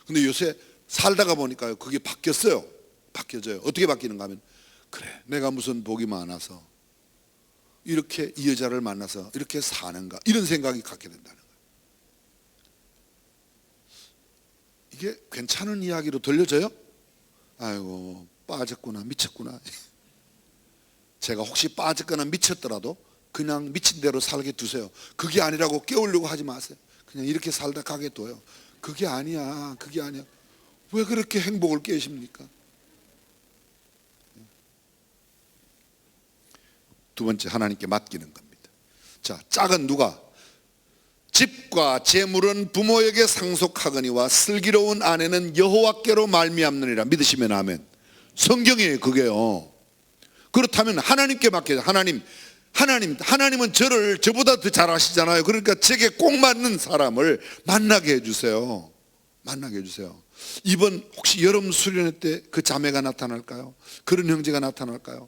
근데 요새 살다가 보니까요, 그게 바뀌었어요. 바뀌어져요. 어떻게 바뀌는가 하면, 그래, 내가 무슨 복이 많아서 이렇게 이 여자를 만나서 이렇게 사는가, 이런 생각이 갖게 된다는 거예요. 이게 괜찮은 이야기로 들려져요? 아이고, 빠졌구나, 미쳤구나. 제가 혹시 빠졌거나 미쳤더라도 그냥 미친 대로 살게 두세요. 그게 아니라고 깨우려고 하지 마세요. 그냥 이렇게 살다 가게 둬요. 그게 아니야, 그게 아니야. 왜 그렇게 행복을 깨십니까? 두 번째, 하나님께 맡기는 겁니다. 자, 짝은 누가? 집과 재물은 부모에게 상속하거니와 슬기로운 아내는 여호와께로 말미암느니라. 믿으시면 아멘. 성경이에요, 그게요. 그렇다면 하나님께 맡겨요. 하나님은 저보다 더 잘 아시잖아요. 그러니까 제게 꼭 맞는 사람을 만나게 해주세요. 만나게 해주세요. 이번 혹시 여름 수련회 때 그 자매가 나타날까요? 그런 형제가 나타날까요?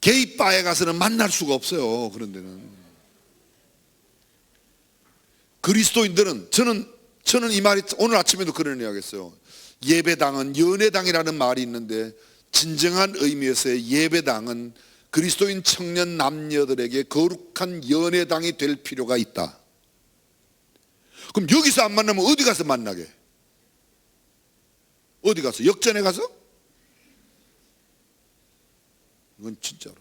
게이바에 가서는 만날 수가 없어요. 그런 데는. 그리스도인들은 저는 이 말이 오늘 아침에도 그런 이야기했어요. 예배당은 연회당이라는 말이 있는데 진정한 의미에서의 예배당은 그리스도인 청년 남녀들에게 거룩한 연회당이 될 필요가 있다. 그럼 여기서 안 만나면 어디 가서 만나게? 어디 가서? 역전에 가서? 이건 진짜로.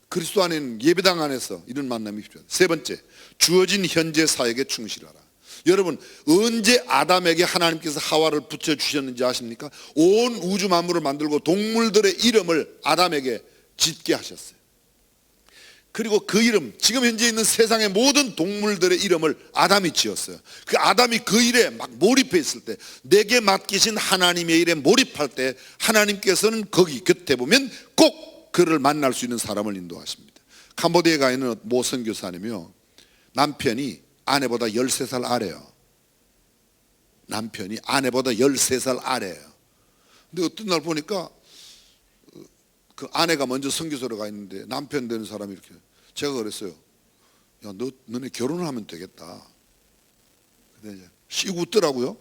그리스도 안에는 예배당 안에서 이런 만남이 필요하다. 세 번째, 주어진 현재 사역에 충실하라. 여러분, 언제 아담에게 하나님께서 하와를 붙여주셨는지 아십니까? 온 우주 만물을 만들고 동물들의 이름을 아담에게 짓게 하셨어요. 그리고 그 이름, 지금 현재 있는 세상의 모든 동물들의 이름을 아담이 지었어요. 그 아담이 그 일에 막 몰입해 있을 때, 내게 맡기신 하나님의 일에 몰입할 때 하나님께서는 거기 곁에 보면 꼭 그를 만날 수 있는 사람을 인도하십니다. 캄보디아에 가 있는 모 선교사님이요, 남편이 아내보다 13살 아래요. 남편이 아내보다 13살 아래예요. 근데 어떤 날 보니까 그 아내가 먼저 선교소로 가 있는데 남편 되는 사람이 이렇게, 제가 그랬어요. 야, 너네 결혼하면 되겠다. 근데 이제 씩 웃더라고요.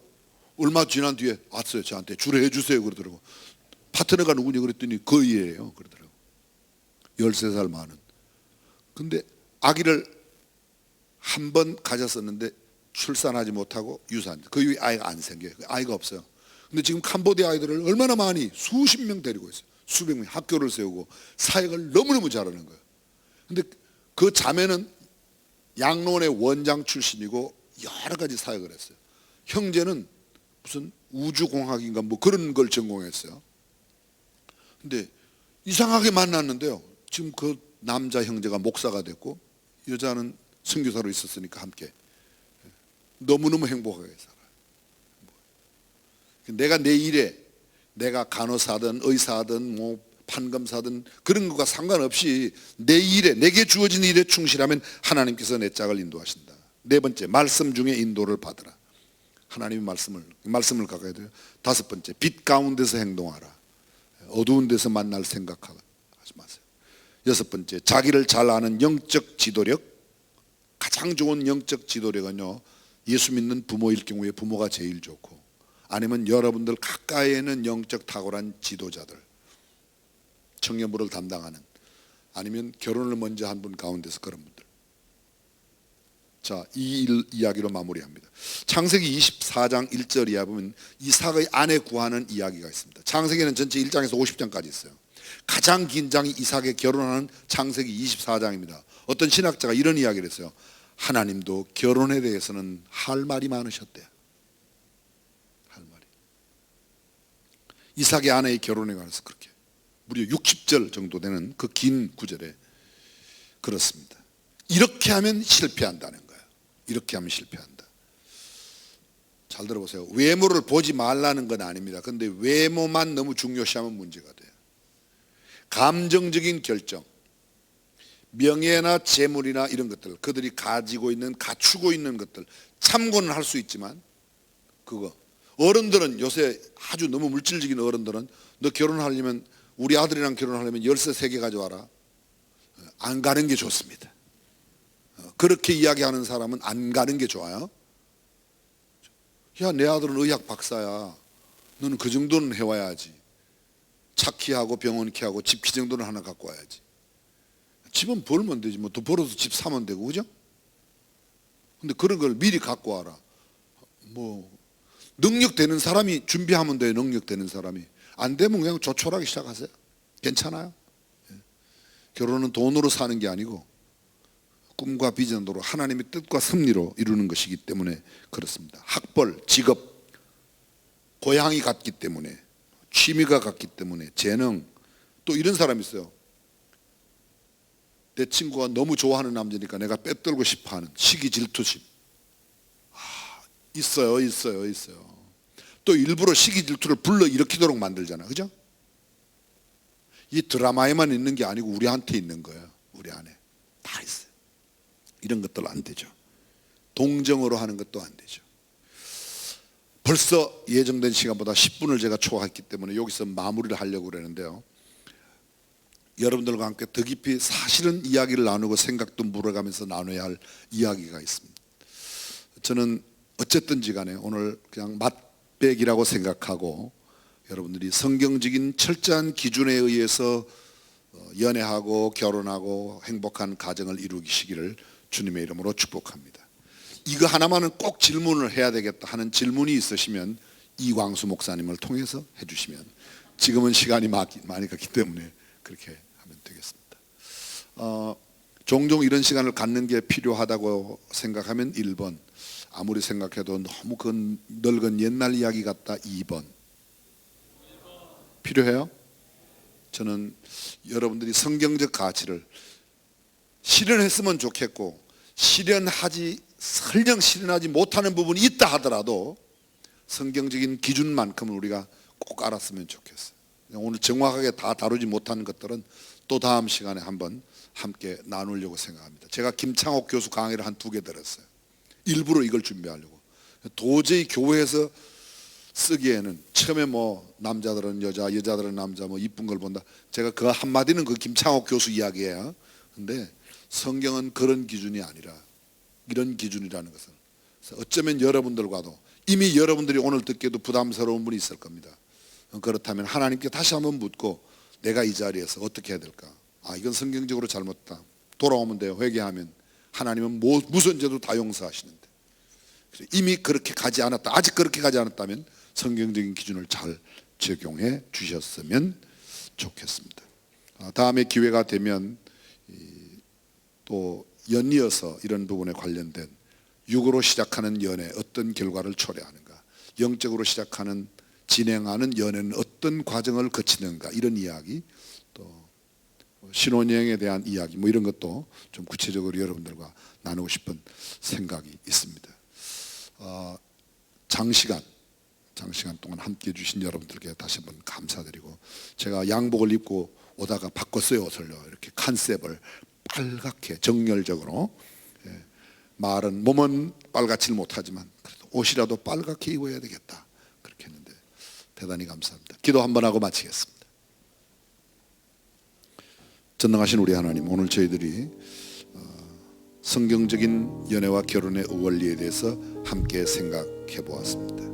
얼마 지난 뒤에 왔어요. 저한테 주례해 주세요 그러더라고. 파트너가 누구니 그랬더니 거의예요 그러더라고. 13살 많은. 근데 아기를 한 번 가졌었는데 출산하지 못하고 유산. 그 이후에 아이가 안 생겨요. 아이가 없어요. 근데 지금 캄보디아 아이들을 얼마나 많이 수십 명 데리고 있어요. 수백 명 학교를 세우고 사역을 너무너무 잘하는 거예요. 근데 그 자매는 양론의 원장 출신이고 여러 가지 사역을 했어요. 형제는 무슨 우주공학인가 뭐 그런 걸 전공했어요. 근데 이상하게 만났는데요, 지금 그 남자 형제가 목사가 됐고 여자는 선교사로 있었으니까 함께 너무너무 행복하게 살아요. 내가 내 일에, 내가 간호사든 의사든 뭐 판검사든 그런 것과 상관없이 내 일에, 내게 주어진 일에 충실하면 하나님께서 내 짝을 인도하신다. 네 번째, 말씀 중에 인도를 받으라. 하나님의 말씀을 가까이 돼요. 다섯 번째, 빛 가운데서 행동하라. 어두운 데서 만날 생각하지 마세요. 여섯 번째, 자기를 잘 아는 영적 지도력. 가장 좋은 영적 지도력은요, 예수 믿는 부모일 경우에 부모가 제일 좋고, 아니면 여러분들 가까이에 있는 영적 탁월한 지도자들, 청년부를 담당하는, 아니면 결혼을 먼저 한 분 가운데서 그런 분들. 자, 이 이야기로 마무리합니다. 창세기 24장 1절 이하 보면 이삭의 아내 구하는 이야기가 있습니다. 창세기는 전체 1장에서 50장까지 있어요. 가장 긴 장이 이삭의 결혼하는 창세기 24장입니다. 어떤 신학자가 이런 이야기를 했어요. 하나님도 결혼에 대해서는 할 말이 많으셨대요. 할 말이. 이삭의 아내의 결혼에 관해서 그렇게 무려 60절 정도 되는 그 긴 구절에 그렇습니다. 이렇게 하면 실패한다는 거예요. 이렇게 하면 실패한다. 잘 들어보세요. 외모를 보지 말라는 건 아닙니다. 그런데 외모만 너무 중요시하면 문제가 돼요. 감정적인 결정, 명예나 재물이나 이런 것들, 그들이 가지고 있는, 갖추고 있는 것들 참고는 할 수 있지만, 그거 어른들은 요새 아주 너무 물질적인 어른들은 너 결혼하려면, 우리 아들이랑 결혼하려면 열쇠 3개 가져와라. 안 가는 게 좋습니다. 그렇게 이야기하는 사람은 안 가는 게 좋아요. 야, 내 아들은 의학 박사야. 너는 그 정도는 해와야지. 차 키하고 병원 키하고 집 키 정도는 하나 갖고 와야지. 집은 벌면 되지, 뭐 더 벌어서 집 사면 되고, 그죠? 근데 그런 걸 미리 갖고 와라. 뭐 능력 되는 사람이 준비하면 돼요. 능력 되는 사람이. 안 되면 그냥 조촐하게 시작하세요. 괜찮아요. 결혼은 돈으로 사는 게 아니고 꿈과 비전으로 하나님의 뜻과 섭리로 이루는 것이기 때문에 그렇습니다. 학벌, 직업, 고향이 같기 때문에, 취미가 같기 때문에, 재능, 또 이런 사람이 있어요. 내 친구가 너무 좋아하는 남자니까 내가 빼들고 싶어하는 시기 질투심. 있어요. 또 일부러 시기 질투를 불러일으키도록 만들잖아, 그죠? 이 드라마에만 있는 게 아니고 우리한테 있는 거예요. 우리 안에 다 있어요. 이런 것들 안 되죠. 동정으로 하는 것도 안 되죠. 벌써 예정된 시간보다 10분을 제가 초과했기 때문에 여기서 마무리를 하려고 그러는데요. 여러분들과 함께 더 깊이 사실은 이야기를 나누고 생각도 물어가면서 나눠야 할 이야기가 있습니다. 저는 어쨌든지 간에 오늘 그냥 맛백이라고 생각하고 여러분들이 성경적인 철저한 기준에 의해서 연애하고 결혼하고 행복한 가정을 이루시기를 주님의 이름으로 축복합니다. 이거 하나만은 꼭 질문을 해야 되겠다 하는 질문이 있으시면 이광수 목사님을 통해서 해주시면, 지금은 시간이 많이 갔기 때문에 그렇게 하면 되겠습니다. 종종 이런 시간을 갖는 게 필요하다고 생각하면 1번, 아무리 생각해도 너무 그 늙은 옛날 이야기 같다 2번. 필요해요? 저는 여러분들이 성경적 가치를 실현했으면 좋겠고, 설령 실현하지 못하는 부분이 있다 하더라도 성경적인 기준만큼은 우리가 꼭 알았으면 좋겠어요. 오늘 정확하게 다 다루지 못한 것들은 또 다음 시간에 한번 함께 나누려고 생각합니다. 제가 김창옥 교수 강의를 한 2개 들었어요. 일부러 이걸 준비하려고. 도저히 교회에서 쓰기에는 처음에 뭐 남자들은 여자, 여자들은 남자, 뭐 이쁜 걸 본다. 제가 그 한마디는 그 김창옥 교수 이야기예요. 근데 성경은 그런 기준이 아니라 이런 기준이라는 것을, 어쩌면 여러분들과도 이미 여러분들이 오늘 듣기에도 부담스러운 분이 있을 겁니다. 그렇다면 하나님께 다시 한번 묻고, 내가 이 자리에서 어떻게 해야 될까? 이건 성경적으로 잘못다. 돌아오면 돼요. 회개하면 하나님은 무슨 죄도 다 용서하시는데, 이미 그렇게 가지 않았다, 아직 그렇게 가지 않았다면 성경적인 기준을 잘 적용해 주셨으면 좋겠습니다. 다음에 기회가 되면 또 연이어서 이런 부분에 관련된 육으로 시작하는 연애 어떤 결과를 초래하는가, 영적으로 시작하는 진행하는 연애는 어떤 과정을 거치는가, 이런 이야기, 또 신혼여행에 대한 이야기, 뭐 이런 것도 좀 구체적으로 여러분들과 나누고 싶은 생각이 있습니다. 장시간 동안 함께해 주신 여러분들께 다시 한번 감사드리고, 제가 양복을 입고 오다가 바꿨어요. 옷을요. 이렇게 컨셉을 빨갛게 정열적으로, 말은 몸은 빨갛지 못하지만 그래도 옷이라도 빨갛게 입어야 되겠다, 그렇게 했는데 대단히 감사합니다. 기도 한번 하고 마치겠습니다. 전능하신 우리 하나님, 오늘 저희들이 성경적인 연애와 결혼의 원리에 대해서 함께 생각해 보았습니다.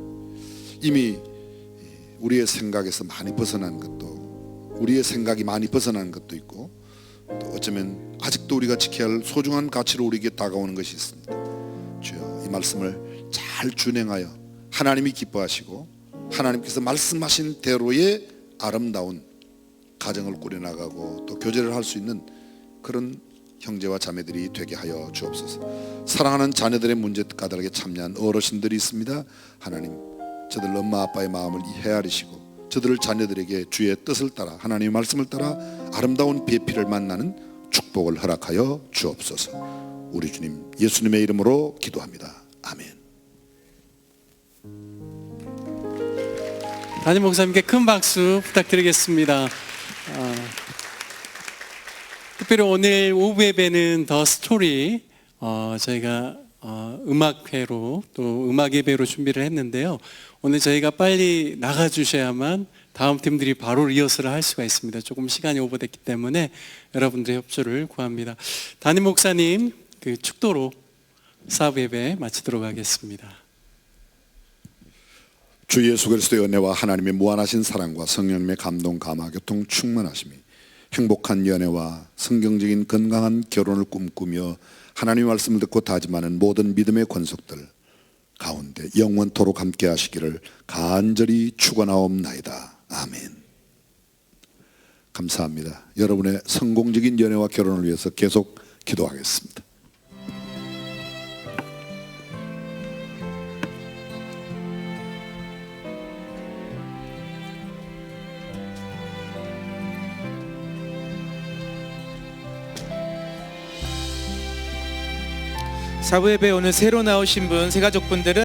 이미 우리의 생각에서 많이 벗어난 것도, 우리의 생각이 많이 벗어난 것도 있고, 또 어쩌면 아직도 우리가 지켜야 할 소중한 가치로 우리에게 다가오는 것이 있습니다. 주여, 이 말씀을 잘 준행하여 하나님이 기뻐하시고 하나님께서 말씀하신 대로의 아름다운 가정을 꾸려나가고 또 교제를 할 수 있는 그런 형제와 자매들이 되게 하여 주옵소서. 사랑하는 자녀들의 문제 까닭에 참여한 어르신들이 있습니다. 하나님, 저들 엄마 아빠의 마음을 헤아리시고 저들을 자녀들에게 주의 뜻을 따라, 하나님의 말씀을 따라 아름다운 배필을 만나는 축복을 허락하여 주옵소서. 우리 주님 예수님의 이름으로 기도합니다. 아멘. 담임 목사님께 큰 박수 부탁드리겠습니다. 특별히 오늘 오후 예배는 더 스토리, 저희가 음악회로 또 음악 예배로 준비를 했는데요. 오늘 저희가 빨리 나가주셔야만 다음 팀들이 바로 리허설을 할 수가 있습니다. 조금 시간이 오버됐기 때문에 여러분들의 협조를 구합니다. 담임 목사님 그 축도로 사부 예배 마치도록 하겠습니다. 주 예수 그리스도의 은혜와 하나님의 무한하신 사랑과 성령님의 감동, 감화, 교통 충만하심이 행복한 연애와 성경적인 건강한 결혼을 꿈꾸며 하나님의 말씀을 듣고 다짐하는 모든 믿음의 권속들 가운데 영원토록 함께 하시기를 간절히 축원하옵나이다. 아멘. 감사합니다. 여러분의 성공적인 연애와 결혼을 위해서 계속 기도하겠습니다. 사부 예배 오늘 새로 나오신 분, 새 가족분들은